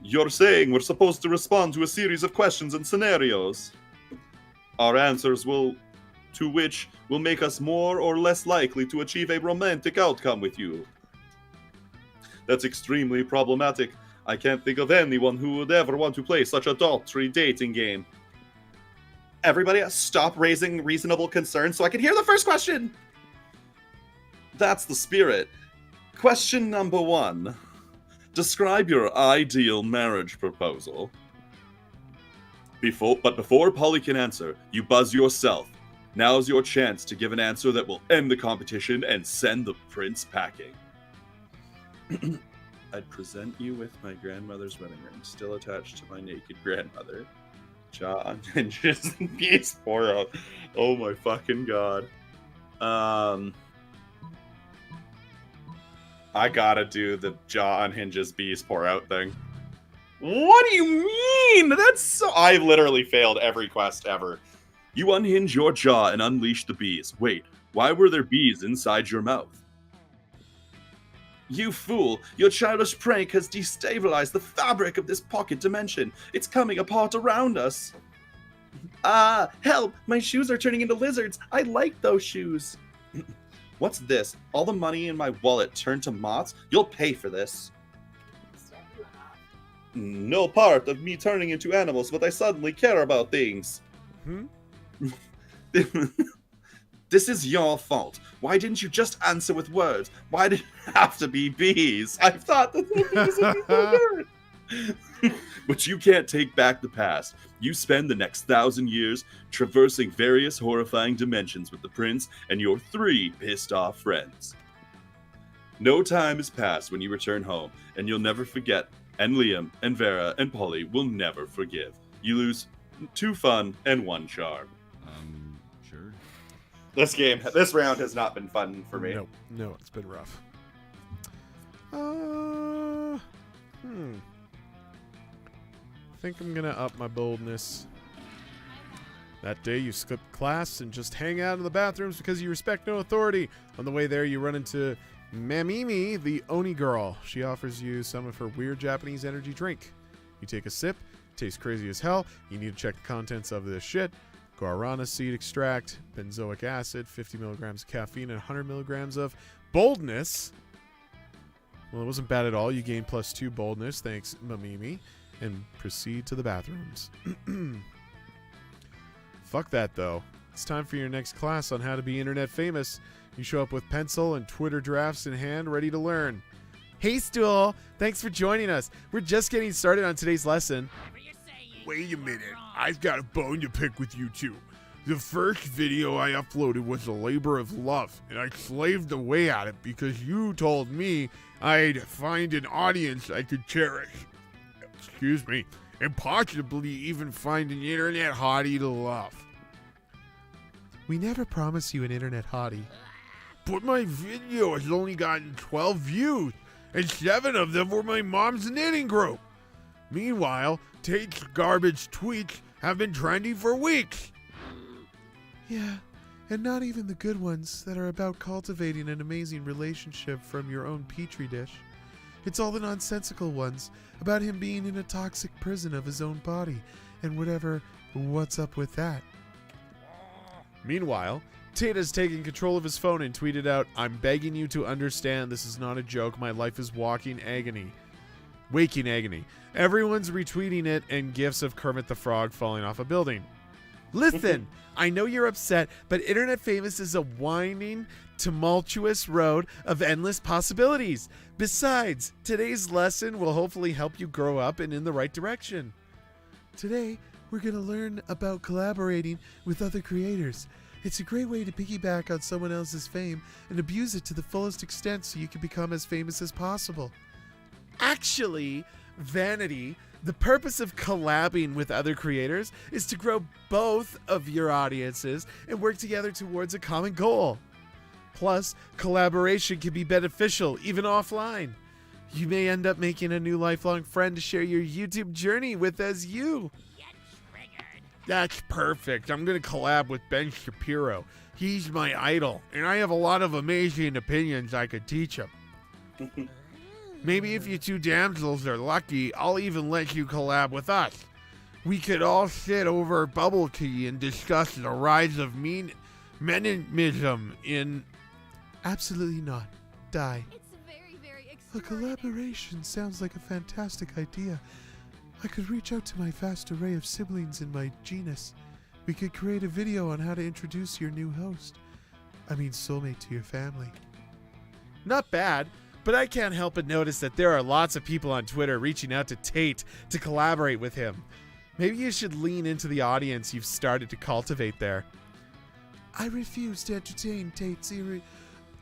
[SPEAKER 7] You're saying we're supposed to respond to a series of questions and scenarios. Our answers to which will make us more or less likely to achieve a romantic outcome with you. That's extremely problematic. I can't think of anyone who would ever want to play such a adultery dating game.
[SPEAKER 2] Everybody stop raising reasonable concerns so I can hear the first question.
[SPEAKER 7] That's the spirit. Question number 1. Describe your ideal marriage proposal. Before Polly can answer, you buzz yourself. Now's your chance to give an answer that will end the competition and send the prince packing. I'd present you with my grandmother's wedding ring, still attached to my naked grandmother. John and just bees pour out. Oh my fucking god.
[SPEAKER 2] I gotta do the jaw unhinges bees pour out thing. What do you mean? That's so... I've literally failed every quest ever.
[SPEAKER 7] You unhinge your jaw and unleash the bees. Wait, why were there bees inside your mouth? You fool! Your childish prank has destabilized the fabric of this pocket dimension. It's coming apart around us.
[SPEAKER 2] Help! My shoes are turning into lizards. I like those shoes. What's this? All the money in my wallet turned to moths? You'll pay for this.
[SPEAKER 7] No part of me turning into animals, but I suddenly care about things.
[SPEAKER 2] This is your fault. Why didn't you just answer with words? Why did it have to be bees? I thought that the bees would be so good.
[SPEAKER 7] But you can't take back the past. You spend the next 1,000 years traversing various horrifying dimensions with the prince and your 3 pissed-off friends. No time has passed when you return home, and you'll never forget, and Liam, and Vera, and Polly will never forgive. You lose 2 fun and 1 charm.
[SPEAKER 6] Sure.
[SPEAKER 2] This round has not been fun for me.
[SPEAKER 1] No, it's been rough. I think I'm gonna up my boldness. That day you skip class and just hang out in the bathrooms because you respect no authority. On the way there you run into Mamimi, the Oni girl. She offers you some of her weird Japanese energy drink. You take a sip, tastes crazy as hell. You need to check the contents of this shit. guarana seed extract, benzoic acid, 50 milligrams of caffeine, and 100 milligrams of boldness. Well, it wasn't bad at all. You gain +2 boldness. Thanks, Mamimi. And proceed to the bathrooms. Fuck that, though. It's time for your next class on how to be internet famous. You show up with pencil and Twitter drafts in hand, ready to learn. Hey, Stool. Thanks for joining us. We're just getting started on today's lesson.
[SPEAKER 8] Wait a minute. I've got a bone to pick with you two. The first video I uploaded was a labor of love, and I slaved away at it because you told me I'd find an audience I could cherish. Excuse me. And possibly even find an internet hottie to love.
[SPEAKER 1] We never promised you an internet hottie.
[SPEAKER 8] But my video has only gotten 12 views, and 7 of them were my mom's knitting group. Meanwhile, Tate's garbage tweets have been trending for weeks.
[SPEAKER 1] Yeah, and not even the good ones that are about cultivating an amazing relationship from your own petri dish. It's all the nonsensical ones about him being in a toxic prison of his own body and what's up with that. Meanwhile, Tate has taken control of his phone and tweeted out, "I'm begging you to understand this is not a joke. My life is waking agony. Everyone's retweeting it and gifs of Kermit the Frog falling off a building. Listen, I know you're upset, but internet famous is a winding, tumultuous road of endless possibilities. Besides, today's lesson will hopefully help you grow up and in the right direction. Today, we're going to learn about collaborating with other creators. It's a great way to piggyback on someone else's fame and abuse it to the fullest extent so you can become as famous as possible. Actually, Vanity, the purpose of collabing with other creators is to grow both of your audiences and work together towards a common goal. Plus, collaboration can be beneficial even offline. You may end up making a new lifelong friend to share your YouTube journey with as you.
[SPEAKER 8] That's perfect. I'm going to collab with Ben Shapiro. He's my idol, and I have a lot of amazing opinions I could teach him. Maybe if you two damsels are lucky, I'll even let you collab with us. We could all sit over bubble tea and discuss the rise of meninism in...
[SPEAKER 1] Absolutely not. Die.
[SPEAKER 4] It's very
[SPEAKER 1] A
[SPEAKER 4] extraordinary.
[SPEAKER 1] collaboration sounds like a fantastic idea. I could reach out to my vast array of siblings in my genus. We could create a video on how to introduce your new soulmate to your family. Not bad, but I can't help but notice that there are lots of people on Twitter reaching out to Tate to collaborate with him. Maybe you should lean into the audience you've started to cultivate there. I refuse to entertain Tate's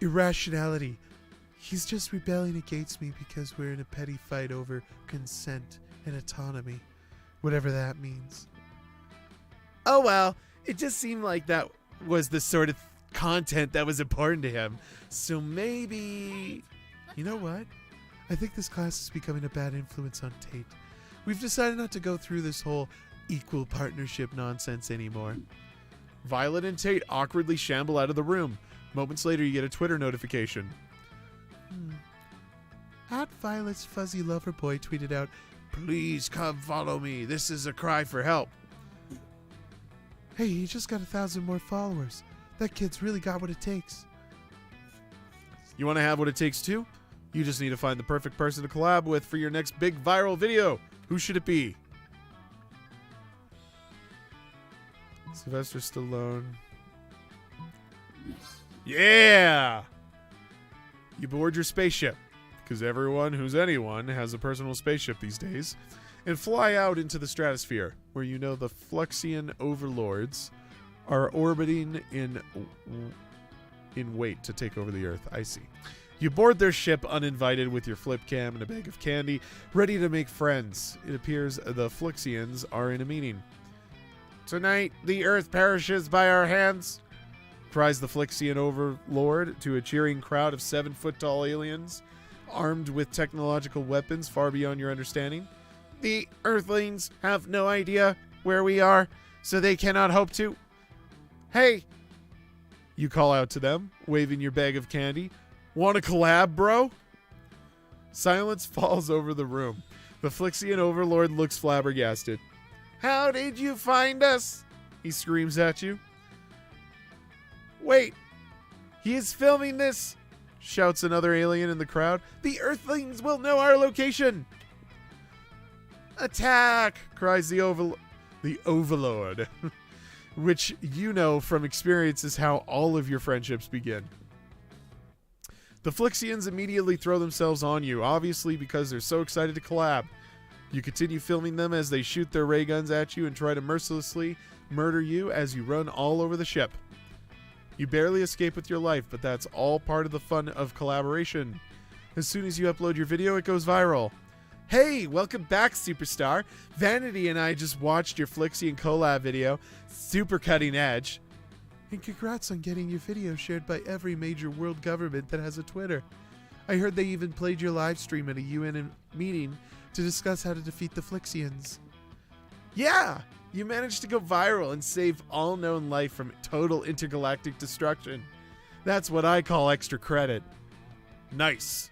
[SPEAKER 1] irrationality. He's just rebelling against me because we're in a petty fight over consent and autonomy, whatever that means. Oh well, it just seemed like that was the sort of content that was important to him. So maybe... You know what? I think this class is becoming a bad influence on Tate. We've decided not to go through this whole equal partnership nonsense anymore. Violet and Tate awkwardly shamble out of the room. Moments later, you get a Twitter notification. @Violet's fuzzy lover boy tweeted out, "Please come follow me. This is a cry for help." Hey, he just got 1,000 more followers. That kid's really got what it takes. You want to have what it takes too? You just need to find the perfect person to collab with for your next big viral video. Who should it be? Sylvester Stallone. Yeah! You board your spaceship, because everyone who's anyone has a personal spaceship these days, and fly out into the stratosphere, where you know the Fluxian overlords are orbiting in wait to take over the Earth. I see. You board their ship uninvited with your flip cam and a bag of candy, ready to make friends. It appears the Fluxians are in a meeting. "Tonight, the Earth perishes by our hands," cries the Fluxian overlord to a cheering crowd of 7-foot-tall aliens, armed with technological weapons far beyond your understanding. "The Earthlings have no idea where we are, so they cannot hope to. Hey!" You call out to them, waving your bag of candy. "Want to collab, bro?" Silence falls over the room. The Fluxian overlord looks flabbergasted. "How did you find us?" he screams at you. Wait! He is filming this! Shouts another alien in the crowd. The Earthlings will know our location! Attack! Cries the Overlord. Which you know from experience is how all of your friendships begin. The Flixians immediately throw themselves on you, obviously because they're so excited to collab. You continue filming them as they shoot their ray guns at you and try to mercilessly murder you as you run all over the ship. You barely escape with your life, but that's all part of the fun of collaboration. As soon as you upload your video, it goes viral. Hey, welcome back, superstar. Vanity and I just watched your Flixian collab video. Super cutting edge. And congrats on getting your video shared by every major world government that has a Twitter. I heard they even played your live stream at a UN meeting to discuss how to defeat the Flixians. Yeah! You managed to go viral and save all known life from total intergalactic destruction. That's what I call extra credit. Nice.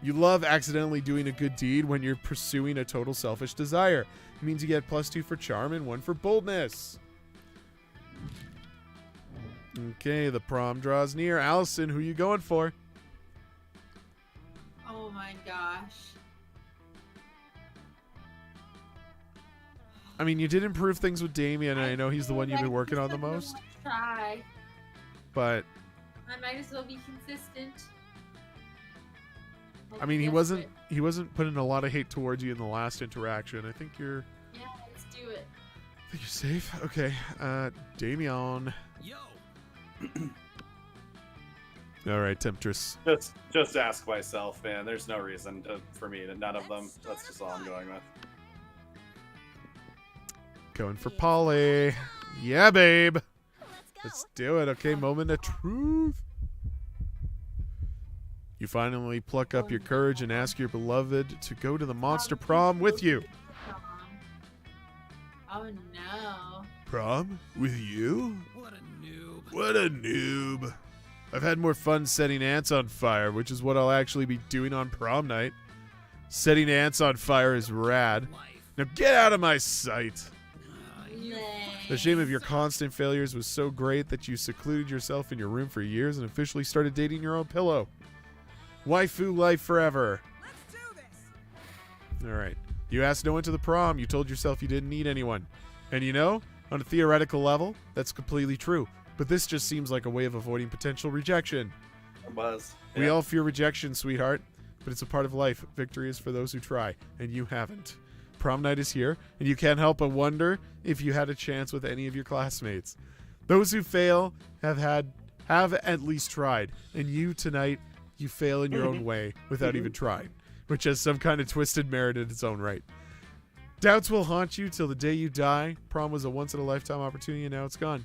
[SPEAKER 1] You love accidentally doing a good deed when you're pursuing a total selfish desire. It means you get +2 for charm and 1 for boldness. Okay, the prom draws near. Allison, who you going for?
[SPEAKER 3] Oh my gosh.
[SPEAKER 1] I mean, you did improve things with Damien, and I know he's the one you've been working on the most.
[SPEAKER 3] Try.
[SPEAKER 1] But
[SPEAKER 3] I might as well be consistent.
[SPEAKER 1] I mean, he wasn't putting a lot of hate towards you in the last interaction. I think you're
[SPEAKER 3] Yeah, let's do it.
[SPEAKER 1] I think you're safe. Okay, Damien.
[SPEAKER 6] Yo.
[SPEAKER 1] All right, Temptress.
[SPEAKER 2] Just ask myself, man. There's no reason for me to none of them. That's just all I'm going with.
[SPEAKER 1] Going for Polly. Yeah, babe.
[SPEAKER 4] Let's go.
[SPEAKER 1] Let's do it. Okay, moment of truth. You finally pluck up your courage and ask your beloved to go to the monster prom with you.
[SPEAKER 3] Oh no.
[SPEAKER 1] Prom? With you?
[SPEAKER 6] What a noob.
[SPEAKER 1] What a noob. I've had more fun setting ants on fire, which is what I'll actually be doing on prom night. Setting ants on fire is rad.
[SPEAKER 6] Life.
[SPEAKER 1] Now get out of my sight.
[SPEAKER 6] You
[SPEAKER 1] The shame of your constant failures was so great that you secluded yourself in your room for years and officially started dating your own pillow. Waifu life forever.
[SPEAKER 5] Let's do this.
[SPEAKER 1] All right. You asked no one to the prom. You told yourself you didn't need anyone. And you know, on a theoretical level, that's completely true. But this just seems like a way of avoiding potential rejection.
[SPEAKER 2] It was.
[SPEAKER 1] We
[SPEAKER 2] Yeah.
[SPEAKER 1] all fear rejection, sweetheart. But it's a part of life. Victory is for those who try. And you haven't. Prom night is here. And you can't help but wonder if you had a chance with any of your classmates. Those who fail have at least tried. And you tonight, you fail in your own way without even trying, which has some kind of twisted merit in its own right. Doubts will haunt you till the day you die. Prom was a once-in-a-lifetime opportunity, and now it's gone.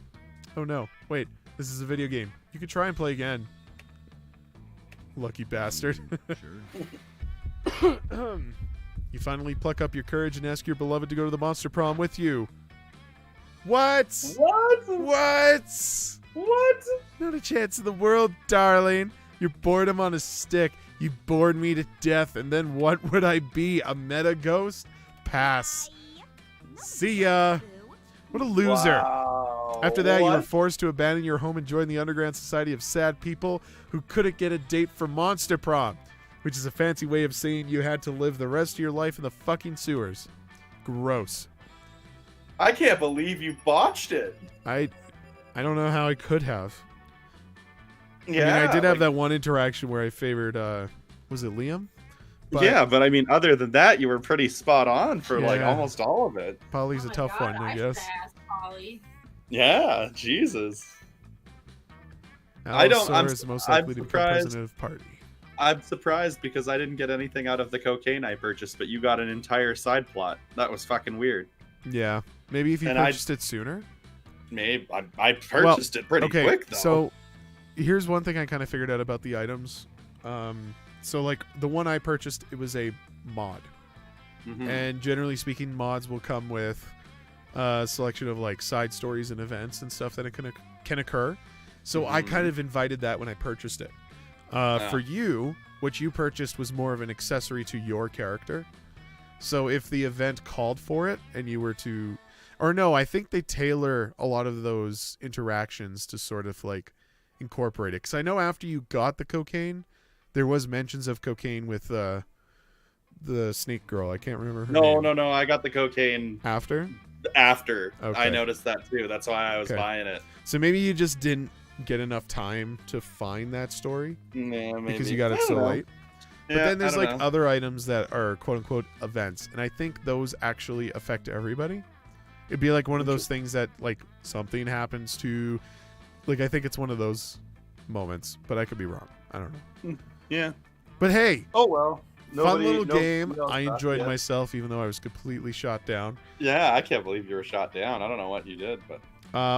[SPEAKER 1] Oh no, wait, this is a video game. You can try and play again. Lucky bastard.
[SPEAKER 6] Sure.
[SPEAKER 1] You finally pluck up your courage and ask your beloved to go to the monster prom with you. What?
[SPEAKER 2] What?
[SPEAKER 1] What?
[SPEAKER 2] What?
[SPEAKER 1] Not a chance in the world, darling. You're boredom on a stick. You bored me to death, and then what would I be? A meta ghost? Pass. See ya. What a loser.
[SPEAKER 2] Wow.
[SPEAKER 1] After that, you were
[SPEAKER 2] What?
[SPEAKER 1] forced to abandon your home and join the underground society of sad people who couldn't get a date for Monster Prom, which is a fancy way of saying you had to live the rest of your life in the fucking sewers. Gross.
[SPEAKER 2] I can't believe you botched it.
[SPEAKER 1] I don't know how I could have.
[SPEAKER 2] Yeah.
[SPEAKER 1] I mean, I did have
[SPEAKER 2] like-
[SPEAKER 1] that one interaction where I favored, was it Liam? But
[SPEAKER 2] yeah, but I mean, other than that, you were pretty spot on for like
[SPEAKER 1] Yeah.
[SPEAKER 2] almost all of it.
[SPEAKER 1] Polly's
[SPEAKER 3] Oh
[SPEAKER 1] a
[SPEAKER 3] my
[SPEAKER 1] tough
[SPEAKER 3] God,
[SPEAKER 1] one, I
[SPEAKER 3] should've
[SPEAKER 1] guess.
[SPEAKER 3] asked Polly.
[SPEAKER 2] Yeah, Jesus. I don't- I'm
[SPEAKER 1] Allosaur is most
[SPEAKER 2] I'm
[SPEAKER 1] likely to become
[SPEAKER 2] surprised.
[SPEAKER 1] president of party.
[SPEAKER 2] I'm surprised because I didn't get anything out of the cocaine I purchased, but you got an entire side plot. That was fucking weird.
[SPEAKER 1] Yeah. Maybe if you
[SPEAKER 2] And I-
[SPEAKER 1] purchased it sooner.
[SPEAKER 2] Maybe I purchased it pretty
[SPEAKER 1] Okay,
[SPEAKER 2] quick though.
[SPEAKER 1] so here's one thing I kind of figured out about the items. So like the one I purchased, it was a mod.
[SPEAKER 2] Mhm.
[SPEAKER 1] And generally speaking, mods will come with a selection of like side stories and events and stuff that can occur. So I
[SPEAKER 2] Mhm.
[SPEAKER 1] kind of invited that when I purchased it.
[SPEAKER 2] Yeah.
[SPEAKER 1] For you, what you purchased was more of an accessory to your character. So if the event called for it and you were to... Or no, I think they tailor a lot of those interactions to sort of like incorporate it. Because I know after you got the cocaine, there was mentions of cocaine with the snake girl. I can't remember her name.
[SPEAKER 2] No. I got the cocaine
[SPEAKER 1] After?
[SPEAKER 2] after.
[SPEAKER 1] Okay.
[SPEAKER 2] I noticed that too. That's why I was
[SPEAKER 1] Okay.
[SPEAKER 2] buying it.
[SPEAKER 1] So maybe you just didn't get enough time to find that story
[SPEAKER 2] Yeah, maybe.
[SPEAKER 1] because you got
[SPEAKER 2] I
[SPEAKER 1] it
[SPEAKER 2] don't
[SPEAKER 1] so
[SPEAKER 2] know.
[SPEAKER 1] late. But
[SPEAKER 2] Yeah,
[SPEAKER 1] then there's
[SPEAKER 2] I don't
[SPEAKER 1] like
[SPEAKER 2] know.
[SPEAKER 1] other items that are quote unquote events, and I think those actually affect everybody. It'd be like one of those things that like something happens to, like I think it's one of those moments, but I could be wrong. I don't know.
[SPEAKER 2] Yeah.
[SPEAKER 1] But hey,
[SPEAKER 2] Oh well.
[SPEAKER 1] fun little game.
[SPEAKER 2] nobody else
[SPEAKER 1] I
[SPEAKER 2] got
[SPEAKER 1] enjoyed
[SPEAKER 2] it.
[SPEAKER 1] myself, even though I was completely shot down.
[SPEAKER 2] Yeah, I can't believe you were shot down. I don't know what you did, but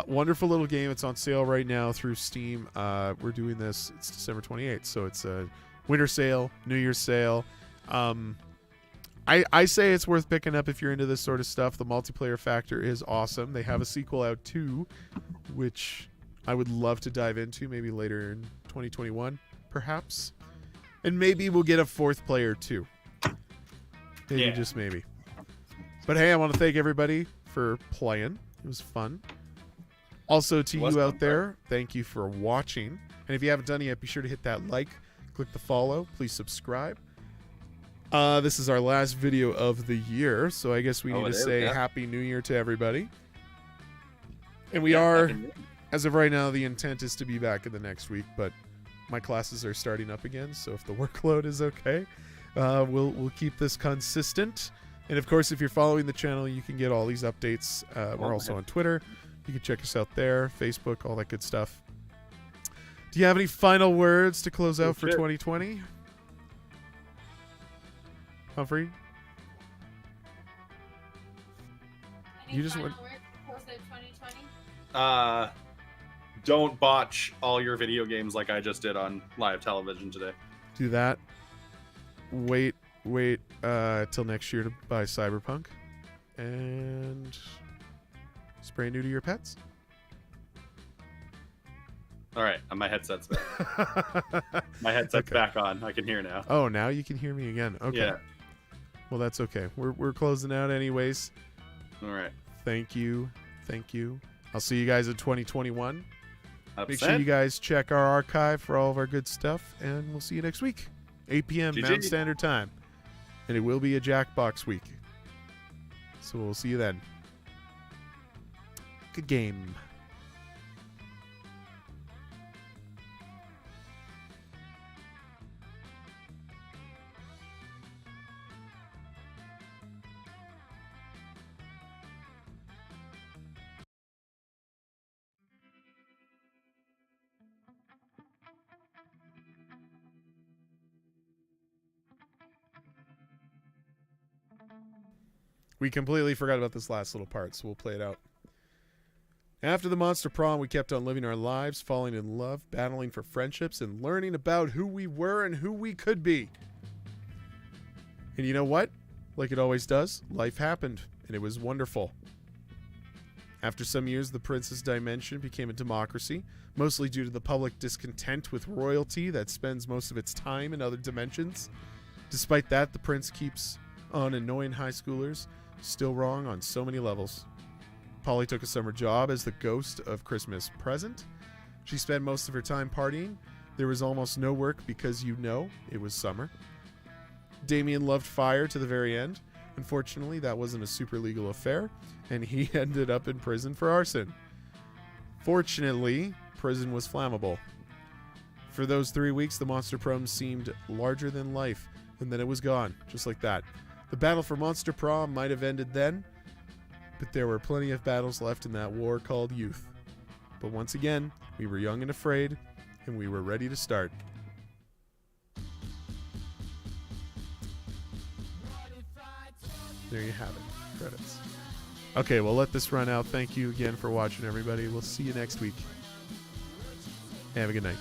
[SPEAKER 1] Wonderful little game. It's on sale right now through Steam. We're doing this. It's December 28th, so it's a winter sale, New Year's sale. I say it's worth picking up if you're into this sort of stuff. The multiplayer factor is awesome. They have a sequel out too, which I would love to dive into maybe later in 2021, perhaps. And maybe we'll get a fourth player too. Maybe,
[SPEAKER 2] Yeah.
[SPEAKER 1] just maybe. But hey, I want to thank everybody for playing. It was fun. Also, to
[SPEAKER 2] Was
[SPEAKER 1] you
[SPEAKER 2] fun,
[SPEAKER 1] out there, thank you for watching. And if you haven't done it yet, be sure to hit that like, click the follow, please subscribe. This is our last video of the year, so I guess we need
[SPEAKER 2] it
[SPEAKER 1] to
[SPEAKER 2] is,
[SPEAKER 1] say
[SPEAKER 2] yeah.
[SPEAKER 1] Happy New Year to everybody. And we
[SPEAKER 2] Yeah,
[SPEAKER 1] are,
[SPEAKER 2] Happy New Year.
[SPEAKER 1] as of right now, the intent is to be back in the next week, but my classes are starting up again, so if the workload is okay, we'll keep this consistent. And of course, if you're following the channel, you can get all these updates. We're also on Twitter. You can check us out there, Facebook, all that good stuff. Do you have any final words to close out for
[SPEAKER 2] Sure.
[SPEAKER 1] 2020? Humphrey?
[SPEAKER 3] Any
[SPEAKER 1] You just
[SPEAKER 3] final
[SPEAKER 1] went-
[SPEAKER 3] words to close out 2020?
[SPEAKER 2] Don't botch all your video games like I just did on live television today.
[SPEAKER 1] Do that. Wait till next year to buy Cyberpunk. And spray new to your pets.
[SPEAKER 2] All right, my headset's back. My headset's
[SPEAKER 1] Okay.
[SPEAKER 2] back on. I can hear now.
[SPEAKER 1] Oh, now you can hear me again. Okay.
[SPEAKER 2] Yeah.
[SPEAKER 1] Well, that's okay. We're closing out anyways.
[SPEAKER 2] All right.
[SPEAKER 1] Thank you. I'll see you guys in 2021. Make sure
[SPEAKER 2] 100%.
[SPEAKER 1] you guys check our archive for all of our good stuff, and we'll see you next week. 8 p.m.
[SPEAKER 2] GG.
[SPEAKER 1] Mountain Standard Time. And it will be a Jackbox week. So we'll see you then. Good game. We completely forgot about this last little part, so we'll play it out. After the Monster Prom, we kept on living our lives, falling in love, battling for friendships, and learning about who we were and who we could be. And you know what? Like it always does, life happened, and it was wonderful. After some years, the Princess Dimension became a democracy, mostly due to the public discontent with royalty that spends most of its time in other dimensions. Despite that, the prince keeps on annoying high schoolers, still wrong on so many levels. Polly took a summer job as the ghost of Christmas Present. She spent most of her time partying. There was almost no work because it was summer. Damien loved fire to the very end. Unfortunately, that wasn't a super legal affair, and he ended up in prison for arson. Fortunately, prison was flammable. For those 3 weeks, the Monster Prom seemed larger than life, and then it was gone, just like that. The battle for Monster Prom might have ended then, but there were plenty of battles left in that war called youth. But once again, we were young and afraid, and we were ready to start. There you have it. Credits. Okay, well, let this run out. Thank you again for watching, everybody. We'll see you next week. Have a good night.